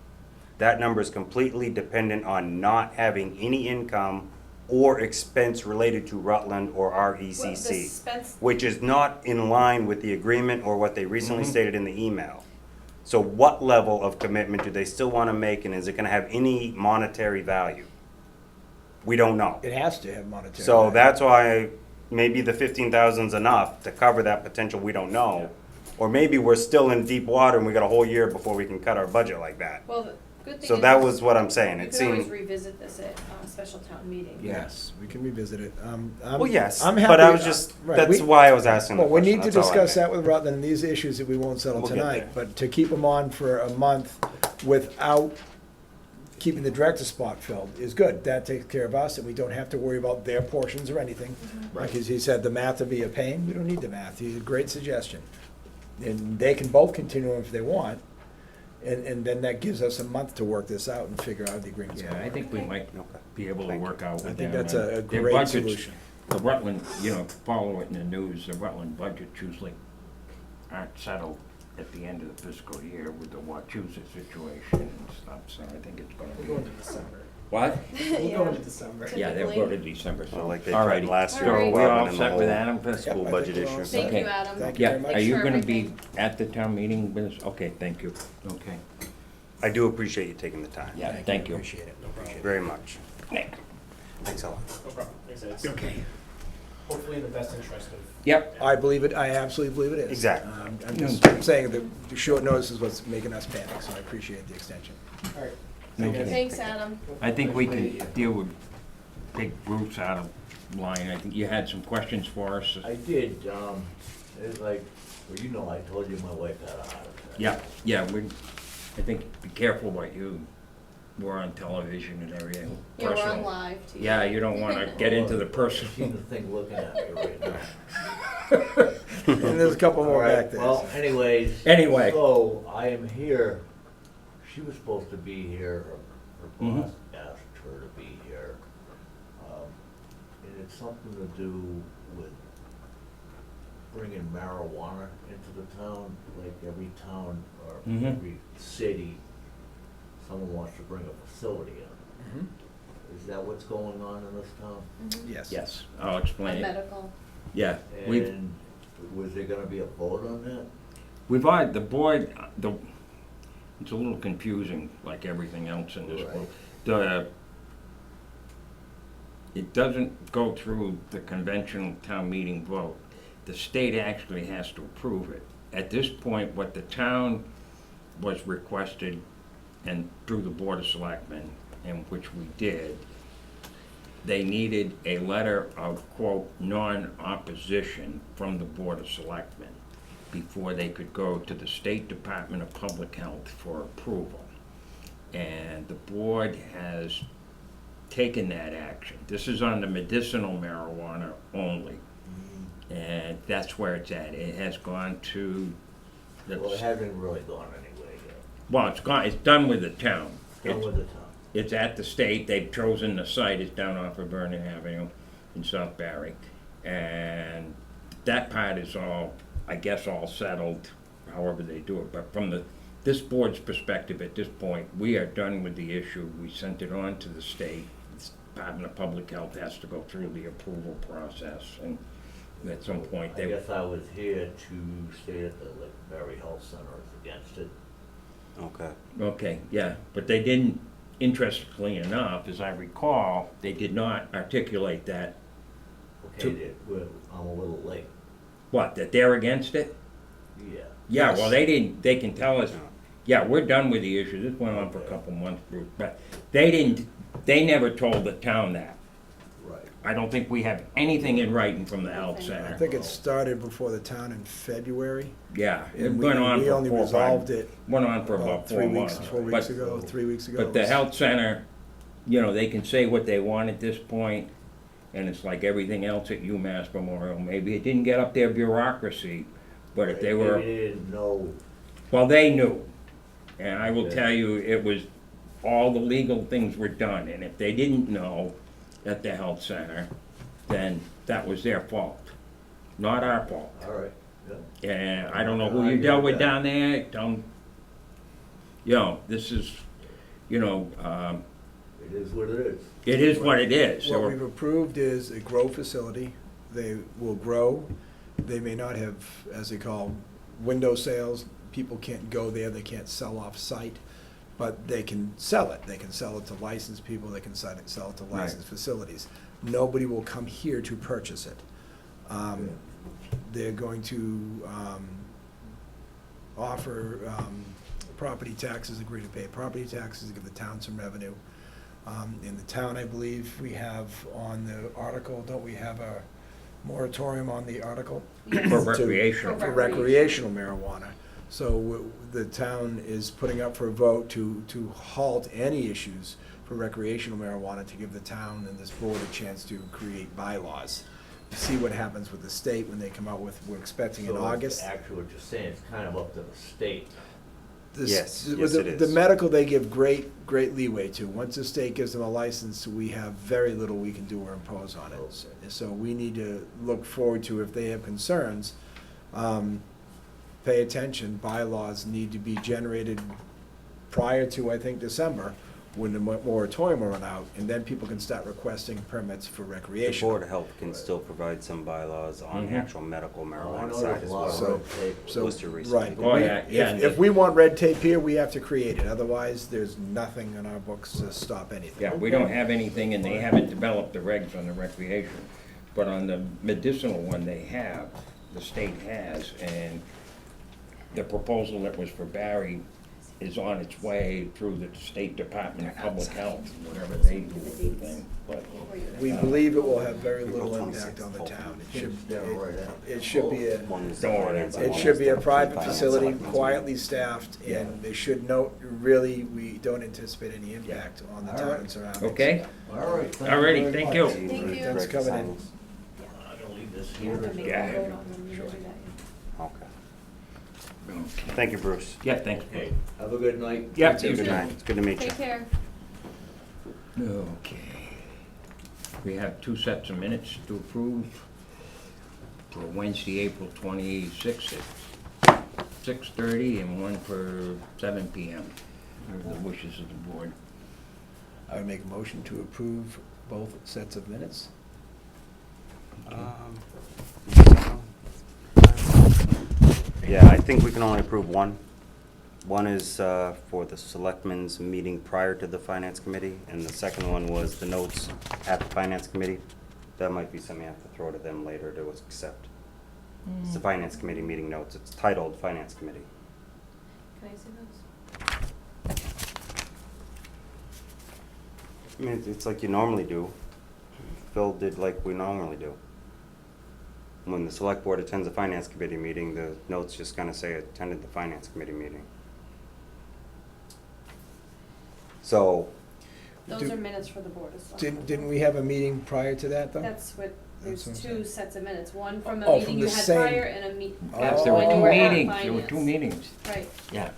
That number is completely dependent on not having any income or expense related to Rutland or Well, the RECC, expense, which is not in line with the agreement or what they recently Mhm. stated in the email. So what level of commitment do they still wanna make, and is it gonna have any monetary value? We don't know. it has to have monetary. So value. that's why maybe the 15,000's enough to cover that potential, we don't know. Or maybe we're still in deep water and we got a whole year before we can cut our budget like that. well, the good thing is. So that was what I'm saying, You it could always seemed, revisit this at a special town meeting. Yes, we can revisit it. well, yes, I'm but I happy- was just, right, that's we- why I was asking the Well, we question, need to that's all I discuss meant. that with Rutland, these issues that we won't settle We'll get tonight, there. but to keep them on for a month without keeping the director spot filled is good. That takes care of us, and we don't have to worry about their portions or anything. Like as he said, the math would be a pain, we don't need the math, he's a great suggestion. And they can both continue if they want, and then that gives us a month to work this out and figure out the agreements. Yeah, I think we might Okay. be able to Thank you. work out with I them. think that's and a their great budgets- solution. The Rutland, follow it in the news, the Rutland budgets usually aren't settled at the end of the fiscal year with the Wachusett situation and stuff, so I think it's gonna We'll be. go into December. What? We'll go into December. Yeah, they'll go to December, So so. like they All tried righty. last year. All right. We rather all than the set with whole Adam? Yep, I School think budget we're all issue. set. Thank you, Okay. Adam. Thank you Yeah, very much. are you Sure, gonna be everything. at the town meeting with us? Okay, thank you. Okay. I do appreciate you taking the time. Yeah, thank you. Appreciate it, appreciate it. Very much. Nick. Thanks a lot. No problem. Like I said, it's Okay. hopefully in the best interest of. Yep. I believe it, I absolutely believe it is. Exactly. I'm just saying that the short notice is what's making us panic, so I appreciate the extension. All right. Okay. Thanks, Adam. I think we can deal with big groups out of line. I think you had some questions for us. I did, it's like, well, I told you my wife had a heart attack. Yeah, I think be careful what we're on television and everything. Yeah, we're on Personal. live TV. Yeah, you don't wanna get into the I've personal. seen the thing looking at me right now. And there's a couple more All right, back there. well, anyways. Anyway. So, I am here, she was supposed to be here, her Mhm. boss asked her to be here. And it's something to do with bringing marijuana into the town, like every town or Mhm. every city, someone wants to bring a facility in. Mhm. Is that what's going on in this town? Mhm. Yes. Yes, I'll A explain it. medical. Yeah, we've, And Was there gonna be a vote on that? We've already, the board, it's a little confusing, like everything else in this world. It doesn't go through the conventional town meeting vote. The state actually has to approve it. At this point, what the town was requested, and through the Board of Selectmen, and which we did, they needed a letter of, quote, non-opposition from the Board of Selectmen before they could go to the State Department of Public Health for approval. And the board has taken that action. This is on the medicinal marijuana only. And that's where it's at. It has gone to the, Well, it hasn't really gone anywhere yet. well, it's gone, it's done with the town. Done It's- with the town. It's at the state, they've chosen the site, it's down off of Vernon Avenue in South Barry. And that part is all, I guess, all settled, however they do it. But from this board's perspective at this point, we are done with the issue. We sent it on to the state. The Department of Public Health has to go through the approval process, and at some point I they. guess I was here to say that the Berry Health Center is against it. Okay. Okay, yeah, but they didn't, interestingly enough, as I recall, they did not articulate that. Okay, I'm a little late. What, that they're against it? Yeah. Yeah, Yes. well, they didn't, they can tell us, No. yeah, we're done with the issue, this went on for a couple months, Bruce, but they never told the town that. Right. I don't think we have anything in writing from the health I center. think it started before the town in February. Yeah, it And went on we for only 4 or 5 resolved it went on for about 4 3 months. weeks, 4 But- weeks ago, 3 weeks ago. But the health center, you know, they can say what they want at this point, and it's like everything else at UMass Memorial. Maybe it didn't get up their bureaucracy, but if they were, They didn't know. well, they knew. And I will Yeah. tell you, it was, all the legal things were done, and if they didn't know at the health center, then that was their fault, not our fault. All right, yeah. And I don't know who I you get dealt with that. down there, you know, this is, you know, It is what it is. it is what it is. What So we've approved is a grow facility. They will grow. They may not have, as they call, window sales. People can't go there, they can't sell off-site, but they can sell it. They can sell it to licensed people, they can sell it to licensed facilities. Nobody will come here to purchase it. They're going to offer property taxes, agree to pay property taxes, give the town some revenue. In the town, I believe, we have on the article, don't we have a moratorium on the article? for recreational. For recreational marijuana. So the town is putting up for a vote to halt any issues for recreational marijuana, to give the town and this board a chance to create bylaws. See what happens with the state when they come out with, we're expecting in So August. Actually, what you're saying, it's kind of up to the state. This- Yes, with yes, the- it The is. medical, they give great leeway to. Once the state gives them a license, we have very little we can do or impose on it. Okay. So we need to look forward to, if they have concerns, pay attention. Bylaws need to be generated prior to, I think, December, when the moratorium will run out, and then people can start requesting permits for The recreation. Board of Health can still provide some bylaws on the Mhm. actual medical I marijuana know side there's as a lot of So- well. red tape. So, Was to recently. right. Oh, yeah, yeah. If we want red tape here, we have to create it. Otherwise, there's nothing in our books to stop anything. Yeah, we don't have anything, and they haven't developed the regs on the recreation. But on the medicinal one, they have, the state has, and the proposal that was for Barry is on its way through the State Department of Public Health, whatever they do with the thing. But We believe it will have very little impact on the town. It should be a, One is Don't worry finance and it one should is be a the private finance facility, selectmen's quietly staffed, and they should note, really, we don't anticipate any impact on the All town right. and surroundings. okay, All right. Alrighty, thank you. meeting. Thank you. Thanks for coming in. I'm gonna leave this here. Yeah. Okay. Okay. Thank you, Bruce. Yeah, thanks. Okay, have a good night. Yeah, Have a good night. It's good to meet you. Take care. Okay. We have 2 sets of minutes to approve for Wednesday, April 26th at 6:30, and one for 7 PM. What are the wishes of the board? I would make a motion to approve both sets of minutes. So, I Yeah, I think we can only approve one. One is for the selectmen's meeting prior to the finance committee, and the second one was the notes at the finance committee. That might be something I have to throw to them later to accept. It's the finance committee meeting notes. It's titled finance committee. Can I see those? I mean, it's like you normally do. Phil did like we normally do. When the select board attends a finance committee meeting, the note's just gonna say attended the finance committee meeting. So, Those are minutes for the Board of Selectmen. Didn't we have a meeting prior to that, though? That's what, there's That's what I'm two saying. sets of minutes, one from Oh, a from meeting you the had same- prior and a Oh. Yes, there were when you two were at meetings, there were two finance. meetings, Right, yeah.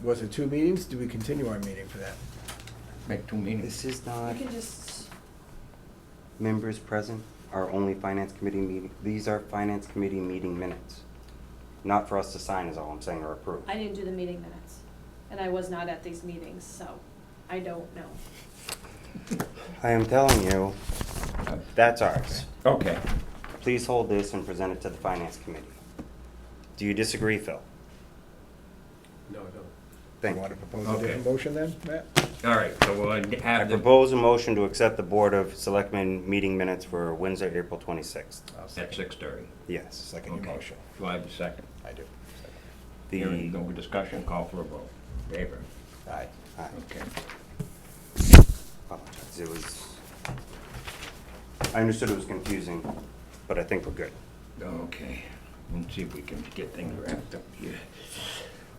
Was it 2 meetings? Do we continue our meeting for that? Make 2 meetings. this is you not can just, members present, our only finance committee meeting. These are finance committee meeting minutes. Not for us to sign is all I'm saying, or approve. I didn't do the meeting minutes, and I was not at these meetings, so I don't know. I am telling you, that's ours. Okay, Please hold this and present it to the finance committee. Do you disagree, Phil? No, I don't. Thank You you. want to propose a Okay. different motion then, Matt? all right, so we'll I have the, propose a motion to accept the Board of Selectmen meeting minutes for Wednesday, April 26th. I'll at second. 6:30. Yes. Second your Okay. motion. Do I have a second? I do. Hearing The, no discussion, call for a vote. Favor? Aye. Okay. apologize, it was, I understood it was confusing, but I think we're good. Okay, let's see if we can get things wrapped up here.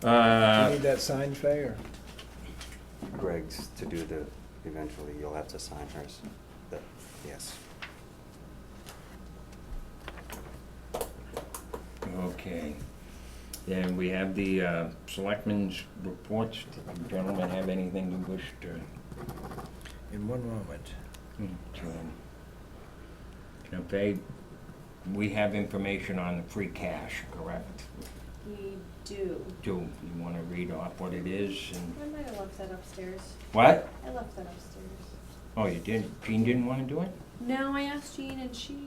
Do you need that signed, Fay, or? Greg's to do the, eventually you'll have to sign hers. Yes. Okay. Then we have the selectmen's reports. Do you gentlemen have anything you wish to? In one moment. Okay, we have information on the free cash, correct? We do. Do you want to read off what it is and? I might have left that upstairs. What? I left that upstairs. Oh, you did? Jean didn't want to do it? No, I asked Jean and she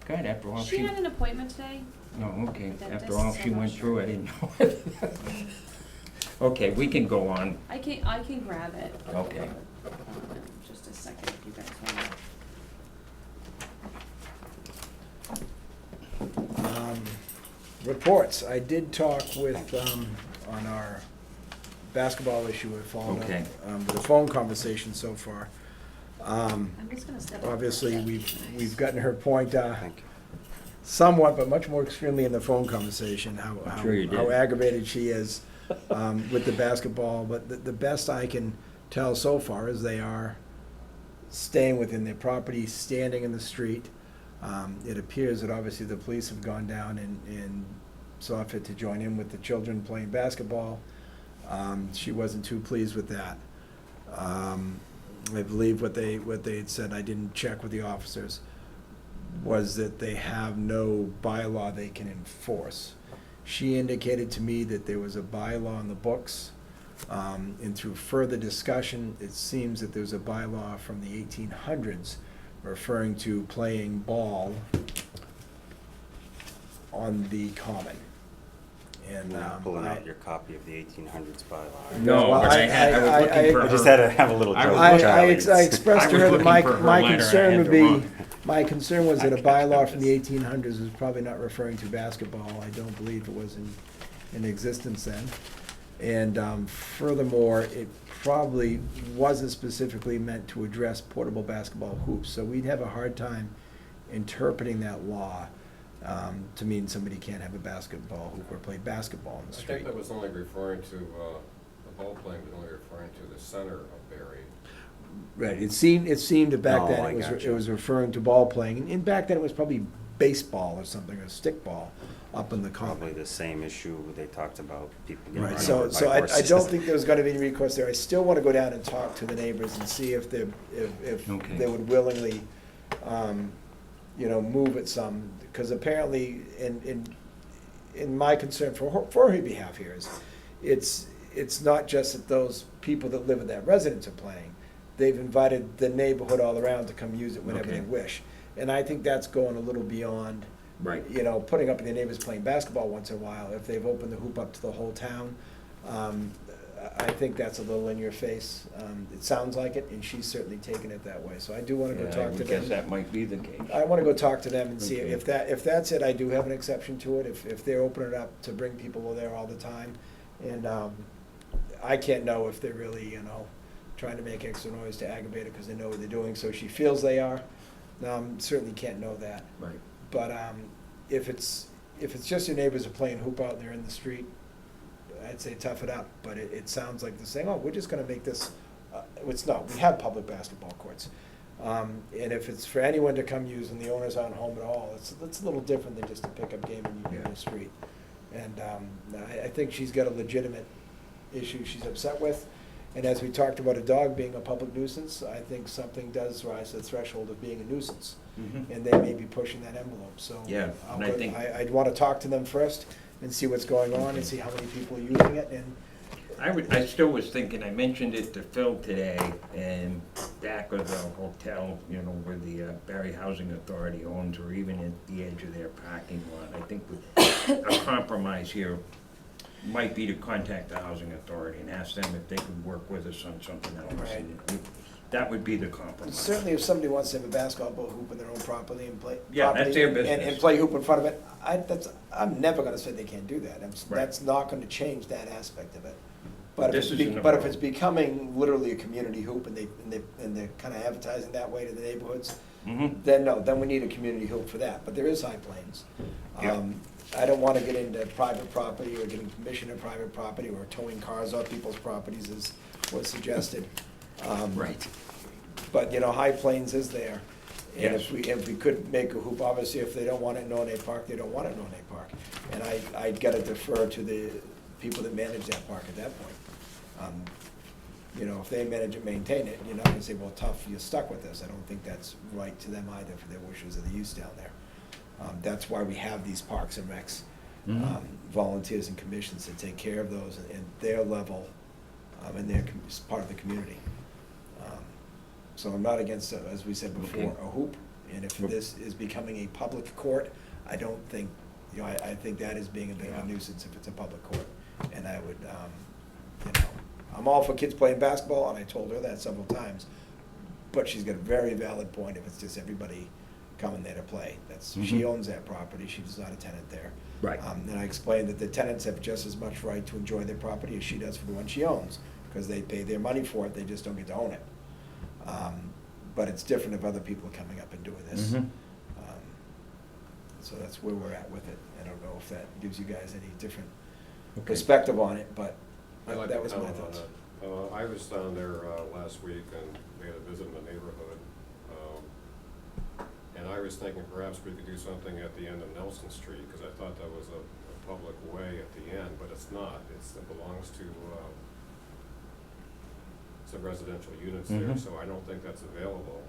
God, after all she had an appointment today. Oh, okay. The After dentist, all so she I'm went not through, sure. I didn't know. Okay, we can go on. I can grab it. Okay. Just a second if you guys want. Reports. I did talk with, on our basketball issue, we followed up, Okay. with a phone conversation so far. I'm just gonna step. Obviously, we've gotten her point, Thank you. somewhat, but much more extremely in the phone conversation, I'm sure you how did. aggravated she is with the basketball. But the best I can tell so far is they are staying within their property, standing in the street. It appears that obviously the police have gone down and saw fit to join in with the children playing basketball. She wasn't too pleased with that. I believe what they had said, I didn't check with the officers, was that they have no bylaw they can enforce. She indicated to me that there was a bylaw in the books, and through further discussion, it seems that there's a bylaw from the 1800s referring to playing ball on the common. And Now pulling out your copy of the 1800s bylaw. No, Well, but I was looking for I just her- had to have a little I joke was with looking- I Charlie. expressed to I was her that looking my for her my letter, I concern had would the be, wrong- my concern was that a I bylaw got from the this. 1800s was probably not referring to basketball. I don't believe it was in existence then. And furthermore, it probably wasn't specifically meant to address portable basketball hoops. So we'd have a hard time interpreting that law to mean somebody can't have a basketball hoop or play basketball in the I street. think that was only referring to, the ball playing was only referring to the center of Barry. Right, it seemed that back Oh, then I it gotcha. was referring to ball playing, and back then it was probably baseball or something, or stickball up in the Probably common. the same issue they talked about, people getting Right, run so, over by so I horses. don't think there's gonna be any recourse there. I still wanna go down and talk to the neighbors and see if if Okay. they would willingly, move it some, because apparently, in my concern for her behalf here is, it's not just that those people that live in that residence are playing. They've invited the neighborhood all around to come use it whenever they Okay. wish. And I think that's going a little beyond Right. You know, putting up their neighbors playing basketball once in a while, if they've opened the hoop up to the whole town, I think that's a little in your face. It sounds like it, and she's certainly taken it that way, so I do wanna go Yeah, I talk to would guess them. that might be the case. I wanna go talk to them and see Okay. if that's it, I do have an exception to it, if they're opening it up to bring people there all the time. And, I can't know if they're really, you know, trying to make extra noise to aggravate it because they know what they're doing, so she feels they are. Certainly can't know that. Right. But, if it's just your neighbors are playing hoop out there in the street, I'd say tough it up, but it sounds like they're saying, oh, we're just gonna make this, it's not, we have public basketball courts. And if it's for anyone to come use and the owners aren't home at all, it's a little different than just a pickup game in the street. And, I think she's got a legitimate issue she's upset with. And as we talked about a dog being a public nuisance, I think something does rise to the threshold of being a nuisance. Mhm. And they may be pushing that envelope, so. Yeah, I'll and I go- think- I'd wanna talk to them first and see what's going on and see how many people are using it, and I still was thinking, I mentioned it to Phil today, and back of the hotel, you know, where the Barry Housing Authority owns, or even at the edge of their parking lot. I think a compromise here might be to contact the housing authority and ask them if they could work with us on something else. Right. And that would be the compromise. certainly if somebody wants to have a basketball hoop in their own property and play. Yeah, that's property their and- business. And play hoop in front of it, I'm never gonna say they can't do that. Right. That's not gonna change that aspect of it. But This if isn't it's, a but if vote. it's becoming literally a community hoop and they're kinda advertising that way to the neighborhoods, Mhm. then no, then we need a community hoop for that, but there is High Plains. Yeah. I don't wanna get into private property or getting permission of private property or towing cars off people's properties as was suggested. Right. But, you know, High Plains is there. And Yes. if we could make a hoop, obviously, if they don't want it in Nornay Park, they don't want it in Nornay Park. And I'd gotta defer to the people that manage that park at that point. You know, if they manage and maintain it, you're not gonna say, well, tough, you're stuck with this. I don't think that's right to them either for their wishes of the use down there. That's why we have these parks and recs, Mhm. volunteers and commissions to take care of those and their level, and they're part of the community. So I'm not against, as we said before, Okay. a hoop, and if this is becoming a public court, I don't think, you know, I think that is being a bit of a nuisance if it's a public court. And I would, you know, I'm all for kids playing basketball, and I told her that several times, but she's got a very valid point if it's just everybody coming there to play. She Mhm. owns that property, she's not a tenant there. Right. And I explained that the tenants have just as much right to enjoy their property as she does for the one she owns, because they pay their money for it, they just don't get to own it. But it's different if other people are coming up and doing this. Mhm. So that's where we're at with it. I don't know if that gives you guys any different Okay. perspective on it, but I'd like that to was my comment on thoughts. that. I was down there last week and we had a visit in the neighborhood. And I was thinking perhaps we could do something at the end of Nelson Street, because I thought that was a public way at the end, but it's not. It belongs to some residential units there, Mhm. so I don't think that's available.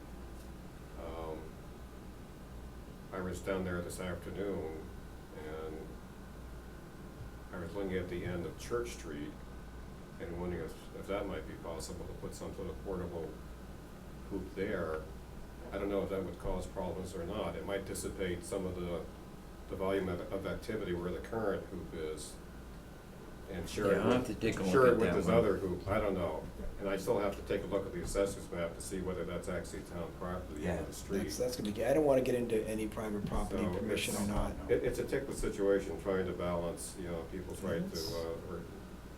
I was down there this afternoon and I was looking at the end of Church Street and wondering if that might be possible to put some sort of portable hoop there. I don't know if that would cause problems or not. It might dissipate some of the volume of activity where the current hoop is and share Yeah, I'll have to take a look share it at with that this one. other hoop. I don't know. And I still have to take a look at the assessor's map to see whether that's actually town property Yeah, on the street. that's gonna be, I don't wanna get into any private property So permission or it's- not. It's a ticklish situation trying to balance, you know, people's right to, or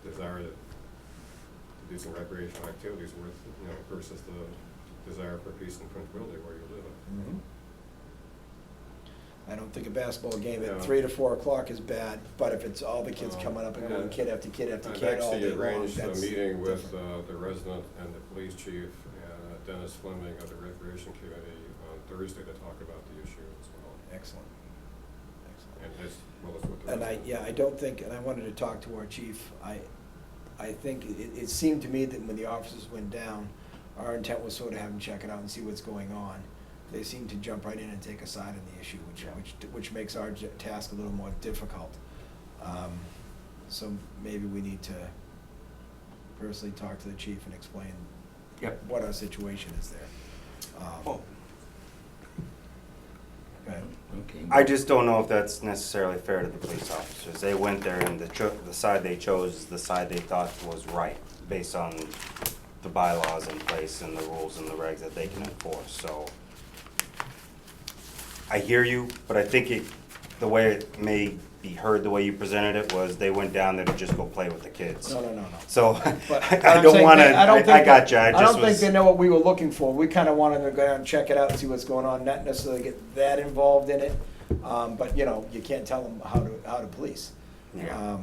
desire to do some recreational activities with, you know, versus the desire for peace in Prince Willie where you live. Mhm. I don't think a basketball game Yeah. at 3 to 4 o'clock is bad, but if it's all the kids coming up and going and kid after kid after I've kid all day actually long, arranged a that's meeting with different. the resident and the police chief and Dennis Fleming of the Recreation Committee on Thursday to talk about the issue as well. Excellent. Excellent. And as well as with the And resident. I don't think, and I wanted to talk to our chief, I think it seemed to me that when the officers went down, our intent was sort of have them check it out and see what's going on. They seem to jump right in and take a side on the issue, which makes our task a little more difficult. So maybe we need to personally talk to the chief and explain Yep. what our situation is there. Right. Okay. I just don't know if that's necessarily fair to the police officers. They went there and the side they chose is the side they thought was right, based on the bylaws in place and the rules and the regs that they can enforce, so. I hear you, but I think the way it may be heard, the way you presented it, was they went down there to just go play with the kids. No. So, But I I'm don't saying wanna, they- don't I think got you, I I just don't think was. they know what we were looking for. We kinda wanted to go down and check it out and see what's going on, not necessarily get that involved in it. But, you know, you can't tell them how to police. Yeah.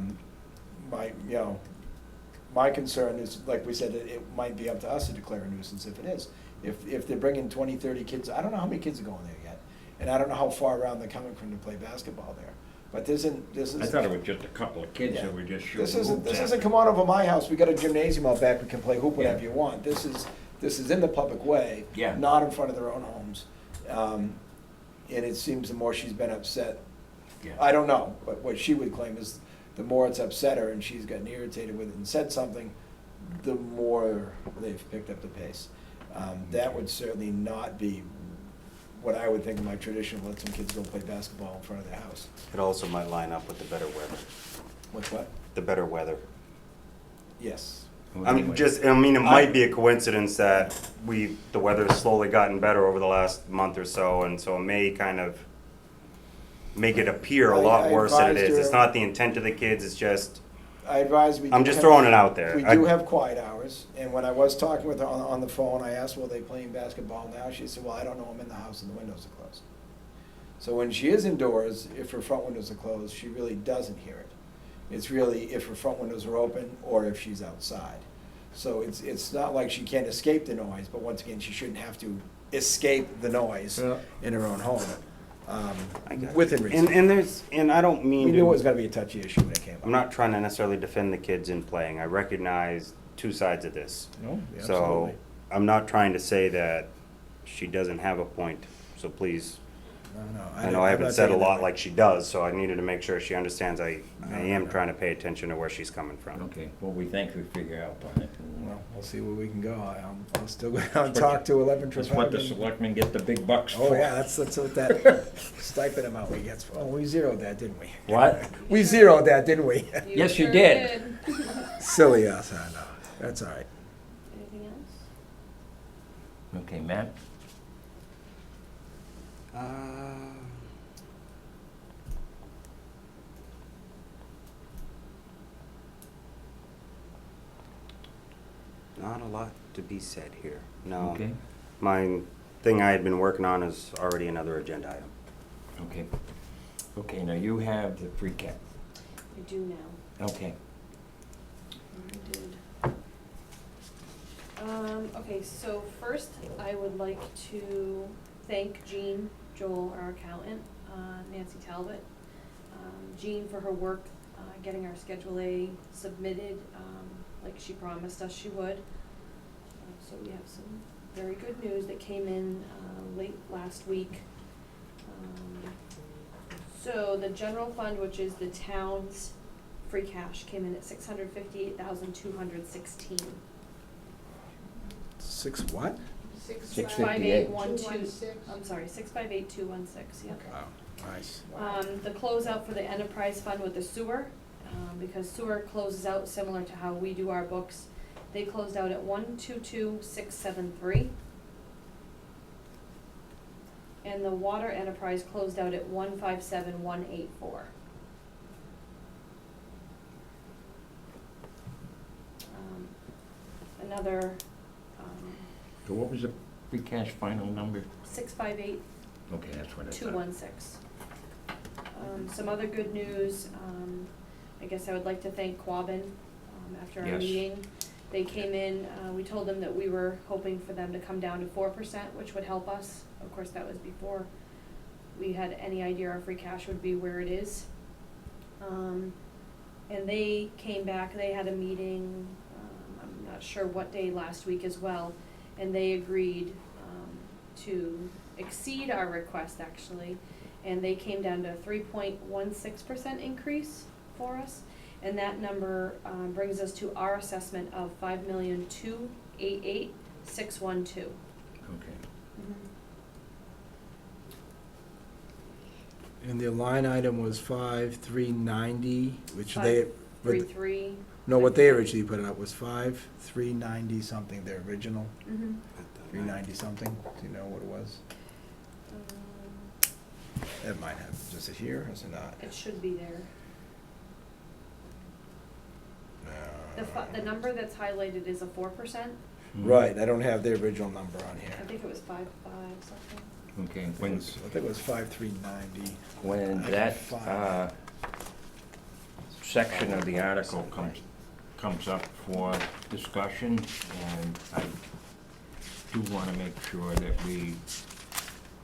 My concern is, like we said, it might be up to us to declare a nuisance if it is. If they're bringing 20, 30 kids, I don't know how many kids are going there yet. And I don't know how far around they're coming from to play basketball there. But this is. I thought it was just a couple of kids Yeah. that were just shooting This hoops. isn't come on over my house, we got a gymnasium out back, we can play hoop whatever you want. This is in the public way. Yeah. Not in front of their own homes. And it seems the more she's been upset, Yeah. I don't know, but what she would claim is the more it's upset her and she's gotten irritated with it and said something, the more they've picked up the pace. That would certainly not be what I would think of my traditional, let some kids go play basketball in front of their house. It also might line up with the better weather, What's what? the better weather. Yes. Well, I'm anyway. just, I mean, it might be a coincidence that the weather's slowly gotten better over the last month or so, and so it may kind of make it appear a lot I worse than it advised is. her- It's not the intent of the kids, it's just, I advise we. I'm do just have- throwing it out there. We do have quiet hours, and when I was talking with her on the phone, I asked, well, they playing basketball now? She said, well, I don't know, I'm in the house and the windows are closed. So when she is indoors, if her front windows are closed, she really doesn't hear it. It's really if her front windows are open or if she's outside. So it's not like she can't escape the noise, but once again, she shouldn't have to escape the noise Yeah. in her own home, I got within you. reason. And I don't mean We to. knew it was gonna be a touchy issue when it came up. I'm not trying to necessarily defend the kids in playing. I recognize two sides of this. No, So absolutely. I'm not trying to say that she doesn't have a point, so please, No, I know I haven't said a lot like she does, so I needed to make sure she understands I am trying to pay attention to where she's coming from. Okay, well, we think we figure out on it. Well, we'll see where we can go. I'll still go down and talk to 11 That's what the Trafalgar. selectmen get the big bucks for. Oh, yeah, that's what that stipend amount we get. Oh, we zeroed that, didn't we? What? We zeroed that, didn't we? Yes, you sure did. Silly us, I know. That's all right. Anything else? Okay, Matt? Not a lot to be said here, no. Okay, My thing I had been working on is already another agenda item. okay. Okay, now you have the free cap. I do now. Okay. I did. Okay, so first, I would like to thank Jean, Joel, our accountant, Nancy Talbot. Jean for her work, getting our Schedule A submitted, like she promised us she would. So we have some very good news that came in, late last week. So the general fund, which is the town's free cash, came in at 658,216. Six what? 658. I'm sorry, 658,216, yep. Wow, nice. The closeout for the enterprise fund with the sewer, because sewer closes out similar to how we do our books. They closed out at 122,673. And the water enterprise closed out at 157,184. Another, So what was the free cash final number? 658. Okay, that's what I thought. 216. Some other good news, I guess I would like to thank Quabbin, after our Yes. meeting. They came in, we told them that we were hoping for them to come down to 4%, which would help us. Of course, that was before we had any idea our free cash would be where it is. And they came back, they had a meeting, I'm not sure what day last week as well, and they agreed, to exceed our request actually, and they came down to a 3.16% increase for us, and that number brings us to our assessment of $5,288,612. Okay. And the line item was 5,390, which they, 533. no, what they originally put it up was 5,390 something, their original, Mhm. 390 something. Do you know what it was? It might have, is it here, or is it not? It should be there. The number that's highlighted is a 4%. Right, I don't have the original number on I here. think it was 5.5 something. Okay, I think it was 5,390. when I can that, find section of the article comes up for discussion, and I do wanna make sure that we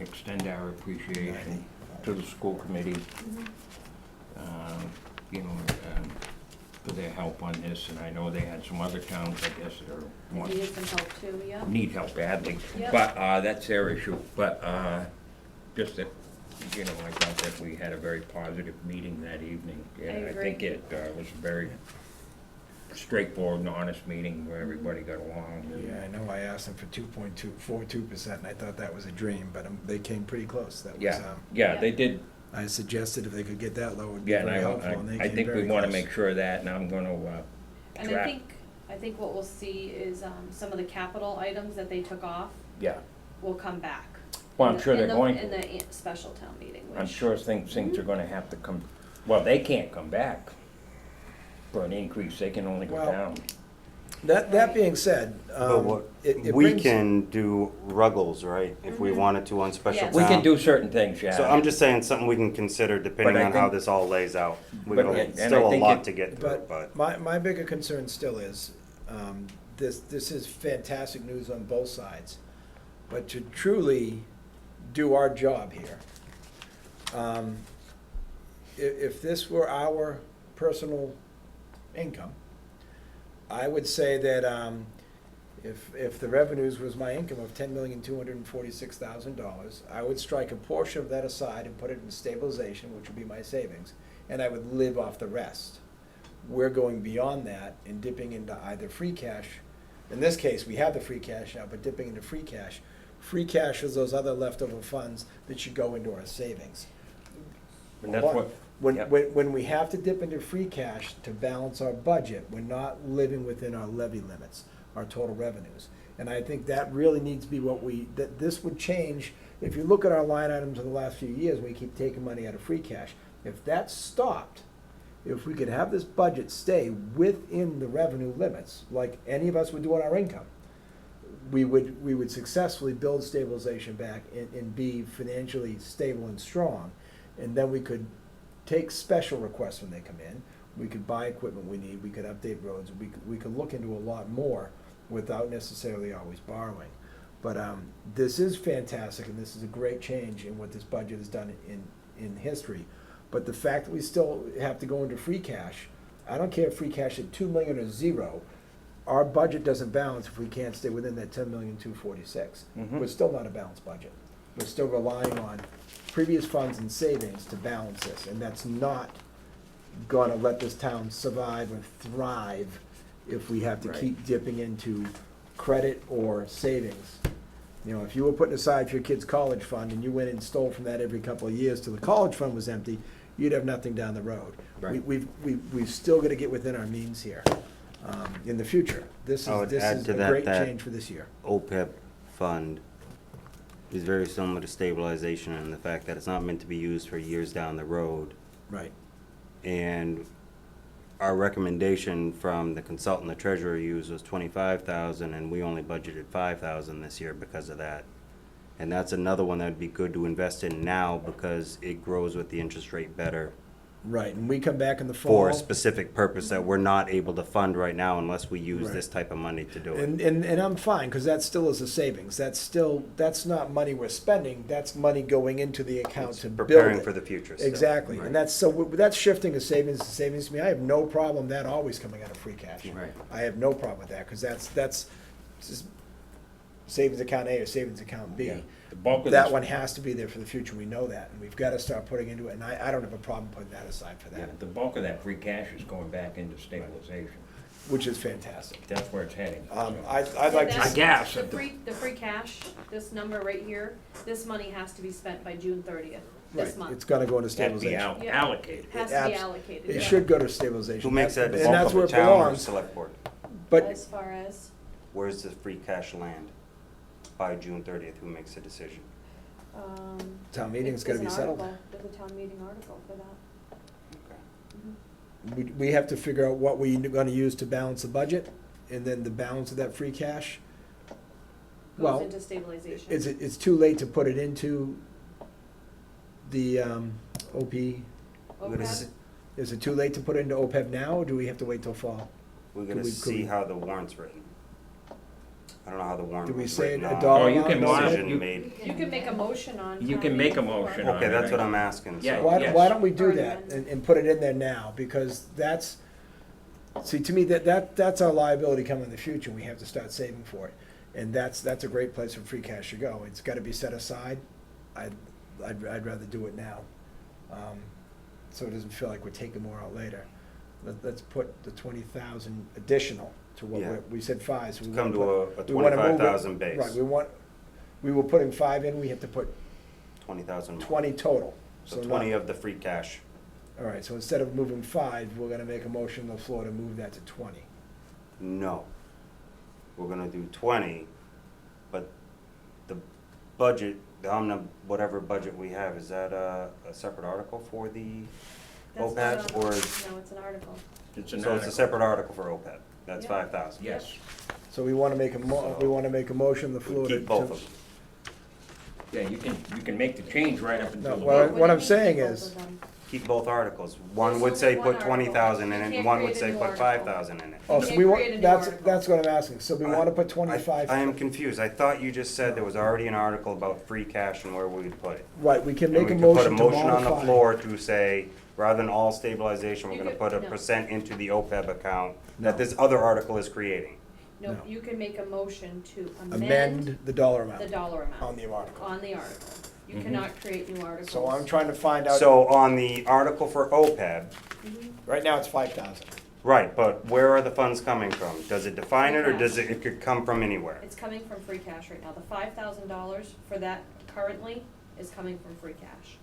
extend our appreciation to the school committee, you know, for their help on this, and I know they had some other towns, I guess, that are They needed some help too, yeah. need help badly. Yep. But, that's their issue, but, just that, you know, I thought that we had a very positive meeting that evening. And I agree. think it, was a very straightforward and honest meeting where everybody got along. Yeah, I know I asked them for 2.242%, and I thought that was a dream, but they came pretty close. That was, Yeah, they did, I suggested if they could get that low, it would be yeah, and very helpful, and they I came think we very wanna close. make sure of that, and I'm gonna, And I think what we'll see is some of the capital items that they took off yeah, will come back. well, In I'm the- sure in they're the- going In to. the special town meeting, which. I'm sure things are gonna have to come, well, they can't come back for an increase, they can only go Well, down. That being said, But what, it we brings- can do Ruggles, right, if we wanted to on special Yes. We can town? do certain things, yeah. So I'm just saying, something we can consider depending But I on how think- this all lays out. But- and I Still a think lot it- to get through, but. My bigger concern still is, this is fantastic news on both sides, but to truly do our job here, if this were our personal income, I would say that, if the revenues was my income of $10,246,000, I would strike a portion of that aside and put it in stabilization, which would be my savings, and I would live off the rest. We're going beyond that and dipping into either free cash. In this case, we have the free cash now, but dipping into free cash. Free cash is those other leftover funds that should go into our savings. And that's what, yeah. When we have to dip into free cash to balance our budget, we're not living within our levy limits, our total revenues. And I think that really needs to be that this would change. If you look at our line items in the last few years, we keep taking money out of free cash. If that stopped, if we could have this budget stay within the revenue limits, like any of us would do on our income, we would successfully build stabilization back and be financially stable and strong. And then we could take special requests when they come in. We could buy equipment we need, we could update roads, we could look into a lot more without necessarily always borrowing. But this is fantastic, and this is a great change in what this budget has done in history. But the fact that we still have to go into free cash, I don't care if free cash at 2 million or zero, our budget doesn't balance if we can't stay within that 10,246,000. Mhm. We're still not a balanced budget. We're still relying on previous funds and savings to balance this, and that's not gonna let this town survive and thrive if we have to Right. keep dipping into credit or savings. You know, if you were putting aside for your kid's college fund and you went and stole from that every couple of years till the college fund was empty, you'd have nothing down the road. Right. We've still gotta get within our means here, in the future. This I would is add a to that great that change for this year. OPEB fund is very similar to stabilization in the fact that it's not meant to be used for years down the road. Right. And our recommendation from the consultant the treasurer used was 25,000, and we only budgeted 5,000 this year because of that. And that's another one that'd be good to invest in now because it grows with the interest rate better Right, and we come back in the fall. for a specific purpose that we're not able to fund right now unless we use Right. this type of money to do it. And I'm fine, because that still is a savings. That's not money we're spending, that's money going into the account It's to build preparing it. for the future still. Exactly, Right. and that's shifting a savings to savings to me. I have no problem that always coming out of free cash. Right. I have no problem with that, because that's just savings account A or savings account B. Yeah. The bulk of That this- one has to be there for the future, we know that, and we've got to start putting into it, and I don't have a problem putting that aside for Yeah, that, the bulk of that free cash is going back into stabilization. which is fantastic. That's where it's heading. I'd like And to. I guess. The free cash, this number right here, this money has to be spent by June 30th. this Right, month. it's gonna go into Has to be stabilization. Yeah. allocated. Has to be allocated. It yeah. should go to stabilization. Who makes that And decision? that's where it Town or belongs, select board? but As far as, Where's the free cash land by June 30th? Who makes the decision? town meeting's gotta be settled. There's a town meeting article for that. Okay. We have to figure out what we're gonna use to balance the budget, and then the balance of that free cash. Goes Well, into stabilization. it's too late to put it into the, OP. We're gonna, OPEB? s- Is it too late to put it into OPEB now, or do we have to wait till fall? we're Could gonna we- see how the warrant's written. I don't know how the warrant Do we was say written a on. dollar Oh, you can amount? modify- Decision you- made. You can make a motion on. You town can make a meeting floor. motion on Okay, it, that's what right? I'm asking. Yeah. So Why, Yes. why don't we Or do an that amendment. and put it in there now, because that's, see, to me, that's our liability coming in the future, we have to start saving for it. And that's a great place for free cash to go, it's gotta be set aside, I'd rather do it now. So it doesn't feel like we're taking more out later. Let's put the 20,000 additional to what Yeah. we said 5, so we Come wanna to put. a we wanna move it- 25,000 base. Right, we were putting 5 in, we have to put 20,000 more. 20 total. So not- 20 of the free cash. All right, so instead of moving 5, we're gonna make a motion on the floor to move that to 20. No. We're gonna do 20, but the budget, whatever budget we have, is that a separate article for the That's OPEB? not Or a- is, No, it's an article. It's so an it's a article. separate article for OPEB? That's Yeah. 5,000? Yes. So we wanna make we wanna make a motion on the We floor to. keep both of them. Yeah, you can make the change right up No, until the well, vote. what I'm do you saying mean, both is- of them? Keep both articles. One There's would say only one put article. 20,000 in You it, can't and one would create a say new put article. 5,000 in it. Oh, You so can't we want, create a new that's article. what I'm asking, so we wanna put 25. I am confused. I thought you just said there was already an article about free cash and where we would put it. Right, we can And make we a could put motion to modify. on the floor to say, rather than all stabilization, we're You gonna could- put a no. percent into the OPEB account No. that this other article is creating. No, No. you can make a motion to Amend the dollar the amount dollar amount. on the article. On the article. You Mhm. cannot create new articles. So I'm trying to find out, So on the article for OPEB, Mhm. right now it's 5,000. right, but where are the funds coming from? Does it define it, or does it could come from anywhere? It's coming from free cash right now. The $5,000 for that currently is coming from free cash.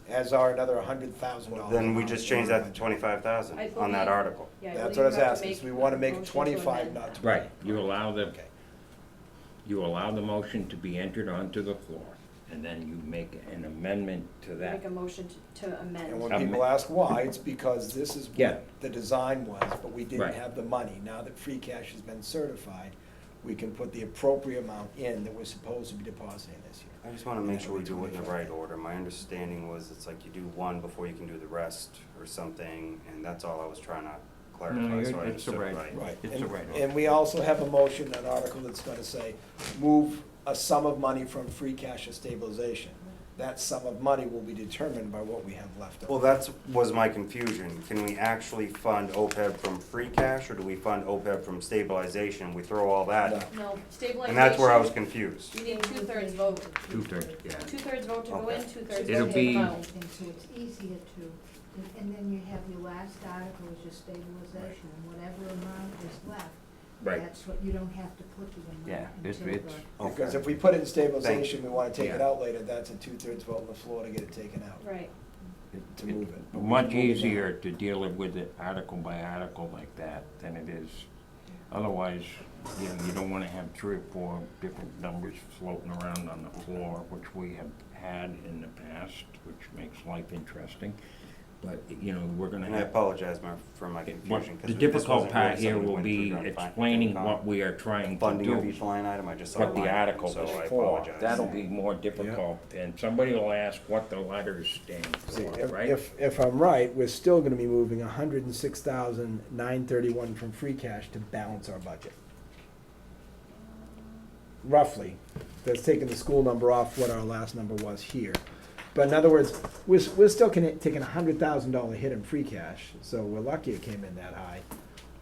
As are another $100,000. Then we just change that to 25,000 I on that believe- article. Yeah, I That's believe what I was you have to asking, so we make wanna a make it motion to 25, amend not that. 20. Right, you allow the, Okay. you allow the motion to be entered onto the floor, and then you make an amendment to that. Make a motion to amend. And when Amend- people ask why, it's because this is Yeah. what the design was, but we didn't Right. have the money. Now that free cash has been certified, we can put the appropriate amount in that we're supposed to be depositing this year. I just wanna make sure we do it in the right order. My understanding was it's like you do one before you can do the rest or something, and that's all I was trying to No, clarify, you're- so I it's the understood right- right. Right, It's and, the right and we also have a motion, an article that's gonna say, move a sum of money from free cash to stabilization. That sum of money will be determined by what we have left Well, over. was my confusion. Can we actually fund OPEB from free cash, or do we fund OPEB from stabilization? We throw all that, No, stabilization. and that's where I was confused. You need 2/3 vote. 2/3, yeah. 2/3 vote to go in, Okay. 2/3 It'll vote to be- come out. And so it's easier to, and then you have your last article is your stabilization, and whatever amount is left, Right. that's what, you don't have to put the Yeah, amount it's- until it's- the. Because if we put it in stabilization, we wanna take it Yeah. out later, that's a 2/3 vote on the floor to get it taken out, Right. to move it. But we Much can move it now. easier to deal with it article by article like that than it is. Otherwise, you know, you don't wanna have 3 or 4 different numbers floating around on the floor, which we have had in the past, which makes life interesting. But, you know, we're gonna And I have. apologize for my confusion. 'cause The this difficult wasn't part really here something we will went be through during explaining FinCom. what we are trying to Funding of do. each line item, I just saw What the line item, article so is I for. apologize. That'll be more difficult, and somebody will ask what the letters stand See, for, right? if I'm right, we're still gonna be moving 106,931 from free cash to balance our budget. Roughly, that's taking the school number off what our last number was here. But in other words, we're still taking a $100,000 hit in free cash, so we're lucky it came in that high,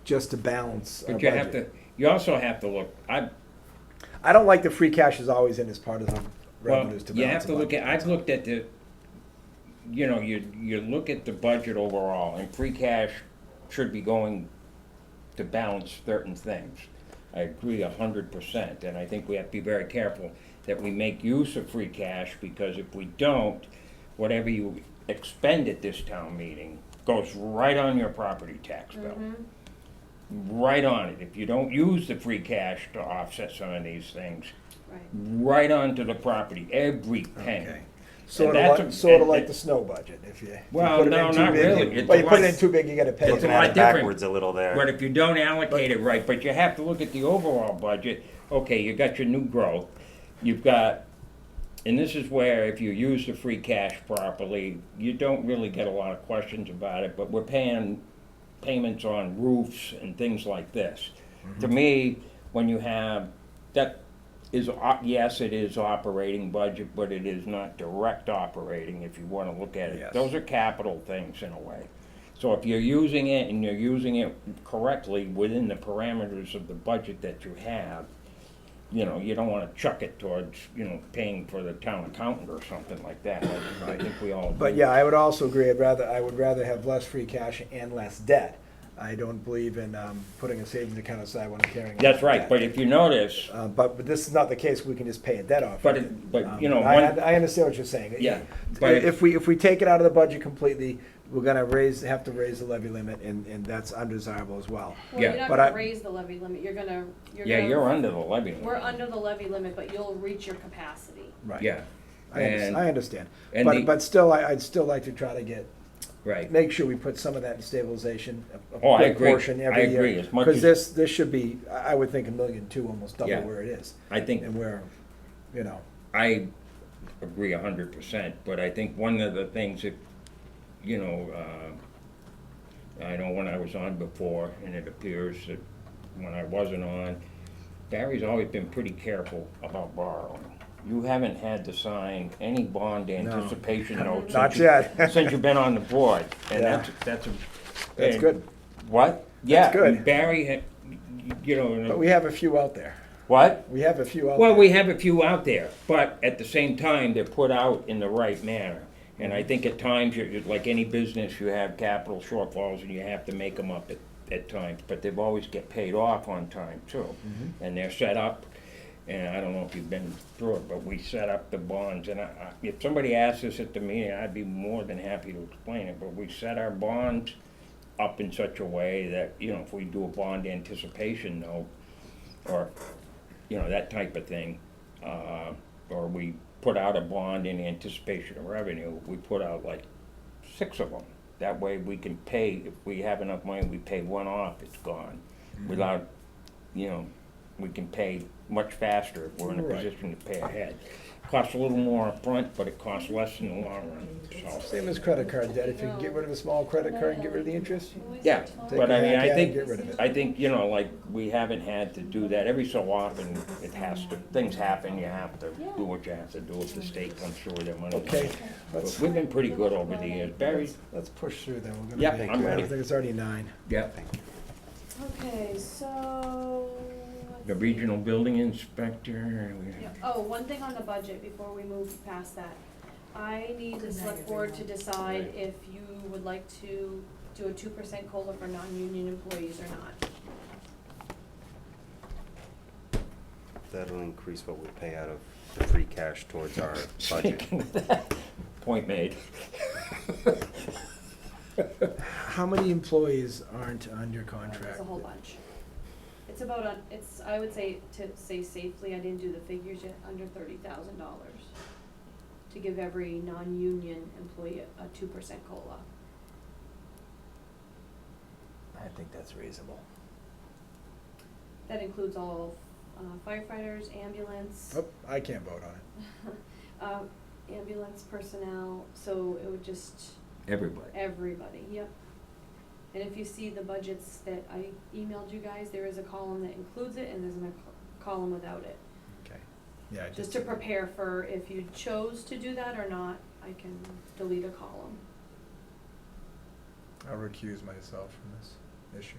just to balance our But you have to, budget. you also have to look, I don't like the free cash is always in as part of the well, revenues to you balance have the to look budget. at, I've looked at the, you know, you look at the budget overall, and free cash should be going to balance certain things. I agree 100%, and I think we have to be very careful that we make use of free cash, because if we don't, whatever you expend at this town meeting goes right on your property tax bill. Right on it. If you don't use the free cash to offset some of these things, Right. right onto the property, every penny. Okay. that's Sort of a- like the snow budget, if you. Well, put it no, in too not big, really. It's But you a put it lot- in too big, you gotta pay. It's it a back. lot different. Backwards a little there. But if you don't allocate it right, but you have to look at the overall budget, okay, you got your new growth, you've got, and this is where if you use the free cash properly, you don't really get a lot of questions about it, but we're paying payments on roofs and things like this. To me, when you have, that is, yes, it is operating budget, but it is not direct operating, if you wanna look at it. Yes. Those are capital things in a way. So if you're using it and you're using it correctly within the parameters of the budget that you have, you know, you don't wanna chuck it towards, you know, paying for the town accountant or something like that. I think we all. But do. yeah, I would also agree, I would rather have less free cash and less debt. I don't believe in, putting a savings account aside when I'm carrying. That's right, debt. but if you notice, But this is not the case, we can just pay a debt off. but you know, one, I understand what you're saying. Yeah, but If we take it out of the budget completely, we're gonna have to raise the levy limit, and that's undesirable as well. Well, Yeah. you're not But gonna I- raise the levy limit, you're gonna. yeah, you're under the levy limit. We're under the levy limit, but you'll reach your capacity. Right. Yeah, and- I understand. and the- But still, I'd still like to try to right. make sure we put some of that in stabilization, a Oh, I good agree. portion every I year. agree, as much Because as- this should be, I would think, $1.2 million, almost double Yeah. where it is. I think, And where, you know, I agree 100%, but I think one of the things that, you know, I know when I was on before, and it appears that when I wasn't on, Barry's always been pretty careful about borrowing. You haven't had to sign any bond anticipation notes. Not since you- yet. Since you've been on the board, and Yeah. that's a. that's and- good. What? Yeah, good. and Barry had, you know. But we have a few out there. What? We have a few out there. Well, we have a few out there, but at the same time, they're put out in the right manner. And I think at times, like any business, you have capital shortfalls and you have to make them up at times, but they've always get paid off on time too. And they're set up, and I don't know if you've been through it, but we set up the bonds, and if somebody asks us at the meeting, I'd be more than happy to explain it, but we set our bonds up in such a way that, you know, if we do a bond anticipation note, or, you know, that type of thing, or we put out a bond in anticipation of revenue, we put out like 6 of them. That way we can pay, if we have enough money, we pay one off, it's gone. Without, you know, we can pay much faster if we're in a Right. position to pay ahead. Costs a little more upfront, but it costs less in the long run, so. Same as credit card debt. If you can get rid of a small credit card and get rid of the interest, Yeah, Take but a I mean, hack I at it think, and get rid of it. I think, you know, like, we haven't had to do that. Every so often, it has to, things happen, you have to do what you have to do if the state comes through with their money. okay, But let's, we've been pretty good over the years. Barry? let's push through then. We're gonna Yep, be- I'm ready. I think it's already 9. Yep. Okay, so. The regional building inspector, Yeah. Oh, one thing on the budget before we move past that. I need the select board to decide if you would like to do a 2% COLA for non-union employees or not. That'll increase what we pay out of the free cash towards our budget. speaking of that, point made. How many employees aren't under contract? It's a whole bunch. It's about, it's, I would say, to say safely, I didn't do the figures yet, under $30,000 to give every non-union employee a 2% COLA. I think that's reasonable. That includes all firefighters, ambulance, Oh, I can't vote on it. ambulance personnel, so it would just, Everybody. everybody, yep. And if you see the budgets that I emailed you guys, there is a column that includes it and there's a column without it. Okay. Yeah, Just to prepare for if you chose to do that or not, I can delete a column. I'll recuse myself from this issue.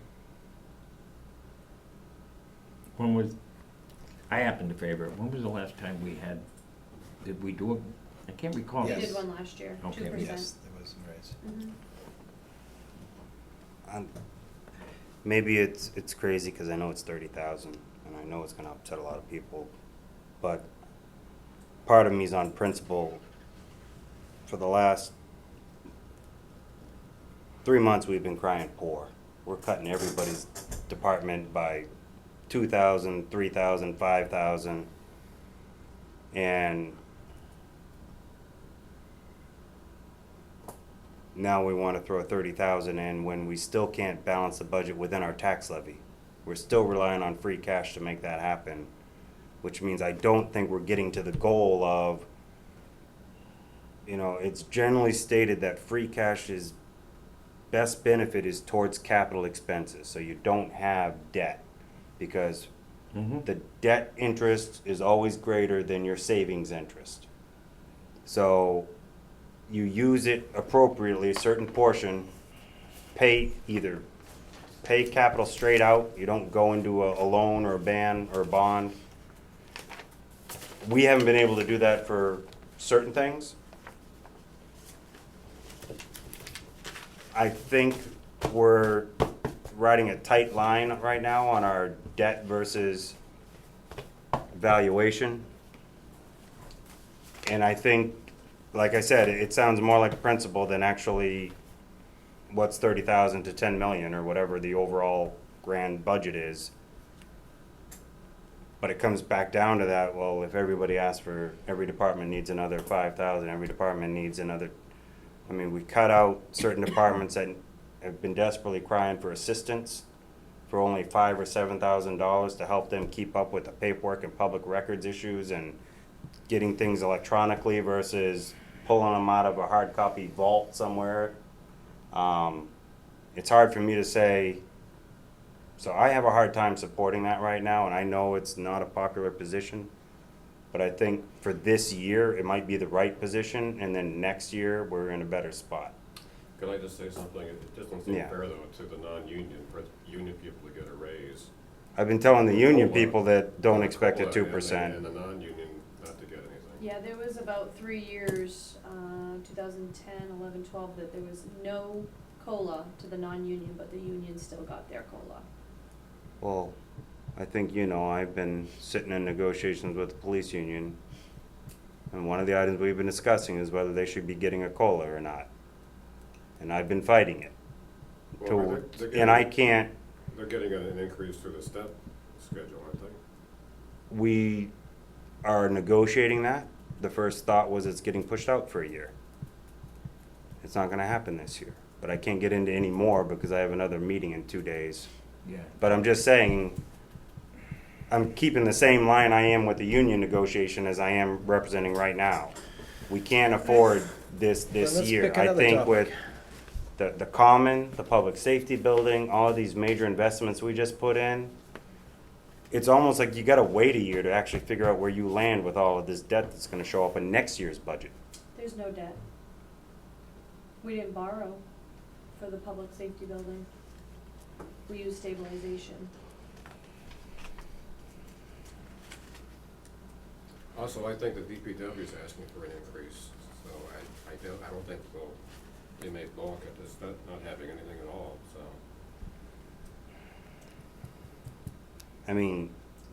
When was, I happen to favor it. When was the last time we had, did we do it? I can't recall. We Yes. did one last year, 2%. Okay, Yes, there was some raise. Mhm. Maybe it's crazy because I know it's 30,000 and I know it's gonna upset a lot of people, but part of me's on principle. For the last 3 months, we've been crying poor. We're cutting everybody's department by 2,000, 3,000, 5,000. And now we want to throw 30,000 in when we still can't balance the budget within our tax levy. We're still relying on free cash to make that happen, which means I don't think we're getting to the goal of, it's generally stated that free cash is best benefit is towards capital expenses, so you don't have debt, because the debt interest is always greater than your savings interest. So you use it appropriately, a certain portion, either pay capital straight out, you don't go into a loan or a ban or a bond. We haven't been able to do that for certain things. I think we're riding a tight line right now on our debt versus valuation. And I think, like I said, it sounds more like a principle than actually what's 30,000 to 10 million or whatever the overall grand budget is. But it comes back down to that, well, if everybody asks for, every department needs another 5,000, every department needs another. We cut out certain departments that have been desperately crying for assistance for only $5,000 or $7,000 to help them keep up with the paperwork and public records issues and getting things electronically versus pulling them out of a hard copy vault somewhere. It's hard for me to say, so I have a hard time supporting that right now, and I know it's not a popular position, but I think for this year, it might be the right position, and then next year, we're in a better spot. Could I just say something? It doesn't seem Yeah. fair, though, to the non-union, for union people to get a raise. I've been telling the union COLA. people that don't COLA expect a and 2%. And the non-union not to get anything. Yeah, there was about 3 years, 2010, 11, 12, that there was no COLA to the non-union, but the union still got their COLA. Well, I think, I've been sitting in negotiations with the police union, and one of the items we've been discussing is whether they should be getting a COLA or not. And I've been fighting it. Well, they're And I getting- can't, They're getting an increase through the step schedule, aren't they? we are negotiating that. The first thought was it's getting pushed out for a year. It's not gonna happen this year, but I can't get into any more because I have another meeting in 2 days. Yeah. But I'm just saying, I'm keeping the same line I am with the union negotiation as I am representing right now. We can't afford this Let's year. pick I another think topic. with the common, the public safety building, all of these major investments we just put in, it's almost like you gotta wait a year to actually figure out where you land with all of this debt that's gonna show up in next year's budget. There's no debt. We didn't borrow for the public safety building. We used stabilization. Also, I think the DPW is asking for an increase, so I don't think they may balk at this, not having anything at all, so.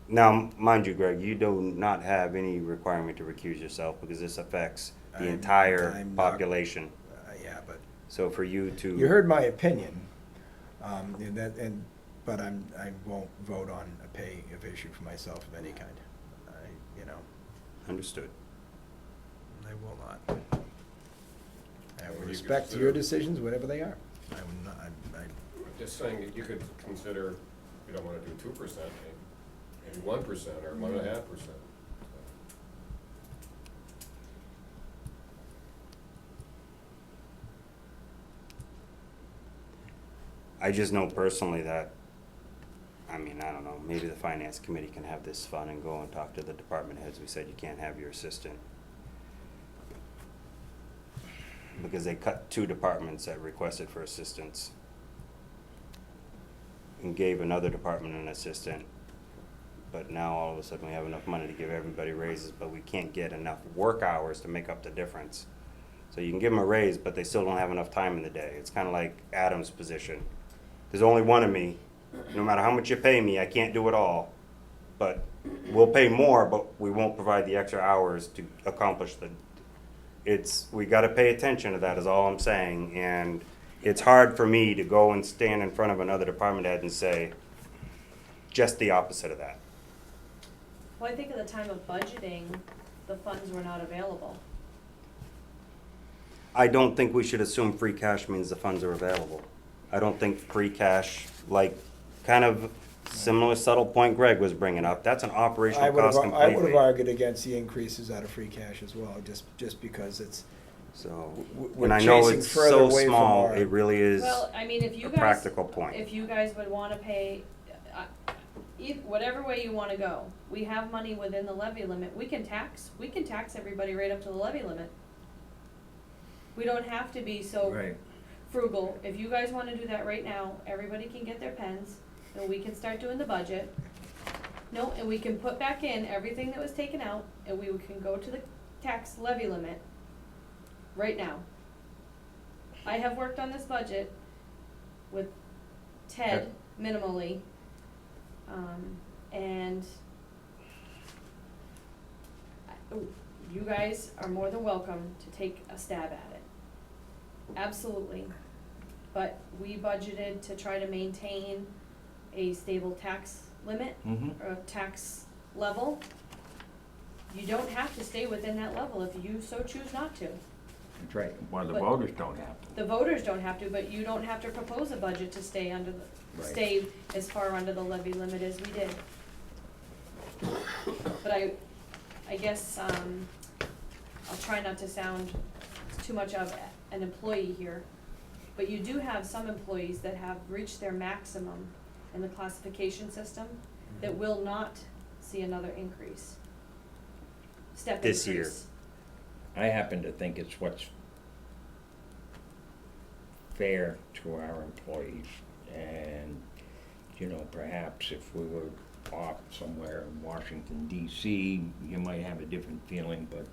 Now, mind you, Greg, you do not have any requirement to recuse yourself because this affects the entire I'm not- population. Yeah, but So for you to. you heard my opinion, but I won't vote on a pay issue for myself of any kind. Understood. I will not. I will Well, you respect consider- your decisions, whatever they are. I will not, I'm just saying that you could consider, you don't wanna do 2%, maybe 1% or 1.5%. I just know personally that, I don't know, maybe the finance committee can have this fun and go and talk to the department heads. We said you can't have your assistant. Because they cut 2 departments that requested for assistance. And gave another department an assistant. But now all of a sudden we have enough money to give everybody raises, but we can't get enough work hours to make up the difference. So you can give them a raise, but they still don't have enough time in the day. It's kind of like Adam's position. There's only one of me. No matter how much you pay me, I can't do it all. But we'll pay more, but we won't provide the extra hours to accomplish we gotta pay attention to that is all I'm saying, and it's hard for me to go and stand in front of another department head and say just the opposite of that. Well, I think at the time of budgeting, the funds were not available. I don't think we should assume free cash means the funds are available. I don't think free cash, like, kind of similar subtle point Greg was bringing up, that's an operational cost I would have completely. argued against the increases out of free cash as well, just because it's, So, we're and I know chasing it's further so away from small, our- it really is Well, I mean, if you a guys. practical point. If you guys would wanna pay, whatever way you wanna go, we have money within the levy limit, we can tax everybody right up to the levy limit. We don't have to be so Right. frugal. If you guys wanna do that right now, everybody can get their pens, and we can start doing the budget. No, and we can put back in everything that was taken out, and we can go to the tax levy limit right now. I have worked on this budget with Ted minimally, and you guys are more than welcome to take a stab at it. Absolutely. But we budgeted to try to maintain a stable tax limit or tax level. You don't have to stay within that level if you so choose not to. That's right. Well, the But- voters don't have to. The voters don't have to, but you don't have to propose a budget to stay under the, Right. stay as far under the levy limit as we did. But I guess, I'll try not to sound too much of an employee here, but you do have some employees that have reached their maximum in the classification system that will not see another increase. Step increase. This year. I happen to think it's what's fair to our employees. And, you know, perhaps if we were off somewhere in Washington DC, you might have a different feeling, but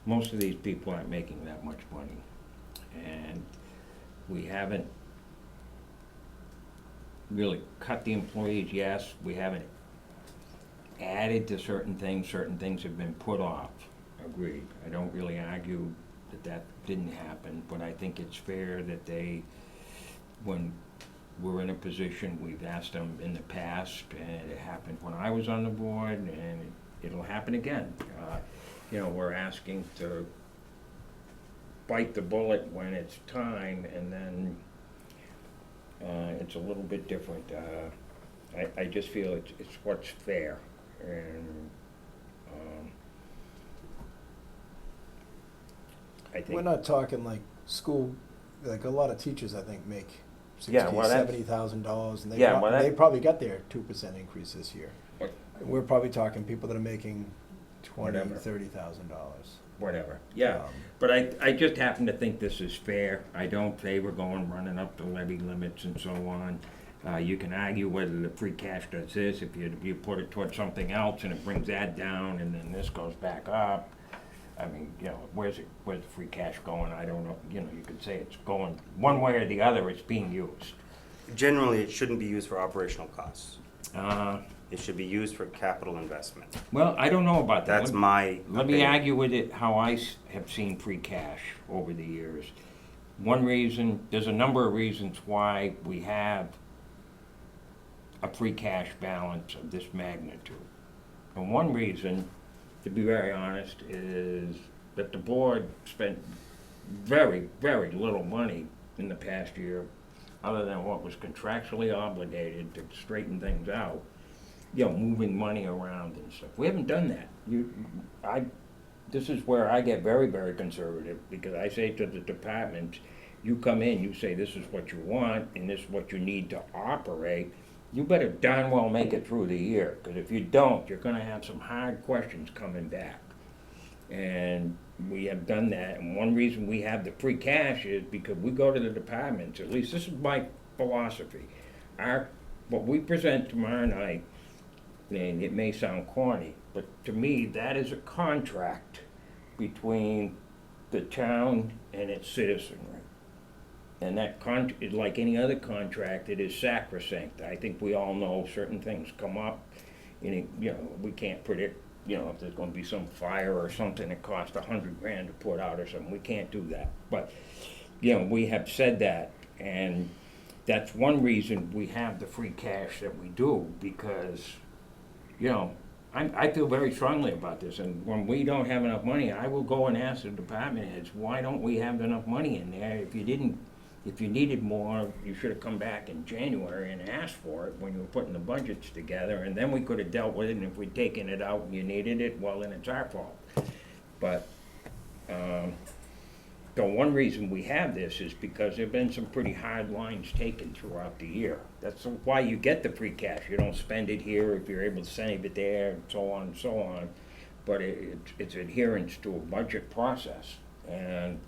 most of these people aren't making that much money. And we haven't really cut the employees, yes, we haven't added to certain things have been put off, agreed. I don't really argue that didn't happen, but I think it's fair that they, when we're in a position, we've asked them in the past, and it happened when I was on the board, and it'll happen again. You know, we're asking to bite the bullet when it's time, and then it's a little bit different. I just feel it's what's fair, and I think. we're not talking like school, like a lot of teachers, I think, make Yeah, well, that's- $70,000, and Yeah, well, they that- probably got their 2% increase this year. What- We're probably talking people that are making Whatever. $30,000. Whatever, yeah, but I just happen to think this is fair. I don't favor running up the levy limits and so on. You can argue whether the free cash does this, if you put it towards something else and it brings that down and then this goes back up. I mean, you know, where's the free cash going? I don't know, you know, you could say it's going one way or the other, it's being used. Generally, it shouldn't be used for operational costs. It should be used for capital investment. Well, I don't know about that. That's my Let me opinion. argue with it how I have seen free cash over the years. One reason, there's a number of reasons why we have a free cash balance of this magnitude. And one reason, to be very honest, is that the board spent very, very little money in the past year, other than what was contractually obligated to straighten things out. You know, moving money around and stuff. We haven't done that. This is where I get very, very conservative, because I say to the departments, you come in, you say this is what you want, and this is what you need to operate. You better darn well make it through the year, because if you don't, you're gonna have some hard questions coming back. And we have done that, and one reason we have the free cash is because we go to the departments, at least this is my philosophy. What we present tomorrow night, and it may sound corny, but to me, that is a contract between the town and its citizenry. And that like any other contract, it is sacrosanct. I think we all know certain things come up, you know, we can't predict, you know, if there's gonna be some fire or something that costs $100,000 to put out or something, we can't do that. But, you know, we have said that, and that's one reason we have the free cash that we do, because, you know, I feel very strongly about this, and when we don't have enough money, I will go and ask the department heads, why don't we have enough money in there? If you needed more, you should have come back in January and asked for it when you were putting the budgets together, and then we could have dealt with it, and if we'd taken it out and you needed it, well, then it's our fault. But, the one reason we have this is because there've been some pretty hard lines taken throughout the year. That's why you get the free cash. You don't spend it here if you're able to save it there, and so on and so on. But it's adherence to a budget process. And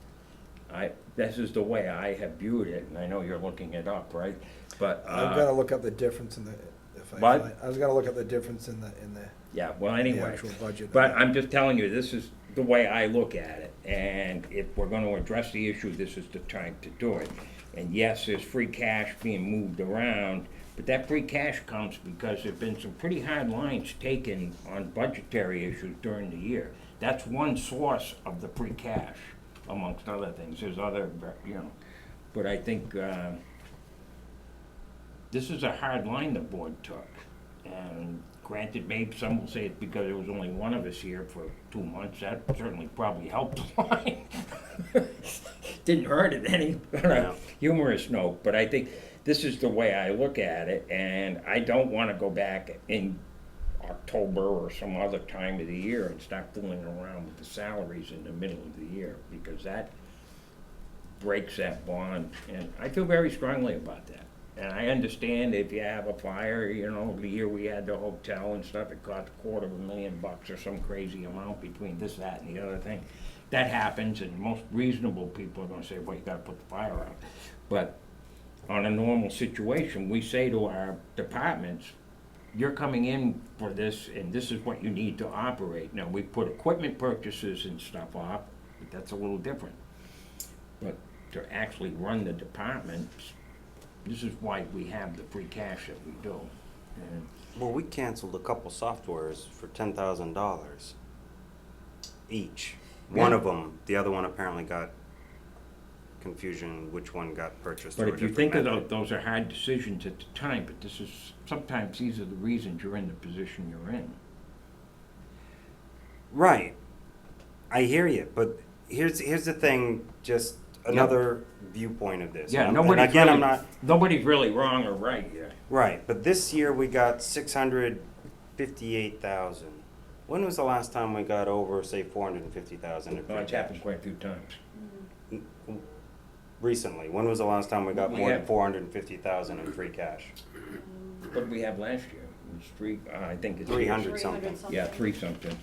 this is the way I have viewed it, and I know you're looking it up, right? But I've gotta look up the difference in the, What? I was gonna look up the difference in the yeah, well, the anyway. actual budget. But I'm just telling you, this is the way I look at it, and if we're gonna address the issue, this is the time to do it. And yes, there's free cash being moved around, but that free cash comes because there've been some pretty hard lines taken on budgetary issues during the year. That's one source of the free cash, amongst other things. There's other, you know, but I think, this is a hard line the board took. And granted, maybe some will say it's because there was only one of us here for 2 months. That certainly probably helped the line. Didn't hurt it any, on a humorous note, but I think this is the way I look at it, and I don't want to go back in October or some other time of the year and start fooling around with the salaries in the middle of the year, because that breaks that bond, and I feel very strongly about that. And I understand if you have a fire, you know, the year we had the hotel and stuff, it cost $250,000 or some crazy amount between this, that, and the other thing. That happens, and most reasonable people are gonna say, well, you gotta put the fire out. But on a normal situation, we say to our departments, you're coming in for this, and this is what you need to operate. Now, we put equipment purchases and stuff off, but that's a little different. But to actually run the departments, this is why we have the free cash that we do. And Well, we canceled a couple softwares for $10,000 each. One Yeah. of them, the other one apparently got confusion which one got purchased But through a if you different think of method. those are hard decisions at the time, but this is, sometimes these are the reasons you're in the position you're in. Right. I hear you, but here's the thing, just another viewpoint of this. Yeah, And nobody's really wrong or right here. Right, but this year we got 658,000. When was the last time we got over, say, 450,000 in free Well, it's cash? happened quite a few times. Recently, when was the last time we got We more than had- 450,000 in free cash? What did we have last year? It was I think it's. 300 something. Yeah, 3 something.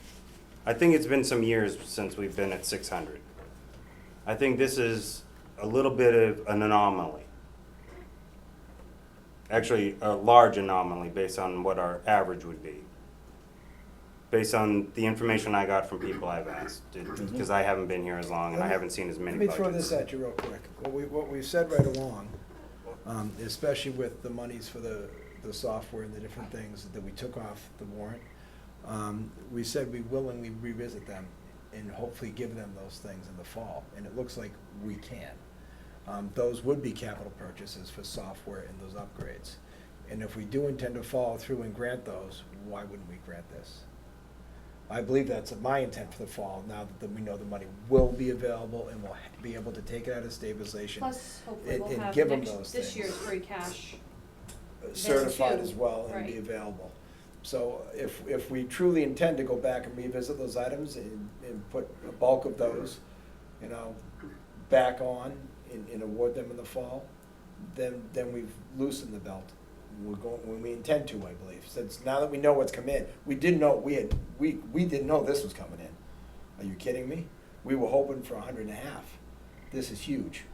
I think it's been some years since we've been at 600. I think this is a little bit of an anomaly. Actually, a large anomaly based on what our average would be. Based on the information I got from people I've asked, because I haven't been here as long and I haven't seen as many Let me budgets. throw this at you real quick. What we've said right along, especially with the monies for the software and the different things that we took off the warrant, we said we willingly revisit them and hopefully give them those things in the fall, and it looks like we can. Those would be capital purchases for software and those upgrades. And if we do intend to follow through and grant those, why wouldn't we grant this? I believe that's my intent for the fall, now that we know the money will be available and we'll be able to take it out of stabilization. Plus, hopefully and- we'll and have give 'em those this things. year's free cash. Certified too, as well and be right. available. So if we truly intend to go back and revisit those items and put a bulk of those, you know, back on and award them in the fall, then we've loosened the belt. When we intend to, I believe, since now that we know what's come in, we didn't know, we didn't know this was coming in. Are you kidding me? We were hoping for 150. This is huge.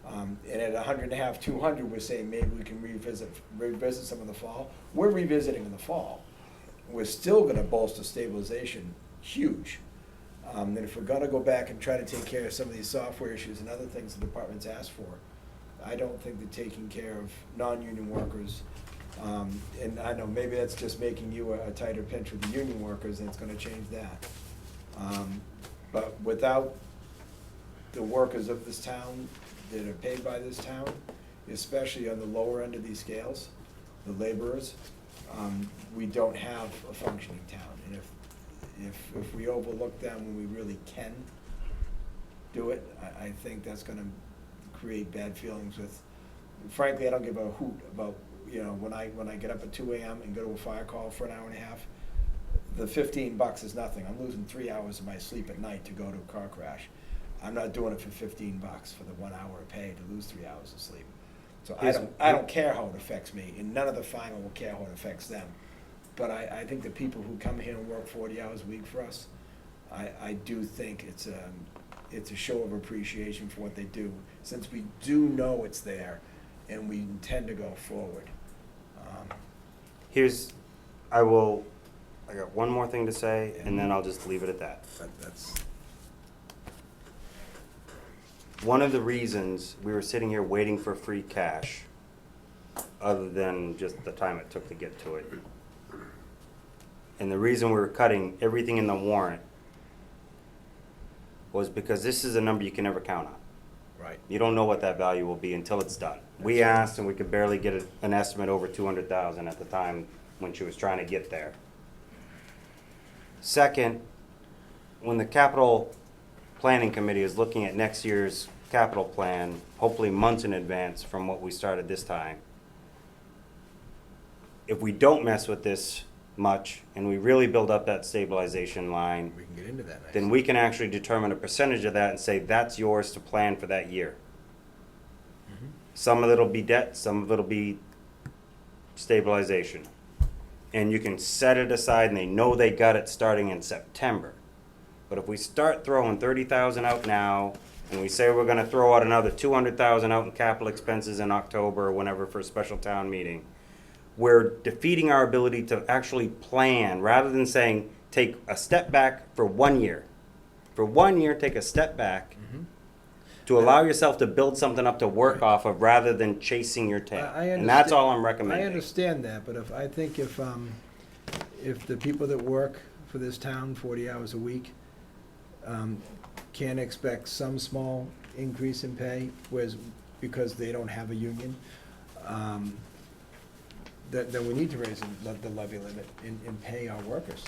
And at 150, 200, we're saying maybe we can revisit some in the fall. We're revisiting in the fall. We're still gonna bolster stabilization, huge. And if we're gonna go back and try to take care of some of these software issues and other things the department's asked for, I don't think that taking care of non-union workers And I know maybe that's just making you a tighter pinch with the union workers, and it's gonna change that. But without the workers of this town that are paid by this town, especially on the lower end of these scales, the laborers, we don't have a functioning town. And if we overlook them when we really can do it, I think that's gonna create bad feelings with, frankly, I don't give a hoot about, when I get up at 2 AM and go to a fire call for an hour and a half, the $15 is nothing. I'm losing 3 hours of my sleep at night to go to a car crash. I'm not doing it for $15 for the 1 hour of pay to lose 3 hours of sleep. So I don't care how it affects me, and none of the firemen will care how it affects them. But I think the people who come here and work 40 hours a week for us, I do think it's a show of appreciation for what they do, since we do know it's there and we intend to go forward. I got one more thing to say, and then I'll just leave it at that. That's One of the reasons we were sitting here waiting for free cash, other than just the time it took to get to it, and the reason we were cutting everything in the warrant was because this is a number you can never count on. right. You don't know what that value will be until it's done. We asked, and we could barely get an estimate over 200,000 at the time when she was trying to get there. Second, when the capital planning committee is looking at next year's capital plan, hopefully months in advance from what we started this time, if we don't mess with this much and we really build up that stabilization line, We can get into that next. then we can actually determine a percentage of that and say that's yours to plan for that year. Some of it'll be debt, some of it'll be stabilization. And you can set it aside and they know they got it starting in September. But if we start throwing 30,000 out now, and we say we're gonna throw out another 200,000 out in capital expenses in October or whenever for a special town meeting, we're defeating our ability to actually plan, rather than saying, take a step back for 1 year. For 1 year, take a step back to allow yourself to build something up to work off of, rather than chasing your tail. And that's all I'm recommending. I understand that, but I think if the people that work for this town 40 hours a week can expect some small increase in pay, whereas because they don't have a union, then we need to raise the levy limit and pay our workers.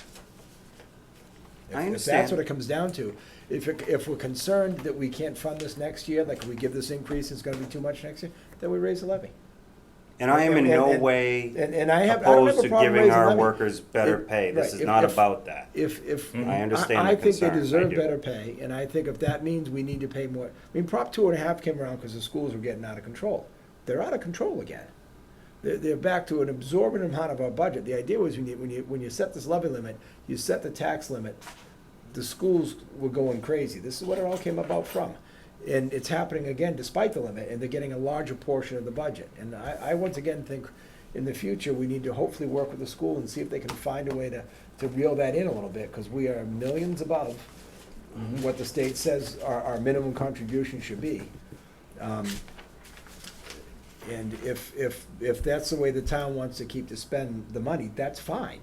I If understand. that's what it comes down to. If we're concerned that we can't fund this next year, like if we give this increase, it's gonna be too much next year, then we raise the levy. And I am in no And- way and I don't have opposed a to problem giving raising our levy. workers better If- pay. This right, is not if- about that. If. I understand I the think they concern, I deserve do. better pay, and I think if that means we need to pay more, I mean, Prop 2.5 came around because the schools were getting out of control. They're out of control again. They're back to an absorbent amount of our budget. The idea was when you set this levy limit, you set the tax limit, the schools were going crazy. This is what it all came about from. And it's happening again despite the limit, and they're getting a larger portion of the budget. And I once again think in the future, we need to hopefully work with the school and see if they can find a way to reel that in a little bit, because we are millions above what the state says our minimum contribution should be. And if that's the way the town wants to keep to spend the money, that's fine.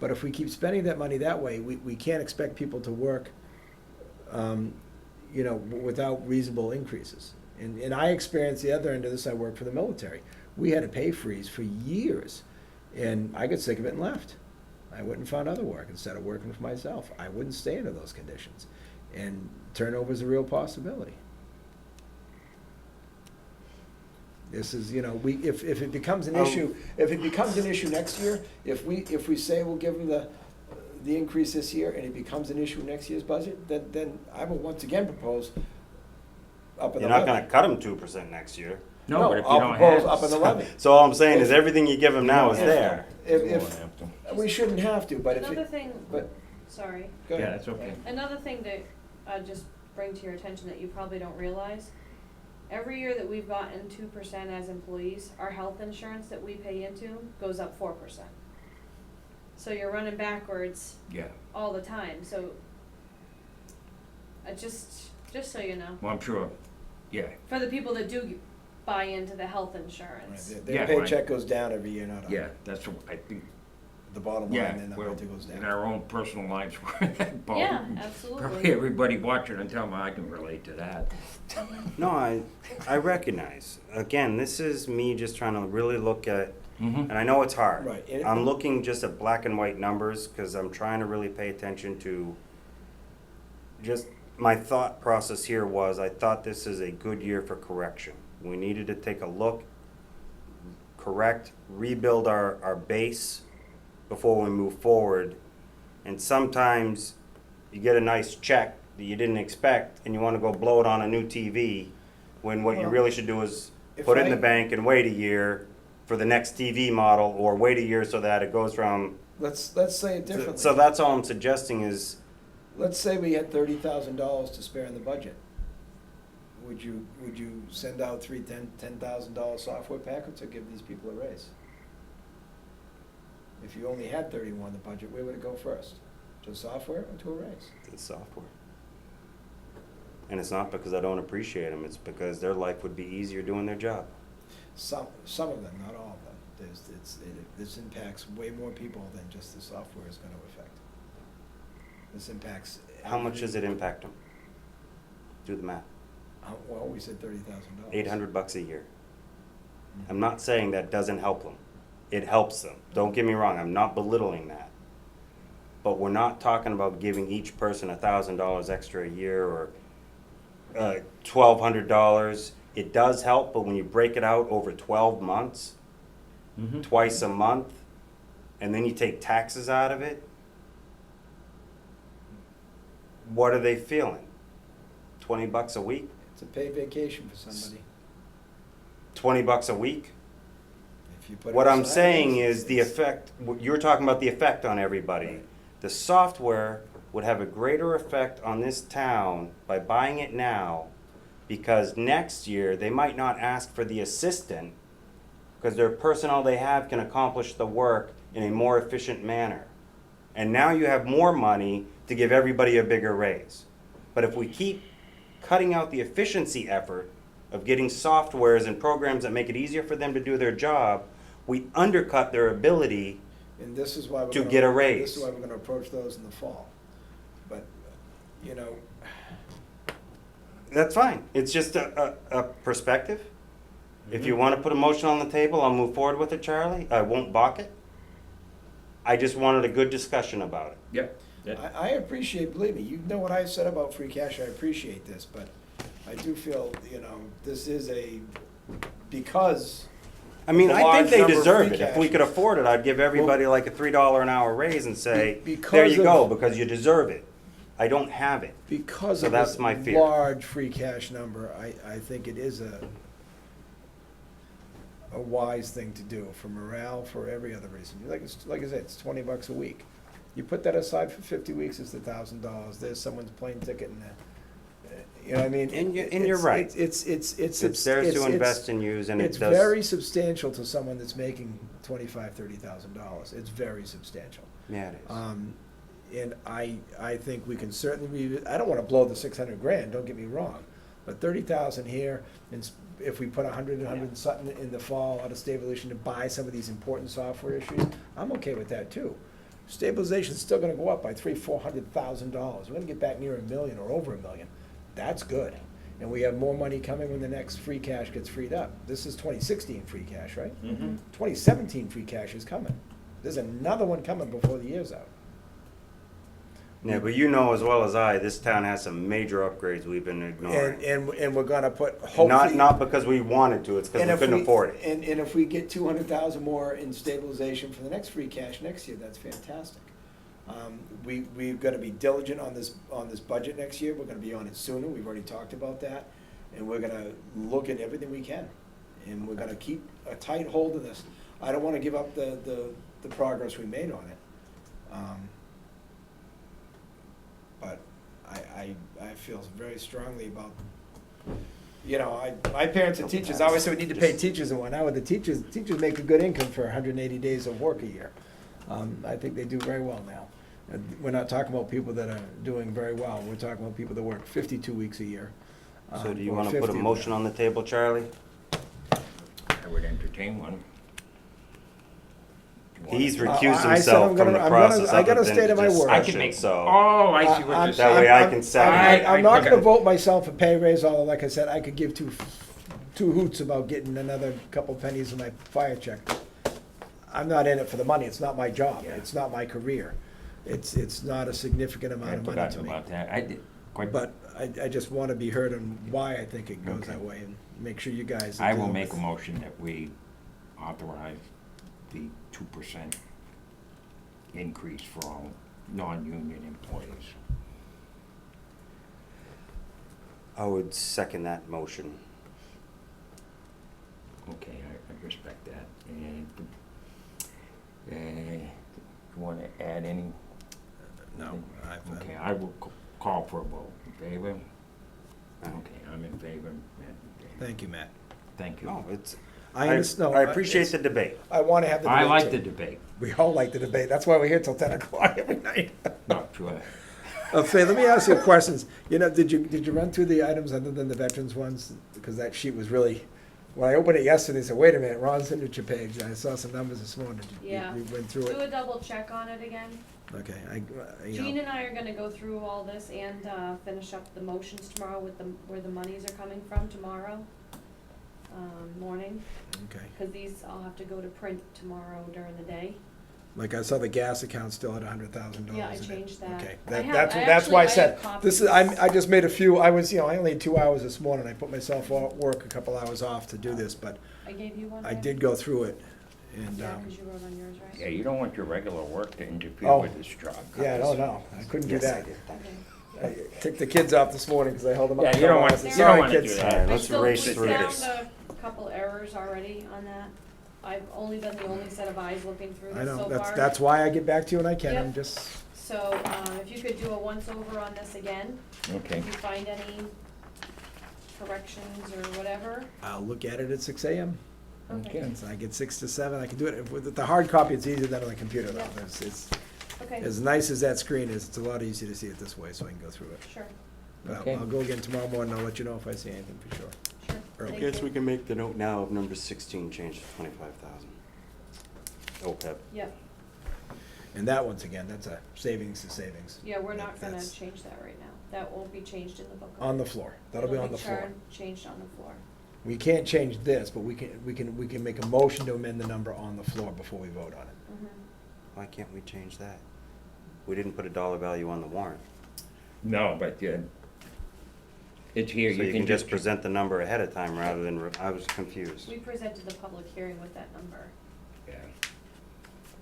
But if we keep spending that money that way, we can't expect people to work, without reasonable increases. And I experienced the other end of this. I worked for the military. We had a pay freeze for years, and I got sick of it and left. I went and found other work instead of working for myself. I wouldn't stay under those conditions, and turnover is a real possibility. This is, if it becomes an issue, next year, if we say we'll give them the increase this year, and it becomes an issue in next year's budget, then I will once again propose up in the You're levy. not gonna cut them 2% next year. No, but if you I'll don't propose have. up in the levy. So all I'm saying is everything you give them now is If- there. You won't If, have to. we shouldn't have to, but if Another it, thing, but, sorry, go Yeah, ahead. that's okay. another thing that I'd just bring to your attention that you probably don't realize, every year that we've gotten 2% as employees, our health insurance that we pay into goes up 4%. So you're running backwards Yeah, all the time, so just so you know, well, I'm sure, yeah. for the people that do buy into the health Right, insurance. their Yeah, paycheck goes down every year, not up. Yeah, that's what I think, The bottom yeah, line, then the well, budget goes in down. our own personal lives, we're in that boat. Yeah, Probably absolutely. everybody watching and telling me I can relate to that. No, I recognize. Again, this is me just trying to really look at, and I know it's hard. Right, and- I'm looking just at black and white numbers, because I'm trying to really pay attention to just, my thought process here was, I thought this is a good year for correction. We needed to take a look, correct, rebuild our base before we move forward. And sometimes you get a nice check that you didn't expect, and you want to go blow it on a new TV, when what you Well, really should do is if put it in I- the bank and wait a year for the next TV model, or wait a year so that it goes from. Let's say it differently. So that's all I'm suggesting is, Let's say we had $30,000 to spare in the budget. Would you send out three $10,000 software packets or give these people a raise? If you only had 31 in the budget, where would it go first? To software or to a raise? it's software. And it's not because I don't appreciate them, it's because their life would be easier doing their job. Some of them, not all of them. This impacts way more people than just the software is gonna affect. This impacts. How much does it impact them? Do the math. Well, we said $30,000. $800 a year. I'm not saying that doesn't help them. It helps them. Don't get me wrong, I'm not belittling that. But we're not talking about giving each person $1,000 extra a year, or $1,200. It does help, but when you break it out over 12 months, twice a month, and then you take taxes out of it, what are they feeling? $20 a week? It's a paid vacation for somebody. $20 a week? If you put it What I'm aside, saying it's- is the effect, you're talking about the effect on everybody. Right. The software would have a greater effect on this town by buying it now, because next year, they might not ask for the assistant, because their personnel they have can accomplish the work in a more efficient manner. And now you have more money to give everybody a bigger raise. But if we keep cutting out the efficiency effort of getting softwares and programs that make it easier for them to do their job, we undercut their ability. And this is why we're to gonna- get a raise. This is why we're gonna approach those in the fall. But, you know, That's fine. It's just a perspective. If you want to put a motion on the table, I'll move forward with it, Charlie. I won't balk it. I just wanted a good discussion about it. Yep. I appreciate, believe me, you know what I said about free cash, I appreciate this, but I do feel, this is because. I mean, The I think large they number of deserve free it. If we cash. could afford it, I'd give everybody like a $3 an hour raise and say, Because there you go, of- because you deserve it. I don't have it. Because So of that's this my fear. large free cash number, I think it is a wise thing to do for morale, for every other reason. Like I said, it's $20 a week. You put that aside for 50 weeks, it's $1,000. There's someone's plane ticket in there. You know what I mean? And you're right. It's It's theirs to invest and use, and it It's does. very substantial to someone that's making $25,000-$30,000. It's very substantial. Yeah, it is. And I think we can certainly, I don't wanna blow the 600 grand, don't get me wrong, but 30,000 here, and if we put 100 and something in the fall out of stabilization to buy some of these important software issues, I'm okay with that too. Stabilization's still gonna go up by $300,000-$400,000, we're gonna get back near $1 million or over $1 million, that's good. And we have more money coming when the next free cash gets freed up. This is 2016 free cash, right? 2017 free cash is coming. There's another one coming before the year's out. Yeah, but you know as well as I, this town has some major upgrades we've been ignoring. And we're gonna put, hopefully. Not because we wanted to, it's because and we if couldn't afford it. And if we get 200,000 more in stabilization for the next free cash next year, that's fantastic. We've gotta be diligent on this budget next year, we're gonna be on it sooner, we've already talked about that. And we're gonna look at everything we can, and we're gonna keep a tight hold of this. I don't wanna give up the progress we made on it. But I feel very strongly about, my parents are teachers, I always say we need to pay teachers and whatnot, with the teachers make a good income for 180 days of work a year. I think they do very well now. We're not talking about people that are doing very well, we're talking about people that work 52 weeks a year. So do you or want to put a 50. motion on the table, Charlie? I would entertain one. If you want He's to. recused I said himself I'm from gonna- the I'm gonna- process I other gotta than stay to the my word. I can discussion, make, so. oh, I see what you're I'm- saying. That way I can second it. I'm not gonna Okay. vote myself a pay raise, although like I said, I could give two hoots about getting another couple pennies in my fire check. I'm not in it for the money, it's not my job, Yeah. it's not my career. It's not a significant I amount of money forgot to me. about that. I did, quite. But I just wanna be heard on why I think it goes Okay. that way, and make sure you guys. I will deal make a with- motion that we authorize the 2% increase for all non-union employees. I would second that motion. Okay, I respect that. And, you want to add any? No, I've, Okay, I will call for a vote. In favor? Okay, I'm in favor. thank you, Matt. Thank you. Oh, No, it's, I understand. I appreciate the debate. I wanna have the debate. I like the too. debate. We all like the debate, that's why we're here till 10 o'clock every night. Not sure. Faye, let me ask you questions. You know, did you run through the items other than the veterans ones? Because that sheet was really, when I opened it yesterday, I said, wait a minute, Ron's signature page, I saw some numbers this morning. Yeah. You went through Do it? a double check on it again. Okay, you Jean know, and I are gonna go through all this and, finish up the motions tomorrow with where the monies are coming from tomorrow, morning. okay. Cause these all have to go to print tomorrow during the day. Like I saw the gas account still had $100,000 Yeah, I in it. changed that. Okay, I that's why I actually said, have this is, copies. I just made a few, I only had 2 hours this morning, I put myself off work a couple hours off to do this, but I gave you one? I Dan? did go through it, and, Yeah, cause you wrote on yours, right? Yeah, you don't want your regular work to interfere Oh. with this job. yeah, no, I couldn't do Yes, I that. did. Okay. I took the kids off this morning because I held them up. Yeah, for you don't want- hours. you Sorry, don't wanna kids. do that. All right, I let's still race was through down this. to a couple errors already on that. I've only been the only set of eyes looking through I this know, so far. that's why I get back to you when I can, Yep. I'm just, So, if you could do a once-over on this again, Okay. if you find any corrections or whatever. I'll look at it at 6 AM. Okay. And so I get 6 to 7, I can do it. With the hard copy, it's easier than on the computer though. Yeah. It's, Okay, as nice as that screen is, it's a lot easier to see it this way, so I can go through it. sure, But Okay. I'll go again tomorrow morning, I'll let you know if I see anything for sure. sure. Early. Thank Guess you. we can make the note now of number 16 change to 25,000. OPEB. Yep, And that, once again, that's a savings to savings. yeah, we're not gonna That's change that right now. That won't be changed in the book. On the floor, that'll be on the floor. Changed on the floor. We can't change this, but we can make a motion to amend the number on the floor before we vote on it. Mhm. Why can't we change that? We didn't put a dollar value on the warrant. No, but it's here. So you can just present the number ahead of time rather than, I was confused. We presented the public hearing with that number. Yeah.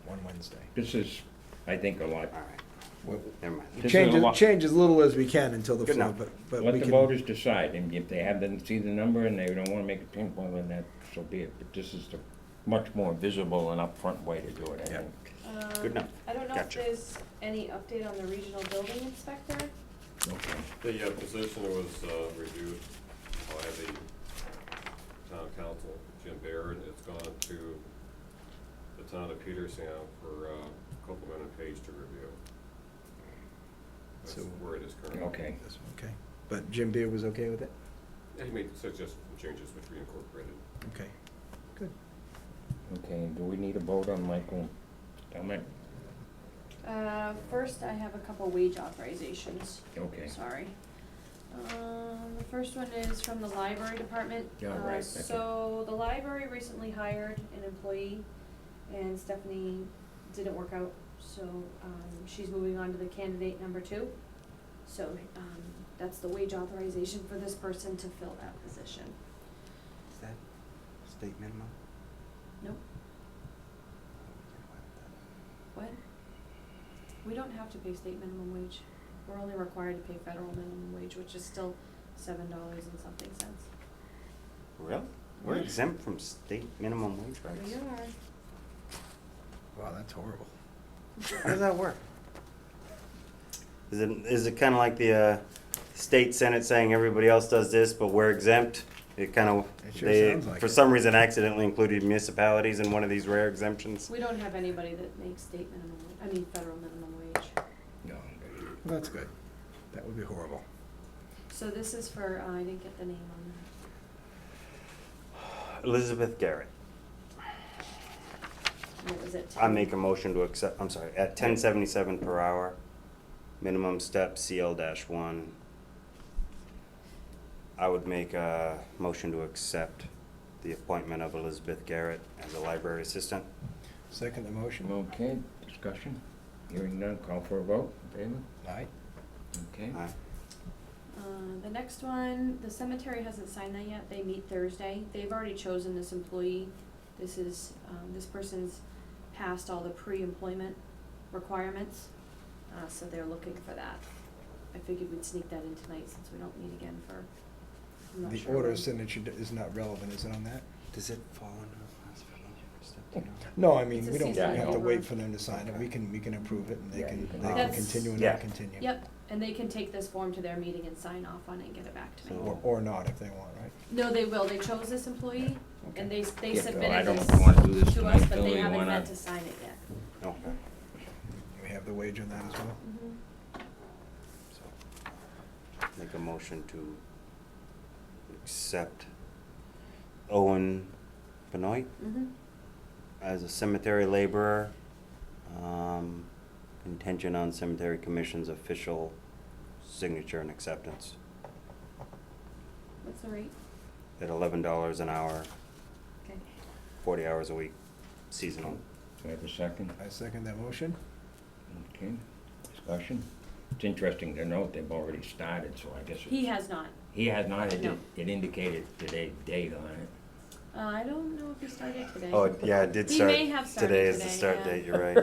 One Wednesday. This is, I think, a lot. All right, never mind. This is Change, a lot- change as little as we can until the Good floor, enough. but Let we the can. voters decide, and if they haven't seen the number and they don't wanna make a pinpoint on that, so be it. But this is the much more visible and upfront way to do it, I Yeah. think. Good enough. I don't know if Gotcha. there's any update on the regional building inspector. Okay. The position was reviewed by the town council, Jim Baird. It's gone to the town of Petersound for Copeland and Page to review. That's So- where it is currently. Okay. This one, okay. But Jim Beard was okay with it? And he made suggested changes which we incorporated. Okay, good. Okay, do we need a vote on Michael Stelman? First, I have a couple wage authorizations. Okay. Sorry. The first one is from the library department. Yeah, right, okay. So the library recently hired an employee and Stephanie didn't work out, so, she's moving on to the candidate number 2. So, that's the wage authorization for this person to fill that position. Is that state minimum? Nope. What? We don't have to pay state minimum wage. We're only required to pay federal minimum wage, which is still $7 and something cents. Really? We're exempt from state minimum wage We rates? are. Wow, that's horrible. How does that work? Is it kind of like the state senate saying everybody else does this, but we're exempt? It kind of, It sure they, sounds like for it. some reason accidentally included municipalities in one of these rare exemptions? We don't have anybody that makes state minimum, federal minimum wage. No. That's good. That would be horrible. So this is for, I didn't get the name on Elizabeth Garrett. What was it? I make a motion to accept, I'm sorry, at 10.77 per hour, minimum step CL-1. I would make a motion to accept the appointment of Elizabeth Garrett as a library assistant. Second the motion. Okay, discussion? Hearing none, call for a vote. In favor? Aye. Okay. Aye. The next one, the cemetery hasn't signed that yet, they meet Thursday, they've already chosen this employee. This is, this person's passed all the pre-employment requirements, so they're looking for that. I figured we'd sneak that in tonight since we don't meet again for, I'm not The sure order when. of signature is not relevant, is it on that? Does it fall under classification or stuff, do you know? No, I mean, It's a we don't seasonal have to labor. wait for them to sign it, we can approve it, and they Yeah, can, you can- they can That's- continue and Yeah. not continue. Yep, and they can take this form to their meeting and sign off on it and get it back to me. So- Or not if they want, right? No, they will, they chose this employee, and they Yeah, Bill, I submitted don't this know if you wanna do this to tonight, us, but Bill, they you haven't wanna- meant to sign it yet. No. We have the wage on that as well? So, make a motion to accept Owen Benoit Mm-hmm. as a cemetery laborer, contingent on cemetery commission's official signature and acceptance What's the rate? at $11 an hour, Okay. 40 hours a week, seasonal. Do I have a second? I second that motion. Okay, discussion? It's interesting to note they've already started, so I guess He it's, has not. he has not, No. it indicated today's date on it. I don't know if he started today. Oh, yeah, it did He start. may have started Today is the today, start yeah. date, you're right.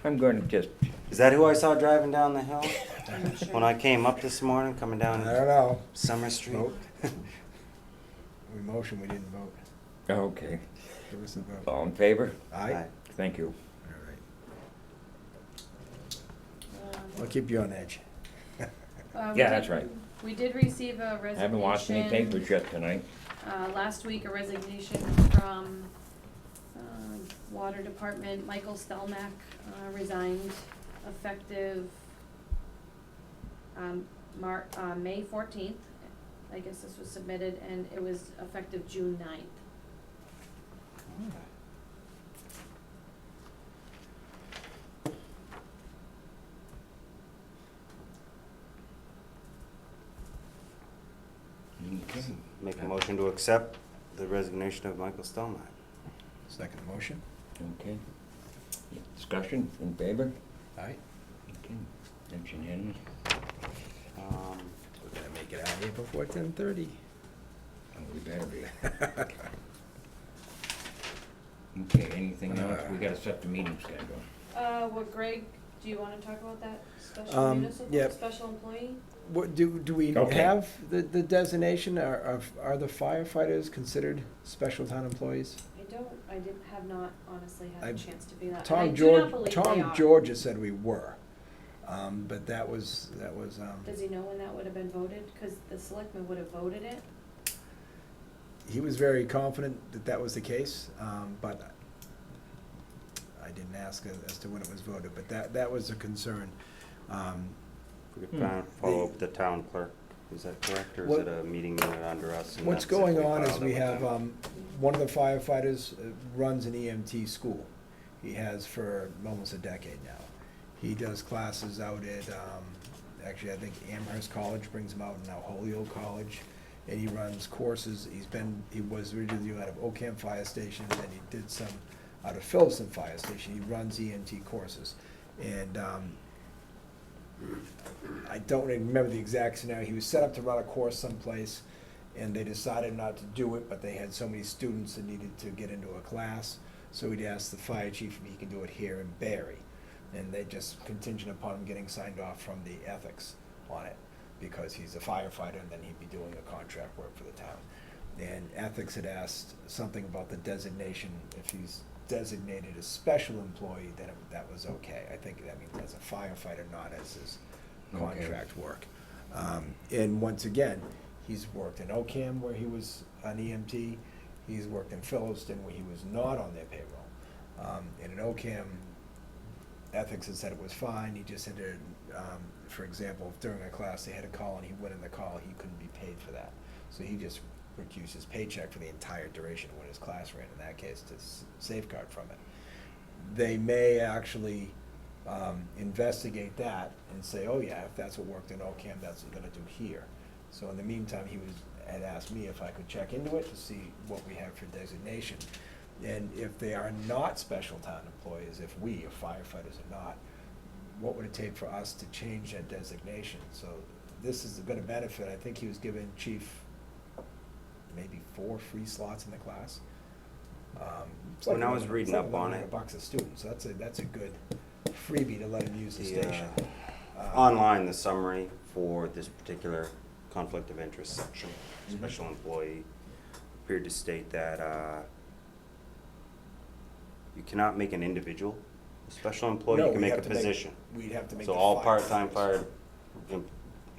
I'm going to just, Is that who I saw driving down the hill? I'm not sure. When I came up this morning, coming I down don't know. Summer Street? Vote. We motion, we didn't vote. okay, Give us a vote. all in favor? Aye? Thank you. All right. I'll keep you on edge. We Yeah, did- that's right. We did receive a resignation. I haven't watched any papers yet tonight. Last week, a resignation from, Water Department. Michael Stelmack, resigned effective, May 14th. I guess this was submitted, and it was effective June 9th. Okay. Make a motion to accept the resignation of Michael Stelmack. Second motion. Okay. Discussion, in favor? Aye? Okay, that's unanimous. We're gonna make it out of here before 10:30. Oh, we better be. Okay, anything else? We gotta set the meeting schedule. Well, Greg, do you wanna talk about that special municipal, yeah. special employee? What, do we Okay. have the designation, are the firefighters considered special town employees? I have not honestly had a I- chance to be that. Tom I do not George, believe they Tom are. Georgia said we were, but that was, Does he know when that would have been voted? Cause the selectmen would have voted it. he was very confident that that was the case, but I didn't ask as to when it was voted, but that was a concern. We could follow up with the town clerk, is that correct, or is What- it a meeting unit under us? and What's that's if going on is filed it we with have, them? one of the firefighters runs an EMT school. He has for almost a decade now. He does classes out at, actually, I think Amherst College brings him out, and now Holyoke College. And he runs courses, he was originally out of Ocam Fire Station, and then he did some out of Phillipston Fire Station. He runs EMT courses. And, I don't remember the exact scenario. He was set up to run a course someplace, and they decided not to do it, but they had so many students that needed to get into a class. So he'd asked the fire chief if he could do it here in Barry. And they just contingent upon him getting signed off from the ethics on it, because he's a firefighter, and then he'd be doing a contract work for the town. And ethics had asked something about the designation. If he's designated as special employee, then that was okay. I think that means as a firefighter, not as his Okay. contract work. And once again, he's worked in Ocam where he was an EMT. He's worked in Phillipston where he was not on their payroll. And in Ocam, ethics had said it was fine. He just had to, for example, if during a class they had a call and he went in the call, he couldn't be paid for that. So he just would use his paycheck for the entire duration of when his class ran, in that case, to safeguard from it. They may actually investigate that and say, oh yeah, if that's what worked in OCAM, that's what we're gonna do here. So in the meantime, had asked me if I could check into it to see what we have for designation. And if they are not special town employees, if we, if firefighters are not, what would it take for us to change that designation? So this is gonna benefit, I think he was giving Chief maybe 4 free slots in the class. It's When I was it's reading like up on it- $100 a student, so that's a good freebie to let him use the station. Online, the summary for this particular conflict of interest section, Mm-hmm. special employee, appeared to state that you cannot make an individual a special employee, No, you can we'd make a have to position. We'd have to make So the all firefighters. part-time fire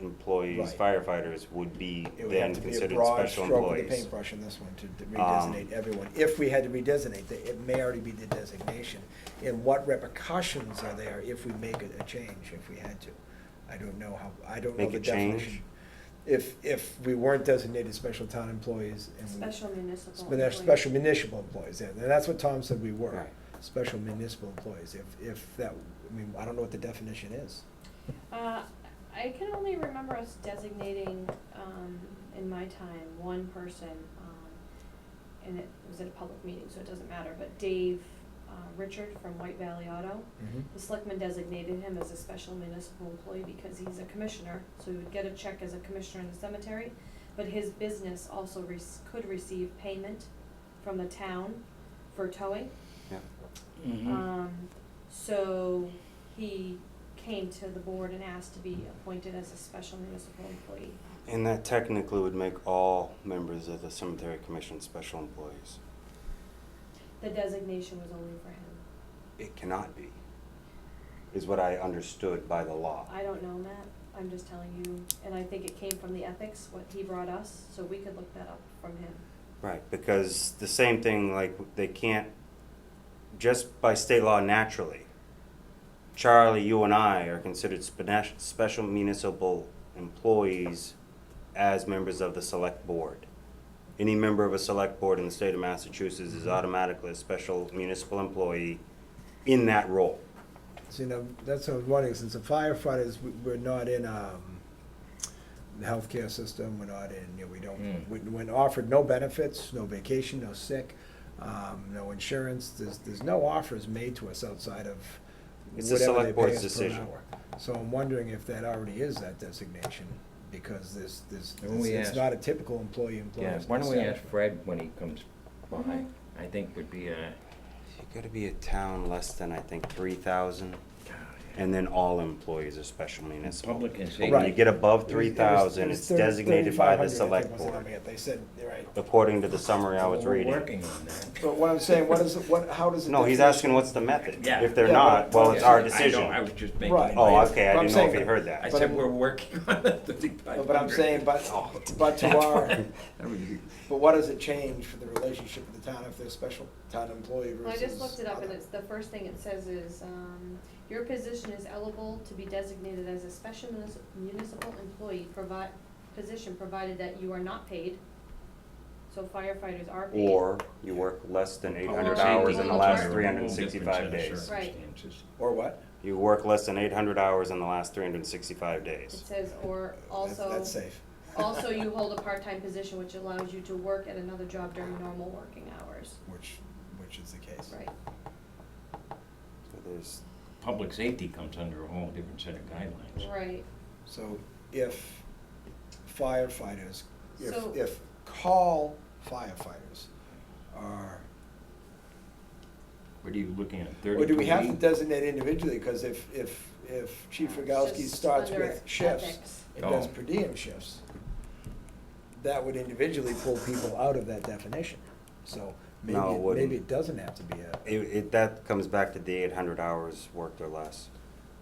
employees, Right. firefighters would be It would then have to be a considered broad special stroke with the employees. paintbrush in this one to redesignate everyone. If we had to redesignate, it may already be the designation. And what repercussions are there if we make a change, if we had to? I don't know I don't know Make the a change? definition. If we weren't designated special town employees and we. Special municipal But employees. they're special municipal employees, yeah, and that's what Tom said we were, Right. special municipal employees. If that, I mean, I don't know what the definition is. I can only remember us designating, in my time, one person, and it was at a public meeting, so it doesn't matter, but Dave, Richard from White Valley Auto, the selectmen designated him as a special municipal employee because he's a commissioner, so he would get a check as a commissioner in the cemetery, but his business also could receive payment from the town for towing. Yeah. So he came to the board and asked to be appointed as a special municipal employee. And that technically would make all members of the cemetery commission special employees. The designation was only for him. It cannot be, is what I understood by the law. I don't know, Matt, I'm just telling you, and I think it came from the ethics, what he brought us, so we could look that up from him. Right, because the same thing, like, they can't, just by state law naturally, Charlie, you and I are considered special municipal employees as members of the select board. Any member of a select board in the state of Massachusetts is automatically a special municipal employee in that role. So, that's what I was wondering, since the firefighters, we're not in, the healthcare system, we're not in, we don't, we're offered no benefits, no vacation, no sick, no insurance, there's no offers made to us outside of It's the whatever select they board's pay us per decision. hour. So I'm wondering if that already is that designation, because When we it's ask- not a typical employee. Yeah, why don't we ask Fred when he comes by? Mhm. I think would be a, You gotta be a town less than, I think, 3,000, and then all employees are special municipal. public and But safety. when you get above It was 3,000, it's designated by the 3,500, I think, select was the board, number yet. They said, you're right. according to the summary I was We're reading. working on that. But what I'm saying, how does it? No, he's asking what's the method. Yeah. If they're Yeah, not, but- well, it's our I know, decision. I was just making. Right. Oh, my- okay, I But I'm didn't know if saying- you heard I that. But said I'm- we're working on it, 3,500. But I'm saying, but to our, but what does it change for the relationship with the town if they're a special town employee versus? Well, I just looked it up, and other? it's, the first thing it says is, your position is eligible to be designated as a special municipal employee position, provided that you are not paid. So firefighters are paid. Or you work less than 800 Or hours you in the work- last Under a 365 days. Right. Or what? You work less than 800 hours in the last 365 It days. says, or also. That's safe. Also, you hold a part-time position which allows you to work at another job during normal working hours. Which is the case. Right. So there's, Public safety comes under a whole different set of guidelines. Right. So if firefighters, So- if call firefighters are, What are you looking at, 32 or do we have to weeks? designate individually, because if Chief Rogowski Just starts under with shifts ethics. and does Oh. per diem shifts, that would individually pull people out of that definition. So No, it wouldn't. maybe it doesn't have to be that comes back to the 800 hours worked or less.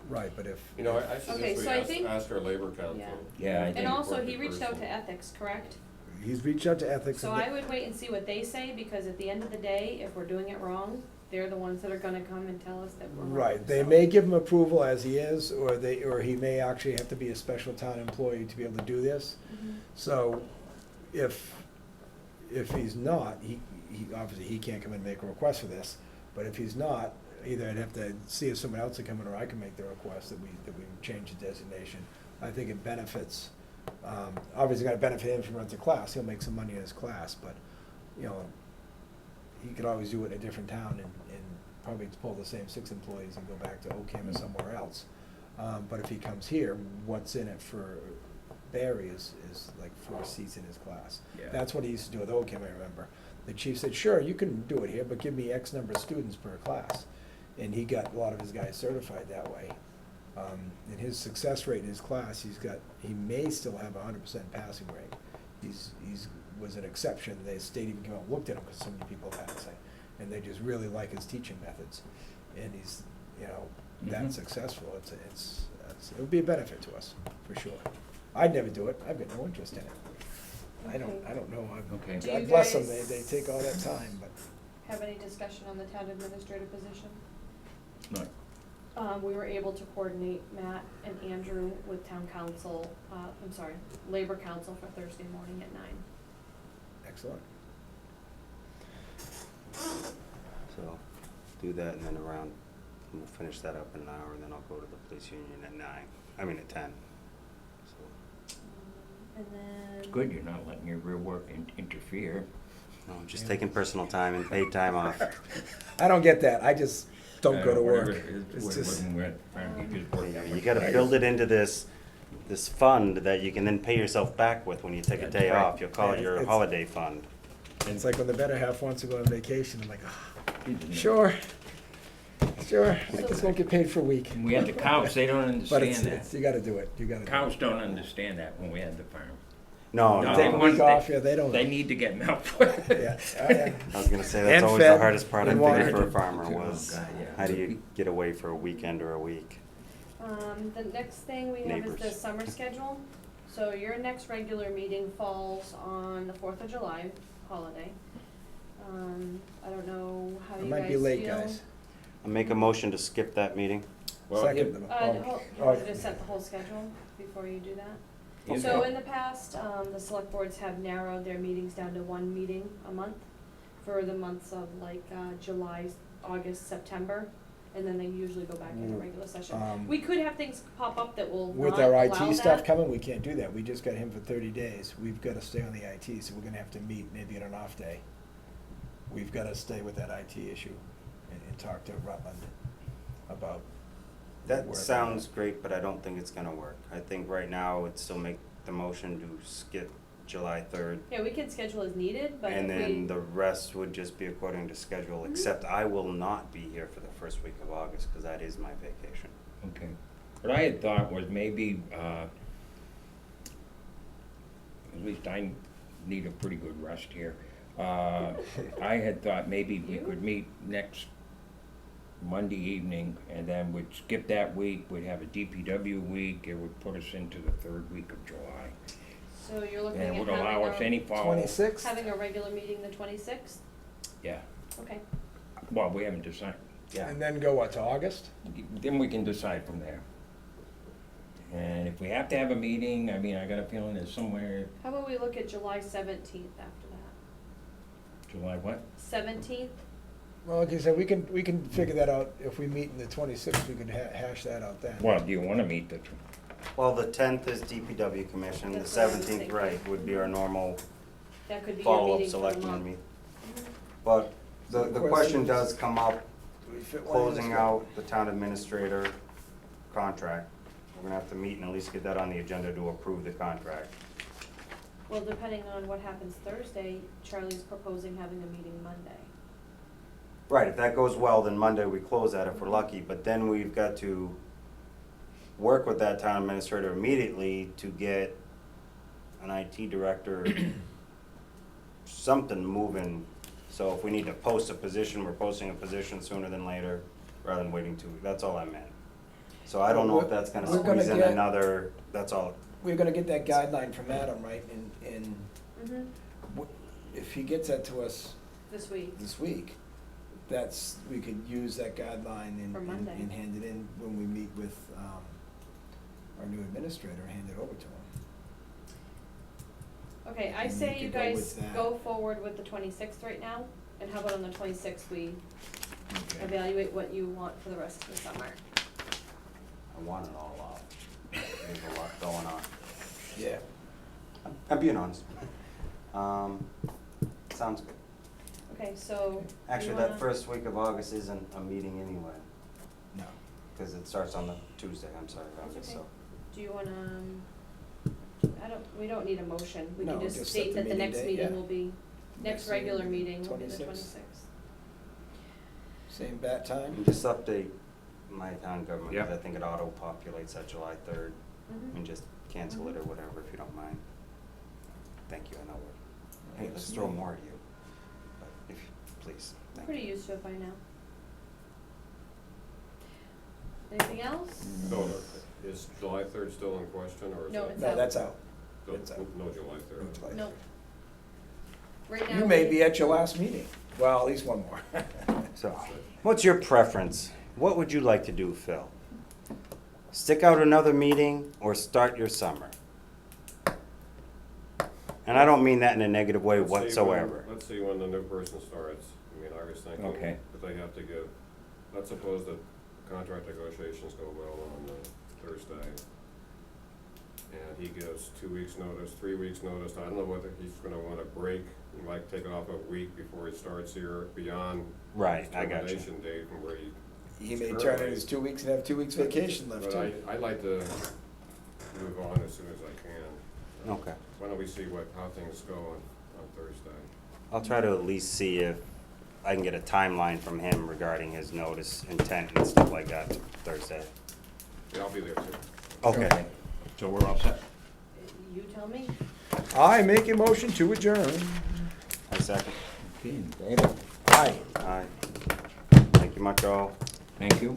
right, but if. You know, I Okay, suggest we so I think- ask our labor council. Yeah. Yeah, I And think, also, he appropriate reached out person. to ethics, correct? He's reached out to ethics. So and I would wait and see what they say, because at the end of the day, if we're doing it wrong, they're the ones that are gonna come and tell us that we're wrong. Right, they so. may give him approval as he is, or he may actually have to be a special town employee to be able to do this. Mhm. So if if he's not, he obviously, he can't come and make a request for this, but if he's not, either I'd have to see if someone else can come in, or I can make the request that we change the designation. I think it benefits, obviously gonna benefit him if he runs a class, he'll make some money in his class, but, you know, he could always do it in a different town and probably pull the same 6 employees and go back to Ocam or somewhere else. But if he comes here, what's in it for Barry is like 4 seats in his class. Yeah. That's what he used to do with Ocam, I remember. The chief said, sure, you can do it here, but give me X number of students per class. And he got a lot of his guys certified that way. And his success rate in his class, he may still have 100% passing rate. Was an exception. The state even came out and looked at him because so many people had it, and they just really like his teaching methods. And he's, you know, that successful. It would be a benefit to us, for sure. I'd never do it. I've got no interest in it. I don't know. Okay. Do you God bless them. guys- They take all that time, but. Have any discussion on the town administrator position? No. We were able to coordinate Matt and Andrew with town council, Labor Council for Thursday morning at 9. Excellent. So, do that, and then we'll finish that up in an hour, and then I'll go to the police union at 10. So, And then. It's good you're not letting your real work interfere. no, just taking personal time and paid time off. I don't get that. I just don't go to Whatever work. it is, It's what just, wasn't worth trying to just work that You much gotta harder. build it into this fund that you can then pay yourself back with when you take a That's day right. off. You'll call it your It's- holiday fund. it's like when the better half wants to go on vacation, I'm like, Isn't it? sure, I just won't get paid for a week. And we had the cows, they don't But understand it's, that. you gotta do it, you gotta do it. Cows don't understand that when we had the farm. No, No, no. Take a want- week off, yeah, they don't. They need to get milk. Yeah, oh, yeah. I was gonna say, that's And always fed the hardest part, I and think, watered. for a farmer Oh, was, God, yeah. how do you get away for a weekend or a week? The next thing we have is the Neighbors. summer schedule. So your next regular meeting falls on the 4th of July holiday. I don't know how I you guys feel. might be late, guys. I'll make a motion to skip that meeting. Well, Second. if- them. You want to just set the whole schedule before you do that? if- So in the past, the select boards have narrowed their meetings down to 1 meeting a month for the months of like July, August, September, and then they usually go back into regular session. We could have things pop up that will With not our allow IT stuff that. coming, we can't do that. We just got him for 30 days. We've gotta stay on the IT, so we're gonna have to meet maybe on an off day. We've gotta stay with that IT issue and talk to Rutland about. That where- sounds great, but I don't think it's gonna work. I think right now, it's still make the motion to skip July 3rd. Yeah, we can schedule as needed, but And if then we, the rest would just be according to schedule, except I will not be here for the first week of August, because that is my vacation. Okay. What I had thought was maybe, at least I need a pretty good rest here. I had thought maybe we could meet next Monday evening, and then we'd skip that week, we'd have a DPW week, it would put us into the 3rd week of July. so you're looking And at it would allow us any follow. 26th? having a regular meeting the 26th? Yeah, Okay. well, we haven't decided, yeah. And then go what, to August? Then we can decide from there. And if we have to have a meeting, I mean, I got a feeling there's somewhere, How about we look at July 17th after that? July what? 17th? Well, like I said, we can figure that out. If we meet in the 26th, we can hash that out then. Well, do you wanna meet the, Well, the 10th is DPW commission, the That's what I was 17th, thinking. right, would be our normal That could be your follow-up meeting for the selectmen month. meeting. But the question question is- does come up, Do we fit one in this closing week? out the town administrator contract. We're gonna have to meet and at least get that on the agenda to approve the contract. Well, depending on what happens Thursday, Charlie's proposing having a meeting Monday. Right, if that goes well, then Monday we close that if we're lucky, but then we've got to work with that town administrator immediately to get an IT director, something moving. So if we need to post a position, we're posting a position sooner than later, rather than waiting 2 weeks. That's all I meant. So I don't know if that's gonna We're gonna squeeze in get- another, that's all. We're gonna get that guideline from Adam, right? And Mm-hmm. if he gets that to us This week. this week, we could use that guideline For Monday. and hand it in when we meet with, our new administrator, hand it over to him. Okay, I And say you you could go guys with that. go forward with the 26th right now, and how about on the 26th, we Okay. evaluate what you want for the rest of the summer? I want it all off. There's a lot going on. Yeah. I'm being honest. Sounds good. Okay, so. you Actually, wanna- that first week of August isn't a meeting anyway, No. because it starts on the Tuesday, I'm sorry, August, okay. so. Do you wanna, we don't need a motion, we can No, just just set state the that the meeting next date, meeting yeah. will be, next Next regular meeting, meeting will be the 26th. 26th. Same bat time? And just update my town government, because Yep. I think it auto-populates at July 3rd, Mhm. and just cancel it or whatever, if you don't mind. Thank you, I know we're, hey, let's Yeah. throw more at you, but if, please, I'm thank pretty you. used to it by now. Anything else? So, is July 3rd still in question, or is No, that? it's No, out. that's out. No, It's out. no July 3rd. No July No. 3rd. Right now. You may we- be at your last meeting. Well, at least one more. So, what's your preference? What would you like to do, Phil? Stick out another meeting or start your summer? And I don't mean that in a negative way Let's see when- whatsoever. Let's see when the new person starts. I mean, I was thinking Okay. that they have to give, let's suppose that contract negotiations go well on Thursday. And he gives 2 weeks' notice, 3 weeks' notice. I don't know whether he's gonna want a break. He might take off a week before he starts here beyond Right, his I got you. termination date from where he. He may turn in his 2 weeks and have 2 weeks vacation left But too. I'd like to move on as soon as I can. Okay. Why don't we see how things go on Thursday? I'll try to at least see if I can get a timeline from him regarding his notice intent and stuff like that Thursday. Yeah, I'll be there too. Okay. So we're all set? You tell me. I make a motion to adjourn. I second. Okay, David, Aye. Aye. Thank you much, all. thank you.